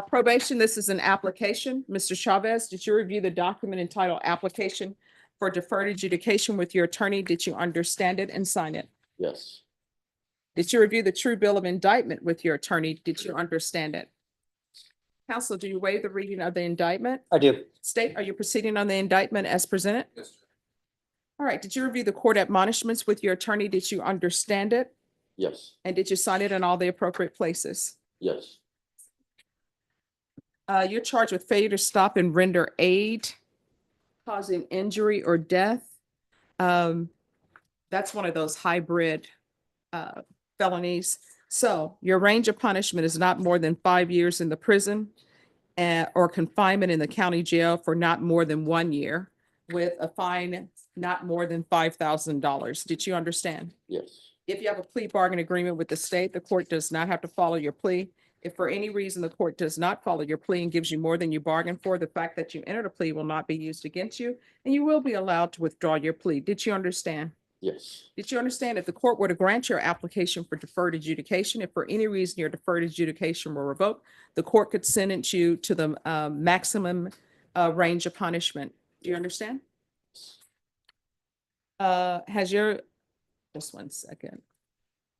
S1: Probation, this is an application. Mr. Chavez, did you review the document entitled Application for Deferred Adjudication with your attorney? Did you understand it and sign it?
S10: Yes.
S1: Did you review the true bill of indictment with your attorney? Did you understand it? Counsel, do you waive the reading of the indictment?
S17: I do.
S1: State, are you proceeding on the indictment as presented?
S9: Yes, sir.
S1: All right, did you review the court admonishments with your attorney? Did you understand it?
S10: Yes.
S1: And did you sign it in all the appropriate places?
S10: Yes.
S1: You're charged with failure to stop and render aid, causing injury or death. That's one of those hybrid felonies. So your range of punishment is not more than 5 years in the prison or confinement in the county jail for not more than 1 year with a fine not more than $5,000. Did you understand?
S10: Yes.
S1: If you have a plea bargain agreement with the state, the court does not have to follow your plea. If for any reason the court does not follow your plea and gives you more than you bargained for, the fact that you entered a plea will not be used against you, and you will be allowed to withdraw your plea. Did you understand?
S10: Yes.
S1: Did you understand if the court were to grant your application for deferred adjudication, if for any reason your deferred adjudication were revoked, the court could sentence you to the maximum range of punishment? Do you understand? Just 1 second.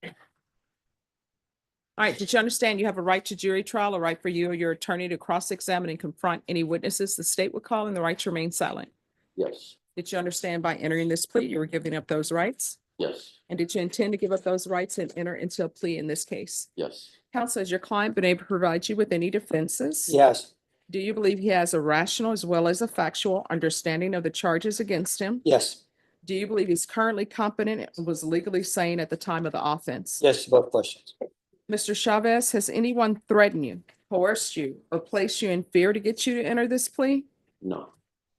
S1: All right, did you understand you have a right to jury trial, a right for you or your attorney to cross-examine and confront any witnesses the state would call, and the right to remain silent?
S10: Yes.
S1: Did you understand by entering this plea, you were giving up those rights?
S10: Yes.
S1: And did you intend to give up those rights and enter into a plea in this case?
S10: Yes.
S1: Counsel, has your client been able to provide you with any defenses?
S17: Yes.
S1: Do you believe he has a rational as well as a factual understanding of the charges against him?
S17: Yes.
S1: Do you believe he's currently competent and was legally sane at the time of the offense?
S17: Yes to both questions.
S1: Mr. Chavez, has anyone threatened you, coerced you, or placed you in fear to get you to enter this plea?
S10: No.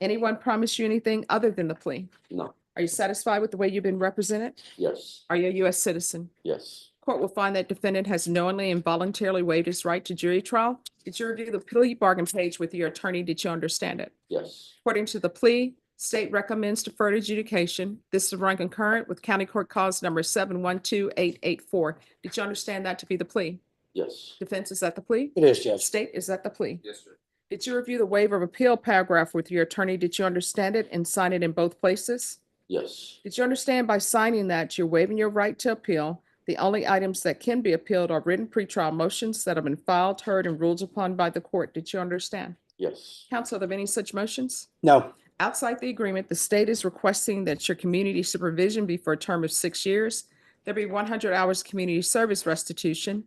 S1: Anyone promised you anything other than the plea?
S10: No.
S1: Are you satisfied with the way you've been represented?
S10: Yes.
S1: Are you a U.S. citizen?
S10: Yes.
S1: Court will find that defendant has knowingly and voluntarily waived his right to jury trial. Did you review the plea bargain page with your attorney? Did you understand it?
S10: Yes.
S1: According to the plea, state recommends deferred adjudication. This is run concurrent with County Court Cause number 712-884. Did you understand that to be the plea?
S10: Yes.
S1: Defense, is that the plea?
S17: It is, Judge.
S1: State, is that the plea?
S9: Yes, sir.
S1: Did you review the waiver of appeal paragraph with your attorney? Did you understand it and sign it in both places?
S10: Yes.
S1: Did you understand by signing that you're waiving your right to appeal? The only items that can be appealed are written pretrial motions that have been filed, heard, and ruled upon by the court. Did you understand?
S10: Yes.
S1: Counsel, are there any such motions?
S17: No.
S1: Outside the agreement, the state is requesting that your community supervision be for a term of 6 years. There be 100 hours community service restitution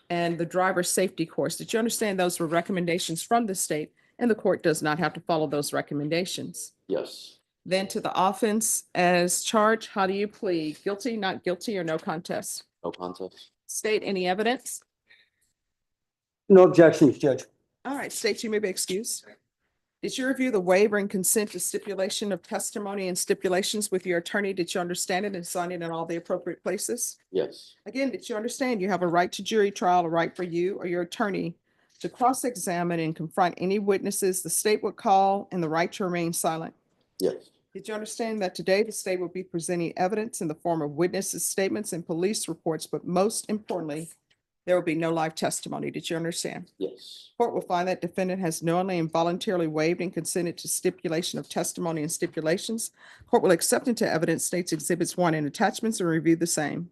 S1: and the driver's safety course. Did you understand those were recommendations from the state and the court does not have to follow those recommendations?
S10: Yes.
S1: Then to the offense as charged, how do you plead? Guilty, not guilty, or no contest?
S10: No contest.
S1: State, any evidence?
S17: No objections, Judge.
S1: All right, state, you may be excused. Did you review the waiver and consent to stipulation of testimony and stipulations with your attorney? Did you understand it and sign it in all the appropriate places?
S10: Yes.
S1: Again, did you understand you have a right to jury trial, a right for you or your attorney to cross-examine and confront any witnesses the state would call, and the right to remain silent?
S10: Yes.
S1: Did you understand that today the state will be presenting evidence in the form of witnesses' statements and police reports, but most importantly, there will be no live testimony? Did you understand?
S10: Yes.
S1: Court will find that defendant has knowingly and voluntarily waived and consented to stipulation of testimony and stipulations. Court will accept into evidence states exhibits 1 and attachments and review the same.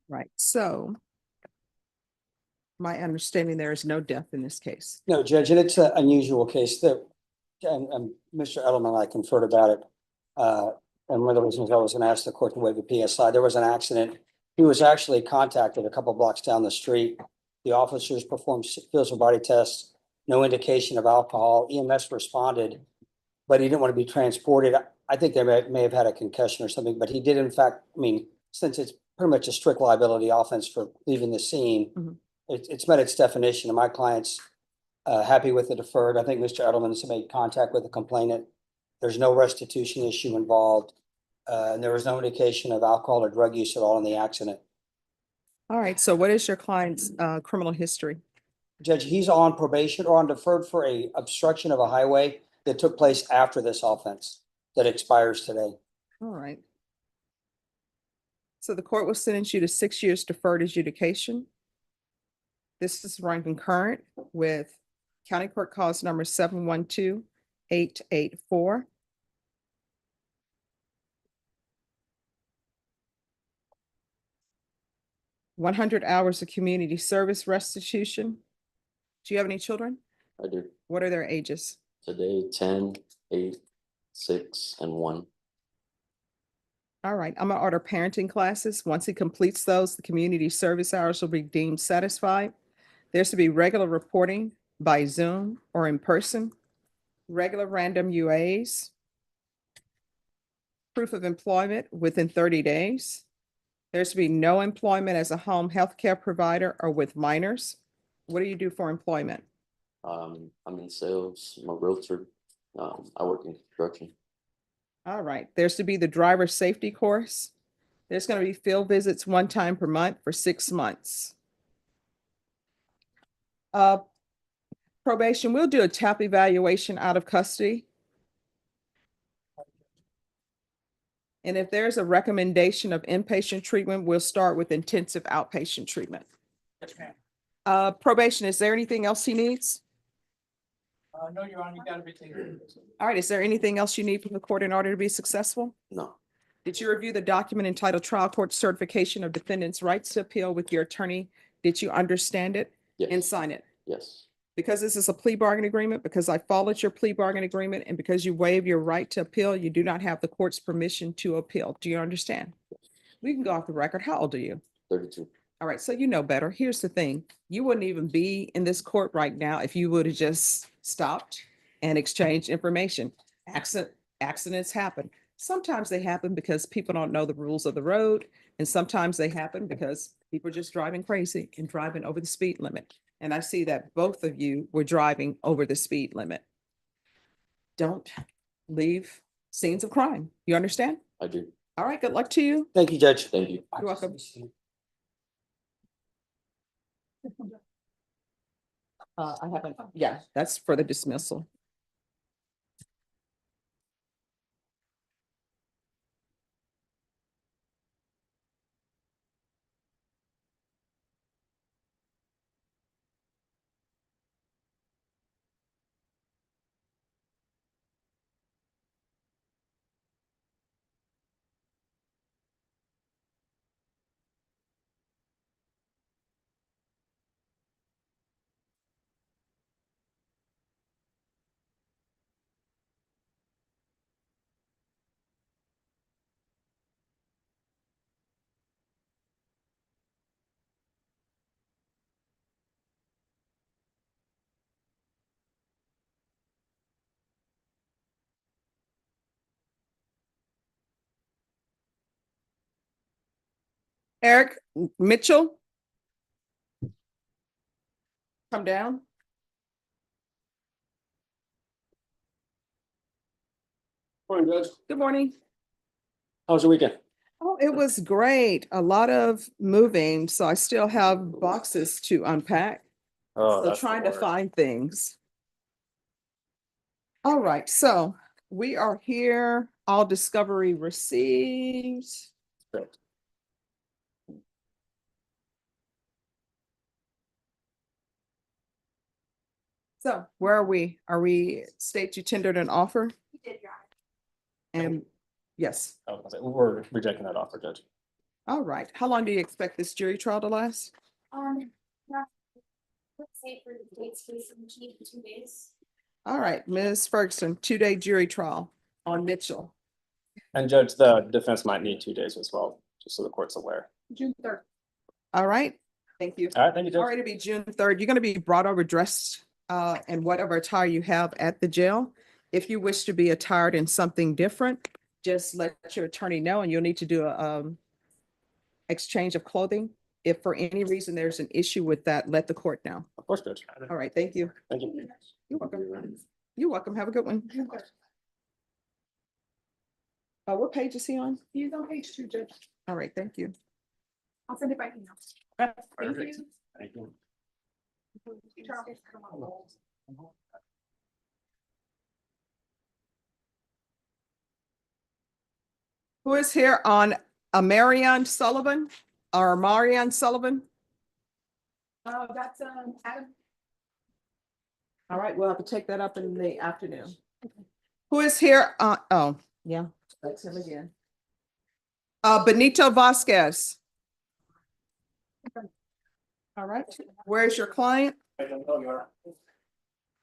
S1: Right, so my understanding there is no death in this case.
S17: No, Judge, and it's an unusual case that, and Mr. Edelman and I conferred about it. And one of the reasons I was gonna ask the court to waive the PSI, there was an accident. He was actually contacted a couple blocks down the street. The officers performed physical body tests, no indication of alcohol. EMS responded, but he didn't want to be transported. I think they may have had a concussion or something, but he did in fact, I mean, since it's pretty much a strict liability offense for leaving the scene,
S1: Mhm.
S17: it's met its definition, and my client's happy with the deferred. I think Mr. Edelman's made contact with the complainant. There's no restitution issue involved. And there was no indication of alcohol or drug use at all in the accident.
S1: All right, so what is your client's criminal history?
S17: Judge, he's on probation or on deferred for a obstruction of a highway that took place after this offense that expires today.
S1: All right. So the court will sentence you to 6 years deferred adjudication. This is run concurrent with County Court Cause number 712-884. $100 of community service restitution. Do you have any children?
S19: I do.
S1: What are their ages?
S19: Today, 10, 8, 6, and 1.
S1: All right, I'm gonna order parenting classes. Once he completes those, the community service hours will be deemed satisfied. There's to be regular reporting by Zoom or in person, regular random UAs, proof of employment within 30 days. There's to be no employment as a home healthcare provider or with minors. What do you do for employment?
S19: I'm in sales. I'm a realtor. I work in construction.
S1: All right, there's to be the driver safety course. There's going to be field visits 1 time per month for 6 months. Probation, we'll do a TAP evaluation out of custody. And if there's a recommendation of inpatient treatment, we'll start with intensive outpatient treatment.
S12: Yes, ma'am.
S1: Probation, is there anything else he needs?
S12: No, Your Honor, you got everything.
S1: All right, is there anything else you need from the court in order to be successful?
S19: No.
S1: Did you review the document entitled Trial Court Certification of Defendant's Rights to Appeal with your attorney? Did you understand it?
S19: Yes.
S1: And sign it?
S19: Yes.
S1: Because this is a plea bargain agreement, because I followed your plea bargain agreement, and because you waive your right to appeal, you do not have the court's permission to appeal. Do you understand? We can go off the record. How old are you?
S19: 32.
S1: All right, so you know better. Here's the thing. You wouldn't even be in this court right now if you would have just stopped and exchanged information. Accidents happen. Sometimes they happen because people don't know the rules of the road, and sometimes they happen because people are just driving crazy and driving over the speed limit. And I see that both of you were driving over the speed limit. Don't leave scenes of crime. You understand?
S19: I do.
S1: All right, good luck to you.
S17: Thank you, Judge.
S19: Thank you.
S1: You're welcome. I haven't, yeah, that's for the dismissal. Eric Mitchell. Come down.
S20: Morning, Judge.
S1: Good morning.
S20: How was your weekend?
S1: Oh, it was great. A lot of moving, so I still have boxes to unpack.
S20: Oh,
S1: So
S20: that's the
S1: trying to
S20: worst.
S1: find things. All right, so we are here. All discovery received.
S20: Correct.
S1: So where are we? Are we state you tendered an offer?
S16: You did, Your Honor.
S1: And yes,
S20: We're rejecting that offer, Judge.
S1: All right. How long do you expect this jury trial to last?
S16: Yeah. Let's say for the dates, please, in 2 days.
S1: All right, Ms. Ferguson, 2-day jury trial on Mitchell.
S20: And Judge, the defense might need 2 days as well, just so the court's aware.
S5: June 3rd.
S1: All right, thank you.
S20: All right, thank you,
S1: All
S20: Judge.
S1: right, it'll be June 3rd. You're gonna be brought over dressed in whatever attire you have at the jail. If you wish to be attired in something different, just let your attorney know and you'll need to do a exchange of clothing. If for any reason there's an issue with that, let the court know.
S20: Of course, Judge.
S1: All right, thank you.
S20: Thank you.
S1: You're welcome. You're welcome. Have a good one. What page is he on?
S5: He's on page 2, Judge.
S1: All right, thank you.
S5: I'll send it by email. Thank
S20: Perfect.
S5: you.
S20: Thank you.
S1: Who is here on Marion Sullivan or Marion Sullivan?
S5: That's Adam.
S1: All right, we'll have to take that up in the afternoon. Who is here? Oh, yeah, that's him again. Benito Vasquez. All right, where's your client?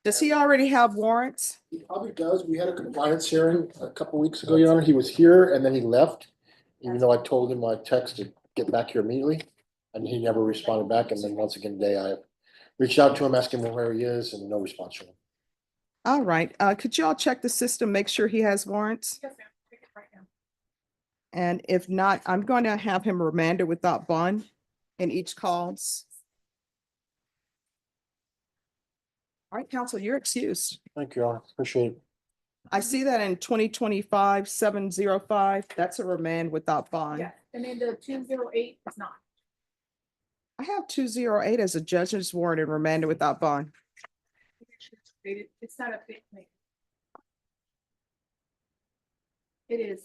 S1: Does he already have warrants?
S18: He probably does. We had a compliance hearing a couple weeks ago, Your Honor. He was here and then he left. Even though I told him I texted, get back here immediately. And he never responded back. And then once again today, I reached out to him, asking him where he is and no response from him.
S1: All right, could you all check the system, make sure he has warrants?
S5: Yes, ma'am. Take it right now.
S1: And if not, I'm going to have him remanded without bond in each calls. All right, counsel, you're excused.
S3: Thank you, Your Honor. Appreciate it.
S1: I see that in 2025-705, that's a remand without bond.
S5: Yeah, and then the 208 is not.
S1: I have 208 as a judge's warrant and remanded without bond.
S5: It's not a big thing. It is.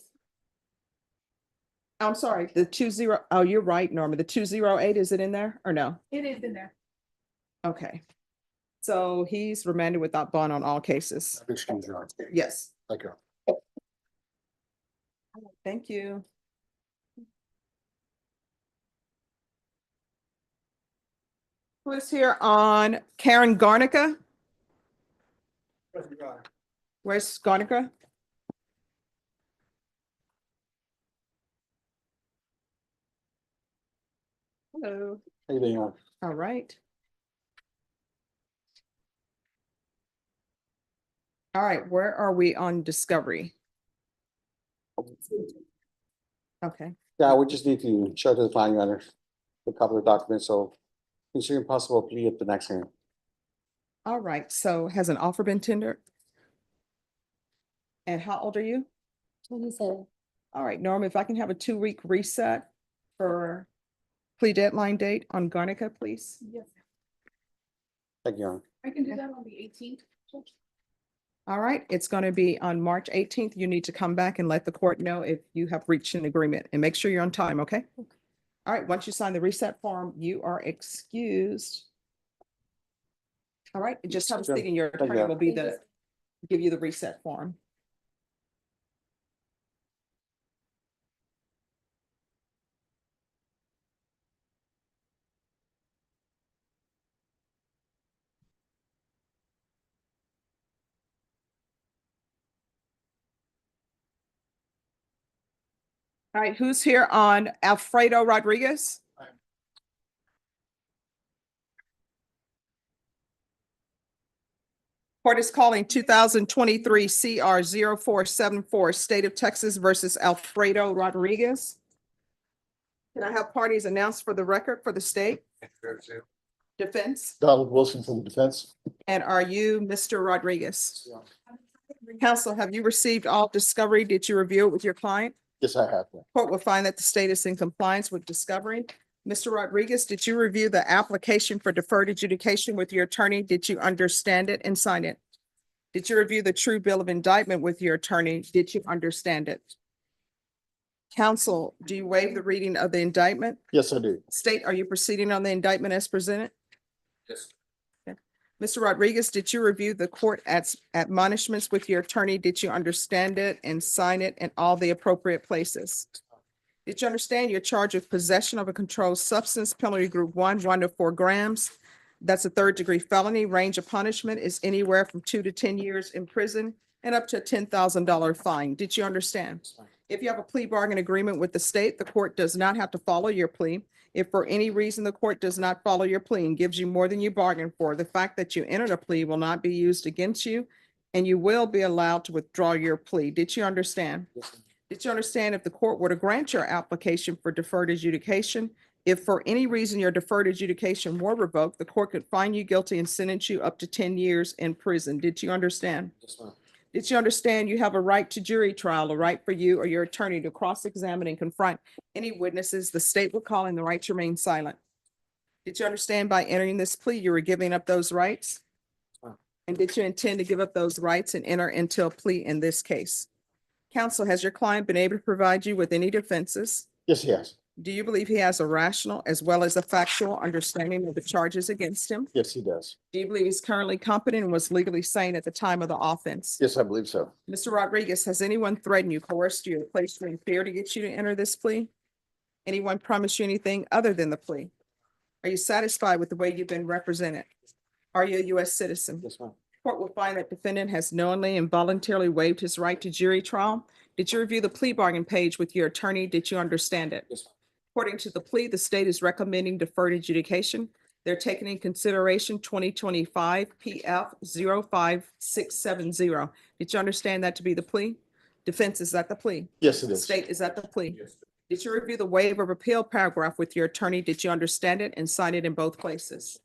S1: I'm sorry, oh, you're right, Norma. The 208, is it in there or no?
S5: It is in there.
S1: Okay. So he's remanded without bond on all cases.
S18: Excuse Your Honor.
S1: Yes.
S18: Thank you.
S1: Thank you. Who is here on Karen Garnica? Where's Garnica? Hello.
S18: How you doing, Your Honor?
S1: All right. All right, where are we on discovery? Okay,
S17: Yeah, we just need to show to the client, Your Honor, a couple of documents, so considering possible plea at the next hearing.
S1: all right, so has an offer been tendered? And how old are you?
S2: 27.
S1: All right, Norm, if I can have a 2-week reset for plea deadline date on Garnica, please.
S5: Yes,
S17: Thank you, Your Honor.
S5: I can do that on the 18th. Judge.
S1: All right, it's going to be on March 18th. You need to come back and let the court know if you have reached an agreement and make sure you're on time, okay? All right, once you sign the reset form, you are excused. All right, just have a seat and your
S17: Thank
S1: attorney
S17: you.
S1: will be give you the reset form. All right, who's here on Alfredo Rodriguez? Court is calling 2023 CR 0474, State of Texas versus Alfredo Rodriguez. Can I have parties announced for the record for the state? Defense?
S18: Donald Wilson from the defense.
S1: And are you Mr. Rodriguez? Counsel, have you received all discovery? Did you review it with your client?
S18: Yes, I have.
S1: Court will find that the state is in compliance with discovery. Mr. Rodriguez, did you review the application for deferred adjudication with your attorney? Did you understand it and sign it? Did you review the true bill of indictment with your attorney? Did you understand it? Counsel, do you waive the reading of the indictment?
S18: Yes, I do.
S1: State, are you proceeding on the indictment as presented?
S9: Yes.
S1: Mr. Rodriguez, did you review the court admonishments with your attorney? Did you understand it and sign it in all the appropriate places? Did you understand you're charged with possession of a controlled substance, penalty group 1 to 4 grams? That's a third-degree felony. Range of punishment is anywhere from 2 to 10 years in prison and up to a $10,000 fine. Did you understand? If you have a plea bargain agreement with the state, the court does not have to follow your plea. If for any reason the court does not follow your plea and gives you more than you bargained for, the fact that you entered a plea will not be used against you, and you will be allowed to withdraw your plea. Did you understand? Did you understand if the court were to grant your application for deferred adjudication, if for any reason your deferred adjudication were revoked, the court could find you guilty and sentence you up to 10 years in prison? Did you understand?
S10: Yes, ma'am.
S1: Did you understand you have a right to jury trial, a right for you or your attorney to cross-examine and confront any witnesses the state will call in the right to remain silent? Did you understand by entering this plea, you were giving up those rights? And did you intend to give up those rights and enter into a plea in this case? Counsel, has your client been able to provide you with any defenses?
S8: Yes, yes.
S1: Do you believe he has a rational as well as a factual understanding of the charges against him?
S8: Yes, he does.
S1: Do you believe he's currently competent and was legally sane at the time of the offense?
S8: Yes, I believe so.
S1: Mr. Rodriguez, has anyone threatened you, coerced you, or placed you in fear to get you to enter this plea? Anyone promised you anything other than the plea? Are you satisfied with the way you've been represented? Are you a U.S. citizen?
S10: Yes, ma'am.
S1: Court will find that defendant has knowingly and voluntarily waived his right to jury trial. Did you review the plea bargain page with your attorney? Did you understand it?
S10: Yes, ma'am.
S1: According to the plea, the state is recommending deferred adjudication. They're taking in consideration 2025 PF 05670. Did you understand that to be the plea? Defense, is that the plea?
S8: Yes, it is.
S1: State, is that the plea? Did you review the waiver of appeal paragraph with your attorney? Did you understand it and sign it in both places?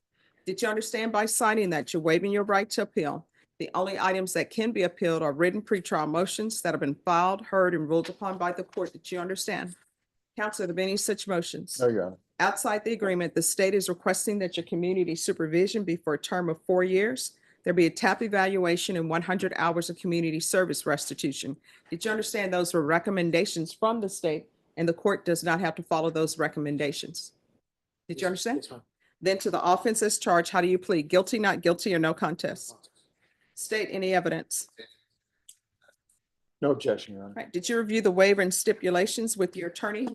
S1: Did you understand by signing that you're waiving your right to appeal? The only items that can be appealed are written pretrial motions that have been filed, heard, and ruled upon by the court. Did you understand? Counsel, are there any such motions?
S8: No, Your Honor.
S1: Outside the agreement, the state is requesting that your community supervision be for a term of 4 years. There be a TAP evaluation and 100 hours of community service restitution. Did you understand those were recommendations from the state and the court does not have to follow those recommendations? Did you understand?
S10: Yes, ma'am.
S1: Then to the offense as charged, how do you plead? Guilty, not guilty, or no contest? State any evidence.
S8: No objection, Your Honor.
S1: Right. Did you review the waiver and stipulations with your attorney?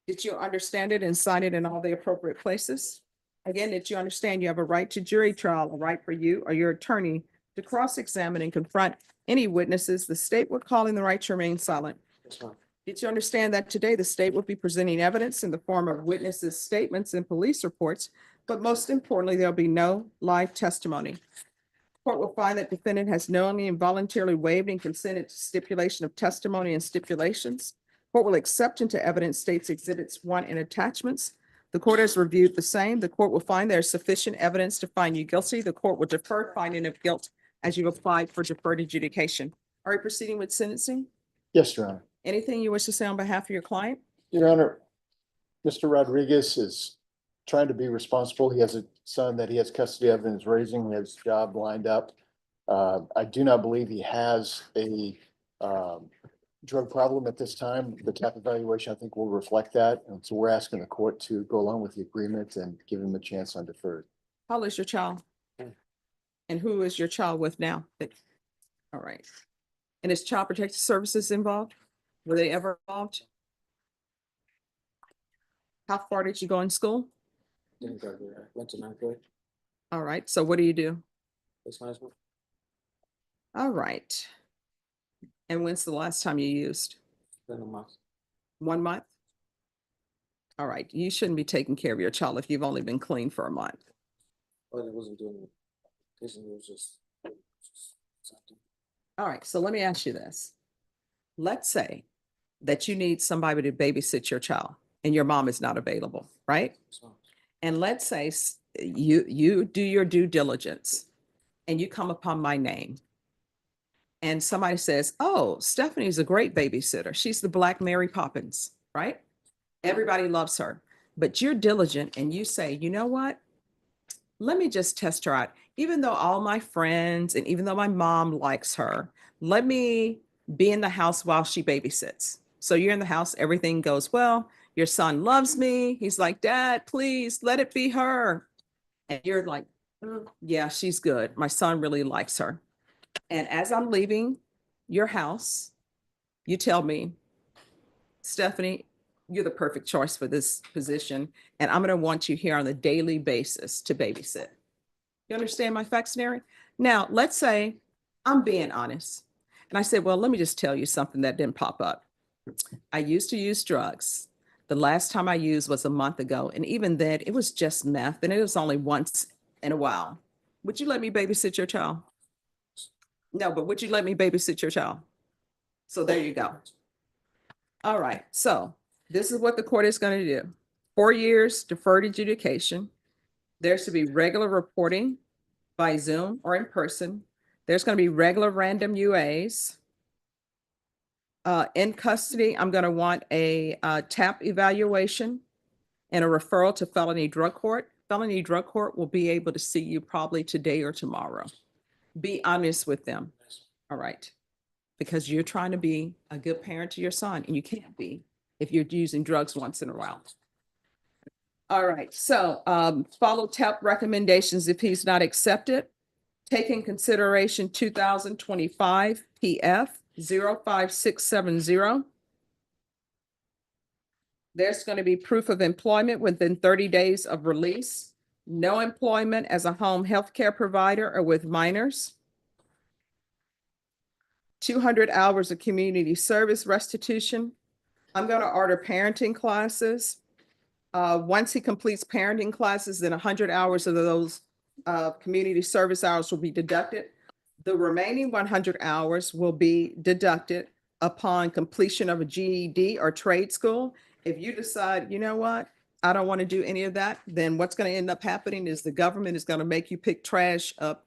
S1: Did you understand it and sign it in all the appropriate places? Again, did you understand you have a right to jury trial, a right for you or your attorney to cross-examine and confront any witnesses the state would call in the right to remain silent?
S10: Yes, ma'am.
S1: Did you understand that today the state will be presenting evidence in the form of witnesses' statements and police reports, but most importantly, there'll be no live testimony? Court will find that defendant has knowingly and voluntarily waived and consented to stipulation of testimony and stipulations. Court will accept into evidence states exhibits 1 and attachments. The court has reviewed the same. The court will find there is sufficient evidence to find you guilty. The court will defer finding of guilt as you've applied for deferred adjudication. Are you proceeding with sentencing?
S8: Yes, Your Honor.
S1: Anything you wish to say on behalf of your client?
S8: Your Honor, Mr. Rodriguez is trying to be responsible. He has a son that he has custody of and is raising. He has a job lined up. I do not believe he has a drug problem at this time. The TAP evaluation, I think, will reflect that. And so we're asking the court to go along with the agreement and give him a chance on deferred.
S1: How old is your child? And who is your child with now? All right. And is Child Protective Services involved? Were they ever involved? How far did you go in school?
S10: Didn't graduate. I went to 9th grade.
S1: All right. So what do you do?
S10: Case management.
S1: All right. And when's the last time you used?
S10: Been a month.
S1: 1 month? All right. You shouldn't be taking care of your child if you've only been clean for a month.
S10: But it wasn't doing it. It was just something.
S1: All right. So let me ask you this. Let's say that you need somebody to babysit your child and your mom is not available, right?
S10: So,
S1: And let's say you do your due diligence and you come upon my name and somebody says, oh, Stephanie's a great babysitter. She's the Black Mary Poppins, right? Everybody loves her, but you're diligent and you say, you know what? Let me just test her out. Even though all my friends and even though my mom likes her, let me be in the house while she babysits. So you're in the house, everything goes well. Your son loves me. He's like, Dad, please let it be her. And you're like, yeah, she's good. My son really likes her. And as I'm leaving your house, you tell me, Stephanie, you're the perfect choice for this position. And I'm going to want you here on a daily basis to babysit. You understand my fact scenario? Now, let's say I'm being honest. And I said, well, let me just tell you something that didn't pop up. I used to use drugs. The last time I used was a month ago. And even then, it was just meth. And it was only once in a while. Would you let me babysit your child? No, but would you let me babysit your child? So there you go. All right. So this is what the court is going to do. 4 years deferred adjudication. There's to be regular reporting by Zoom or in person. There's going to be regular random UAs. In custody, I'm going to want a TAP evaluation and a referral to felony drug court. Felony drug court will be able to see you probably today or tomorrow. Be honest with them. All right. Because you're trying to be a good parent to your son, and you can't be if you're using drugs once in a while. All right. So follow TAP recommendations if he's not accepted. Take in consideration 2025 PF 05670. There's going to be proof of employment within 30 days of release. No employment as a home health care provider or with minors. 200 hours of community service restitution. I'm going to order parenting classes. Once he completes parenting classes, then 100 hours of those community service hours will be deducted. The remaining 100 hours will be deducted upon completion of a GED or trade school. If you decide, you know what, I don't want to do any of that, then what's going to end up happening is the government is going to make you pick trash up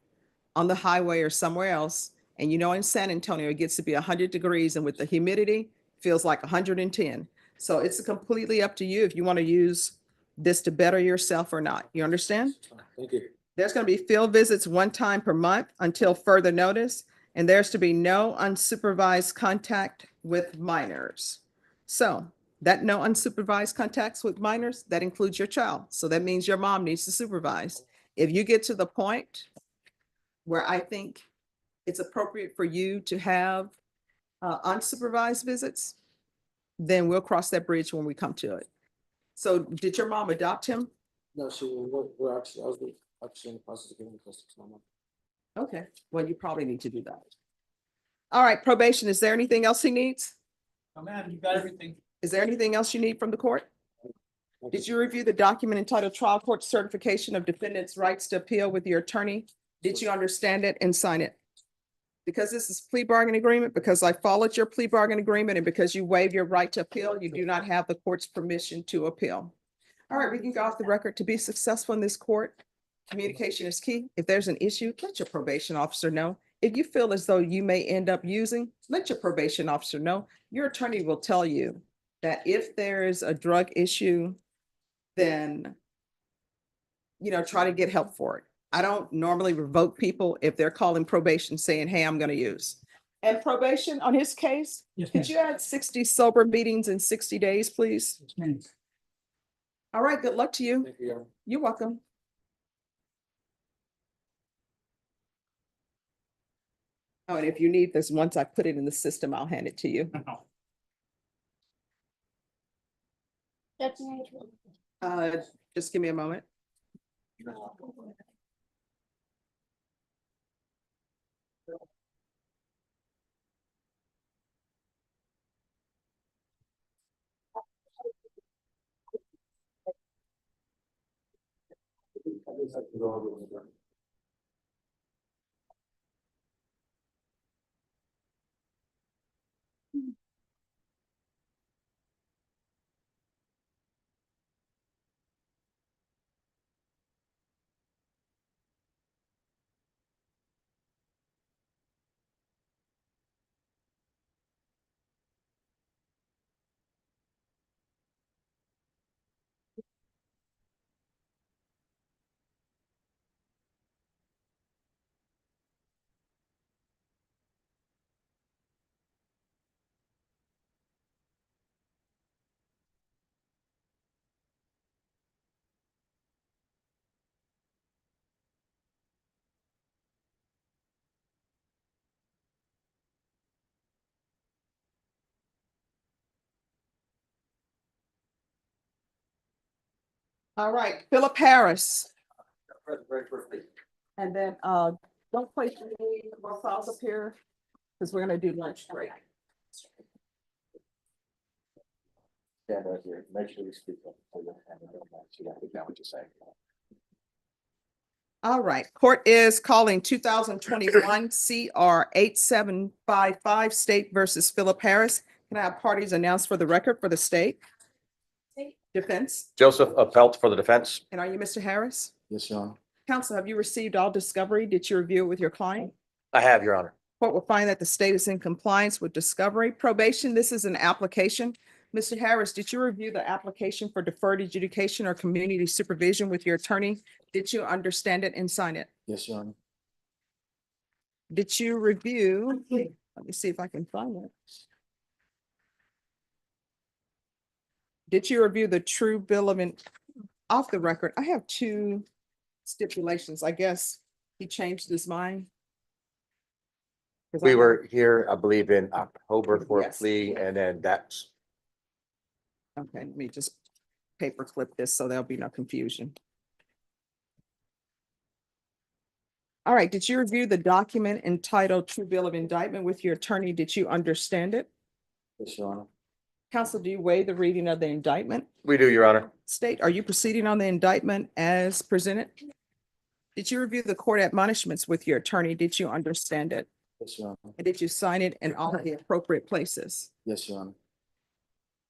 S1: on the highway or somewhere else. And you know, in San Antonio, it gets to be 100 degrees, and with the humidity, feels like 110. So it's completely up to you if you want to use this to better yourself or not. You understand?
S15: Thank you.
S1: There's going to be field visits 1 time per month until further notice, and there's to be no unsupervised contact with minors. So that no unsupervised contacts with minors, that includes your child. So that means your mom needs to supervise. If you get to the point where I think it's appropriate for you to have unsupervised visits, then we'll cross that bridge when we come to it. So did your mom adopt him?
S10: No, so we're actually, I was actually in the process of giving the custody to my mom.
S1: Okay, well, you probably need to do that. All right, probation, is there anything else he needs?
S15: Oh, man, you got everything.
S1: Is there anything else you need from the court? Did you review the document entitled Trial Court Certification of Defendant's Rights to Appeal with your attorney? Did you understand it and sign it? Because this is plea bargain agreement, because I followed your plea bargain agreement, and because you waive your right to appeal, you do not have the court's permission to appeal. All right, we can go off the record. To be successful in this court, communication is key. If there's an issue, let your probation officer know. If you feel as though you may end up using, let your probation officer know. Your attorney will tell you that if there is a drug issue, then, you know, try to get help for it. I don't normally revoke people if they're calling probation saying, hey, I'm going to use. And probation on his case, could you add 60 sober meetings in 60 days, please? All right, good luck to you.
S10: Thank you.
S1: You're welcome. Oh, and if you need this, once I put it in the system, I'll hand it to you. Just give me a moment. All right, Philip Harris. And then, don't place any more files up here, because we're gonna do lunch break.
S8: Stand right here, make sure you speak up. So you got to get down what you're saying.
S1: All right, court is calling 2021 CR 8755 State versus Philip Harris. Can I have parties announced for the record for the state? Defense,
S21: Joseph Pelt for the defense.
S1: and are you Mr. Harris?
S18: Yes, Your Honor.
S1: Counsel, have you received all discovery? Did you review it with your client?
S21: I have, Your Honor.
S1: Court will find that the state is in compliance with discovery. Probation, this is an application. Mr. Harris, did you review the application for deferred adjudication or community supervision with your attorney? Did you understand it and sign it?
S18: Yes, Your Honor.
S1: Did you review? Let me see if I can find it. Did you review the true bill of off the record? I have two stipulations. I guess he changed his mind. 'Cause
S21: We
S1: I-
S21: were here, I believe, in October for a
S1: Yes.
S21: plea, and then that's,
S1: Okay, let me just paper clip this so there'll be no confusion. All right, did you review the document entitled True Bill of Indictment with your attorney? Did you understand it?
S18: Yes, Your Honor.
S1: Counsel, do you waive the reading of the indictment?
S21: we do, Your Honor.
S1: State, are you proceeding on the indictment as presented? Did you review the court admonishments with your attorney? Did you understand it?
S18: Yes, Your Honor.
S1: And did you sign it in all the appropriate places?
S18: Yes, Your Honor.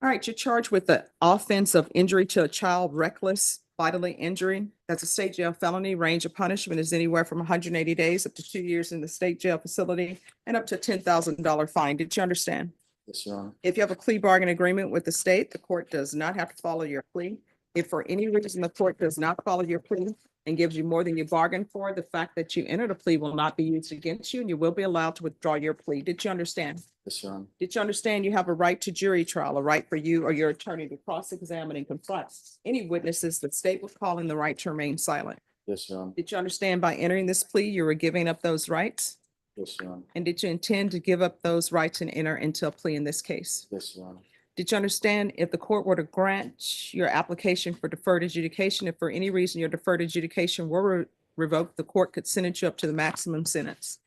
S1: All right, you're charged with the offense of injury to a child, reckless bodily injury. That's a state jail felony. Range of punishment is anywhere from 180 days up to 2 years in the state jail facility and up to $10,000 fine. Did you understand?
S18: Yes, Your Honor.
S1: If you have a plea bargain agreement with the state, the court does not have to follow your plea. If for any reason the court does not follow your plea and gives you more than you bargained for, the fact that you entered a plea will not be used against you and you will be allowed to withdraw your plea. Did you understand?
S18: Yes, Your Honor.
S1: Did you understand you have a right to jury trial, a right for you or your attorney to cross-examine and confront any witnesses the state will call in the right to remain silent?
S18: Yes, Your Honor.
S1: Did you understand by entering this plea, you were giving up those rights?
S18: Yes, Your Honor.
S1: And did you intend to give up those rights and enter into a plea in this case?
S18: Yes, Your Honor.
S1: Did you understand if the court were to grant your application for deferred adjudication, if for any reason your deferred adjudication were revoked, the court could sentence you up to the maximum sentence?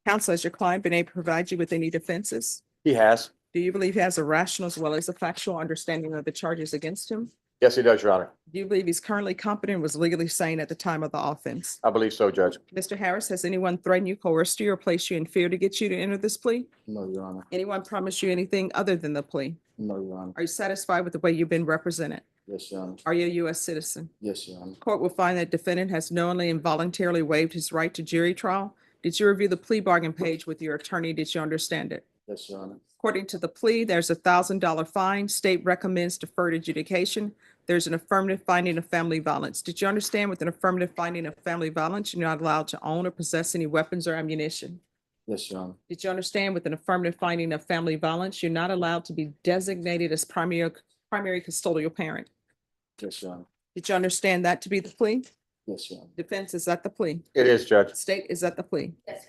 S1: Counsel, has your client been able to provide you with any defenses?
S21: He has.
S1: Do you believe he has a rational as well as a factual understanding of the charges against him?
S21: Yes, he does, Your Honor.
S1: Do you believe he's currently competent and was legally sane at the time of the offense?
S21: I believe so, Judge.
S1: Mr. Harris, has anyone threatened you, coerced you, or placed you in fear to get you to enter this plea?
S18: No, Your Honor.
S1: Anyone promised you anything other than the plea?
S18: No, Your Honor.
S1: Are you satisfied with the way you've been represented?
S18: Yes, Your Honor.
S1: Are you a U.S. citizen?
S18: Yes, Your Honor.
S1: Court will find that defendant has knowingly and voluntarily waived his right to jury trial. Did you review the plea bargain page with your attorney? Did you understand it?
S18: Yes, Your Honor.
S1: According to the plea, there's $1,000 fine. State recommends deferred adjudication. There's an affirmative finding of family violence. Did you understand with an affirmative finding of family violence, you're not allowed to own or possess any weapons or ammunition?
S18: Yes, Your Honor.
S1: Did you understand with an affirmative finding of family violence, you're not allowed to be designated as primary custodial parent?
S18: Yes, Your Honor.
S1: Did you understand that to be the plea?
S18: Yes, Your Honor.
S1: Defense, is that the plea?
S21: It is, Judge.
S1: State, is that the plea?
S16: Yes.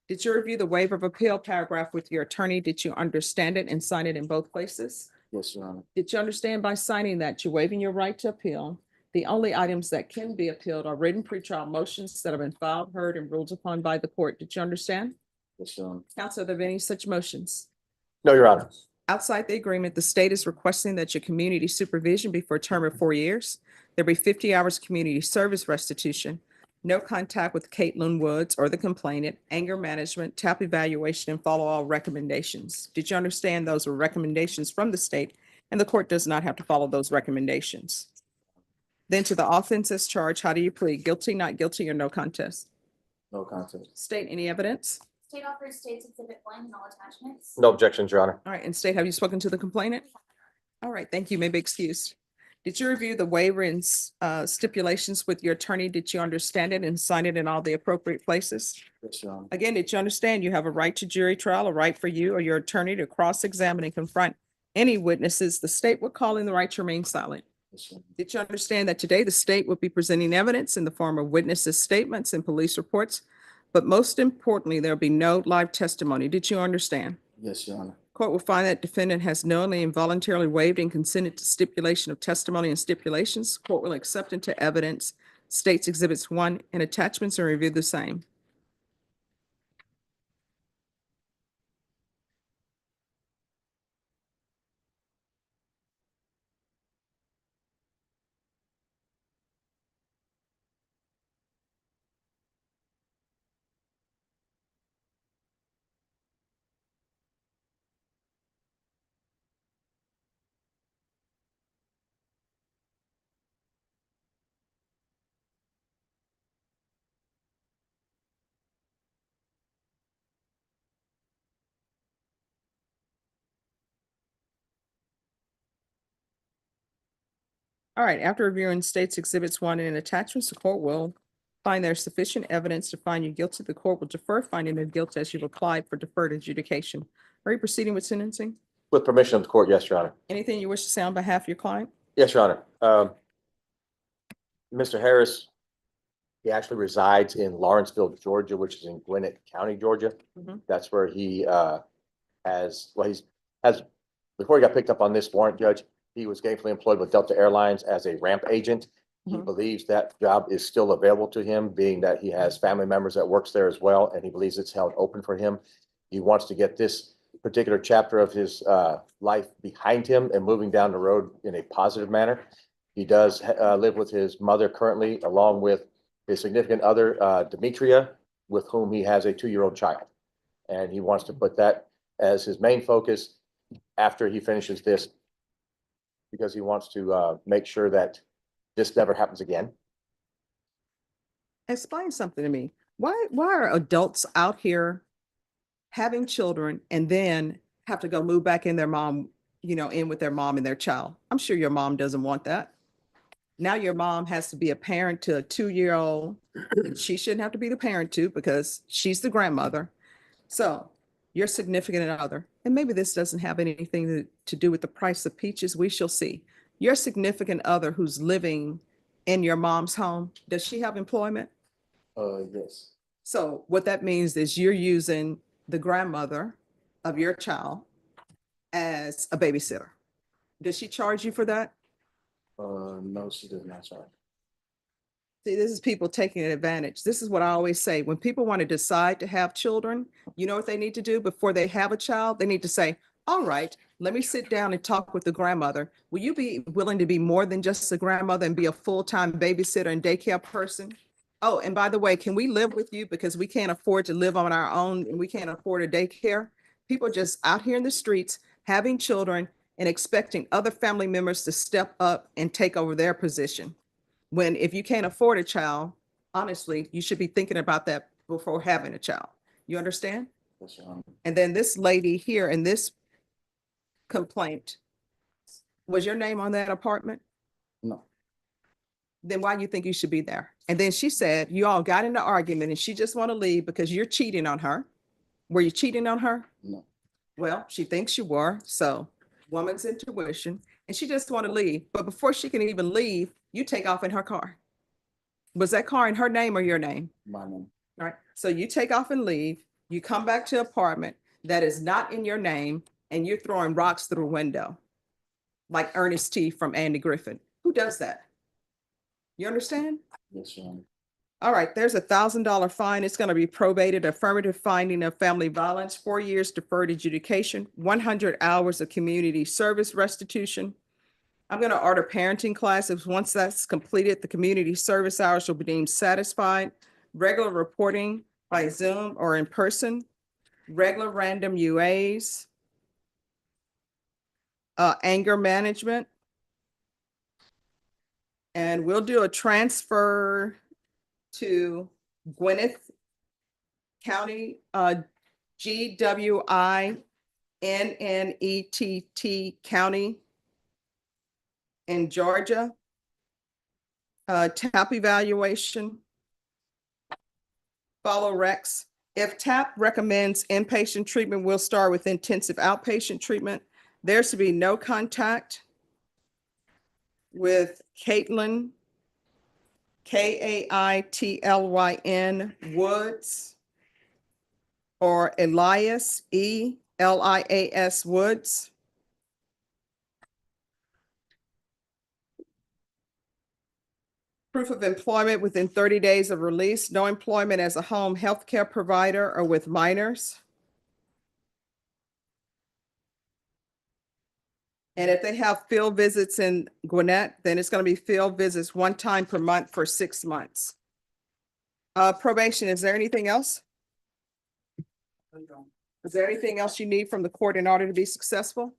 S1: Did you review the waiver of appeal paragraph with your attorney? Did you understand it and sign it in both places?
S18: Yes, Your Honor.
S1: Did you understand by signing that you're waiving your right to appeal? The only items that can be appealed are written pretrial motions that have been filed, heard, and ruled upon by the court. Did you understand?
S18: Yes, Your Honor.
S1: Counsel, are there any such motions?
S21: No, Your Honor.
S1: Outside the agreement, the state is requesting that your community supervision be for a term of 4 years. There be 50 hours community service restitution, no contact with Caitlin Woods or the complainant, anger management, TAP evaluation, and follow all recommendations. Did you understand those were recommendations from the state and the court does not have to follow those recommendations? Then to the offenses charged, how do you plead? Guilty, not guilty, or no contest?
S18: No contest.
S1: State, any evidence?
S16: State offers states exhibit 1 and all attachments.
S21: No objections, Your Honor.
S1: All right, and state, have you spoken to the complainant? All right, thank you. May be excused. Did you review the waiver and stipulations with your attorney? Did you understand it and sign it in all the appropriate places?
S18: Yes, Your Honor.
S1: Again, did you understand you have a right to jury trial, a right for you or your attorney to cross-examine and confront any witnesses the state would call in the right to remain silent?
S18: Yes, Your Honor.
S1: Did you understand that today the state would be presenting evidence in the form of witnesses' statements and police reports? But most importantly, there'll be no live testimony. Did you understand?
S18: Yes, Your Honor.
S1: Court will find that defendant has knowingly and voluntarily waived and consented to stipulation of testimony and stipulations. Court will accept into evidence States Exhibits 1 and attachments and review the same. All right, after reviewing States Exhibits 1 and attachments, the court will find there's sufficient evidence to find you guilty. The court will defer finding of guilt as you've applied for deferred adjudication. Are you proceeding with sentencing?
S21: With permission of the court, yes, Your Honor.
S1: Anything you wish to say on behalf of your client?
S21: Yes, Your Honor. Mr. Harris, he actually resides in Lawrenceville, Georgia, which is in Gwinnett County, Georgia.
S1: Mhm.
S21: That's where he before he got picked up on this warrant, Judge, he was gainfully employed with Delta Airlines as a ramp agent. He
S1: Mhm.
S21: believes that job is still available to him, being that he has family members that works there as well, and he believes it's held open for him. He wants to get this particular chapter of his life behind him and moving down the road in a positive manner. He does live with his mother currently, along with his significant other, Demetria, with whom he has a 2-year-old child. And he wants to put that as his main focus after he finishes this, because he wants to make sure that this never happens again.
S1: Explain something to me. Why are adults out here having children and then have to go move back in their mom, in with their mom and their child? I'm sure your mom doesn't want that. Now your mom has to be a parent to a 2-year-old. She shouldn't have to be the parent to, because she's the grandmother. So your significant other, and maybe this doesn't have anything to do with the price of peaches, we shall see. Your significant other who's living in your mom's home, does she have employment?
S10: Yes.
S1: So what that means is you're using the grandmother of your child as a babysitter. Does she charge you for that?
S10: No, she does not charge.
S1: See, this is people taking advantage. This is what I always say. When people want to decide to have children, you know what they need to do before they have a child? They need to say, all right, let me sit down and talk with the grandmother. Will you be willing to be more than just a grandmother and be a full-time babysitter and daycare person? Oh, and by the way, can we live with you because we can't afford to live on our own and we can't afford a daycare? People just out here in the streets having children and expecting other family members to step up and take over their position. When if you can't afford a child, honestly, you should be thinking about that before having a child. You understand?
S10: Yes, Your Honor.
S1: And then this lady here in this complaint, was your name on that apartment?
S10: No.
S1: Then why do you think you should be there? And then she said, you all got into argument and she just want to leave because you're cheating on her. Were you cheating on her?
S10: No.
S1: Well, she thinks you were. So woman's intuition, and she just want to leave. But before she can even leave, you take off in her car. Was that car in her name or your name?
S10: My name.
S1: All right. So you take off and leave. You come back to an apartment that is not in your name, and you're throwing rocks through a window, like Ernest T. from Andy Griffin. Who does that? You understand?
S10: Yes, Your Honor.
S1: All right, there's $1,000 fine. It's going to be probated, affirmative finding of family violence, 4 years deferred adjudication, 100 hours of community service restitution. I'm going to order parenting classes. Once that's completed, the community service hours will be deemed satisfied. Regular reporting by Zoom or in person, regular random UAs, anger management. And we'll do a transfer to Gwinnett County, GWINNETT County in Georgia. TAP evaluation. Follow Rex. If TAP recommends inpatient treatment, we'll start with intensive outpatient treatment. There's to be no contact with Caitlin, KAITLYN Woods, or Elias E. Lias Woods. Proof of employment within 30 days of release, no employment as a home healthcare provider or with minors. And if they have field visits in Gwinnett, then it's going to be field visits 1 time per month for 6 months. Probation, is there anything else? Is there anything else you need from the court in order to be successful?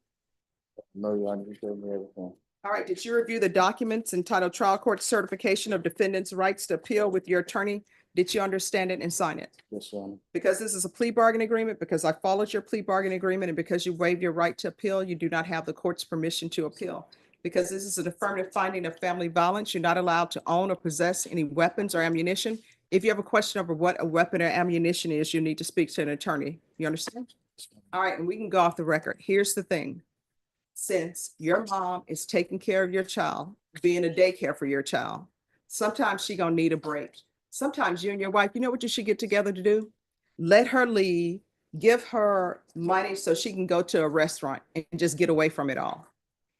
S10: No, Your Honor, you showed me everything.
S1: All right, did you review the documents entitled Trial Court Certification of Defendant's Rights to Appeal with your attorney? Did you understand it and sign it?
S10: Yes, Your Honor.
S1: Because this is a plea bargain agreement, because I followed your plea bargain agreement, and because you waived your right to appeal, you do not have the court's permission to appeal. Because this is an affirmative finding of family violence, you're not allowed to own or possess any weapons or ammunition. If you have a question over what a weapon or ammunition is, you need to speak to an attorney. You understand? All right, and we can go off the record. Here's the thing. Since your mom is taking care of your child, being a daycare for your child, sometimes she gonna need a break. Sometimes you and your wife, you know what you should get together to do? Let her leave, give her money so she can go to a restaurant and just get away from it all.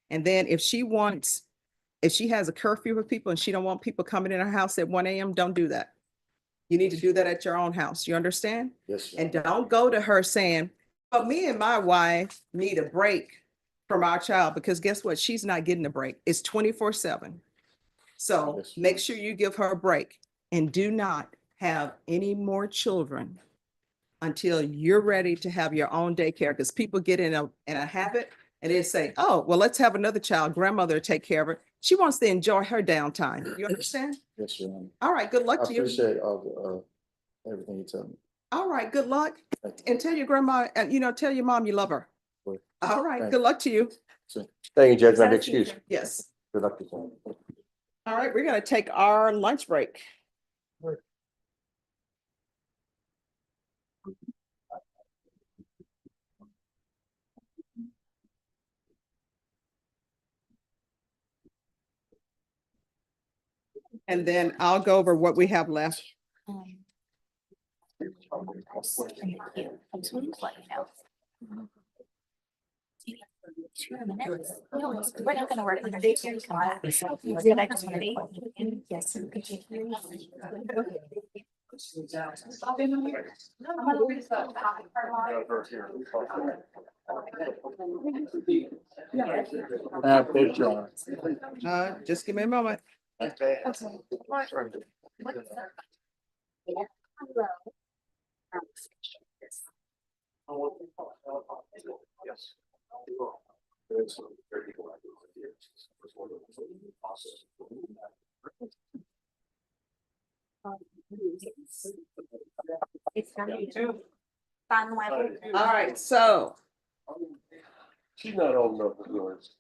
S1: And then if she has a curfew with people and she don't want people coming in her house at 1 a.m., don't do that. You need to do that at your own house. You understand?
S10: Yes, Your
S1: And don't go to her saying, but me and my wife need a break from our child, because guess what? She's not getting a break. It's 24/7. So
S10: Yes.
S1: make sure you give her a break, and do not have any more children until you're ready to have your own daycare, because people get in a habit and they say, oh, well, let's have another child. Grandmother take care of her. She wants to enjoy her downtime. You understand?
S10: Yes, Your Honor.
S1: All right, good luck
S10: I
S1: to you.
S10: appreciate all, everything you tell me.
S1: All right, good luck. And tell your grandma, tell your mom you love her. All right, good luck to you.
S21: Thank you, Judge. May I be excused?
S1: Yes.
S21: Good luck to you.
S1: All right, we're gonna take our lunch break. And then I'll go over what we have left.
S14: We're not gonna work on the daycare. Come back. Yeah, I just wanna be. Yes.
S1: Just give me a moment.
S14: It's gonna be fun level.
S1: All right, so
S7: She's not old enough for yours.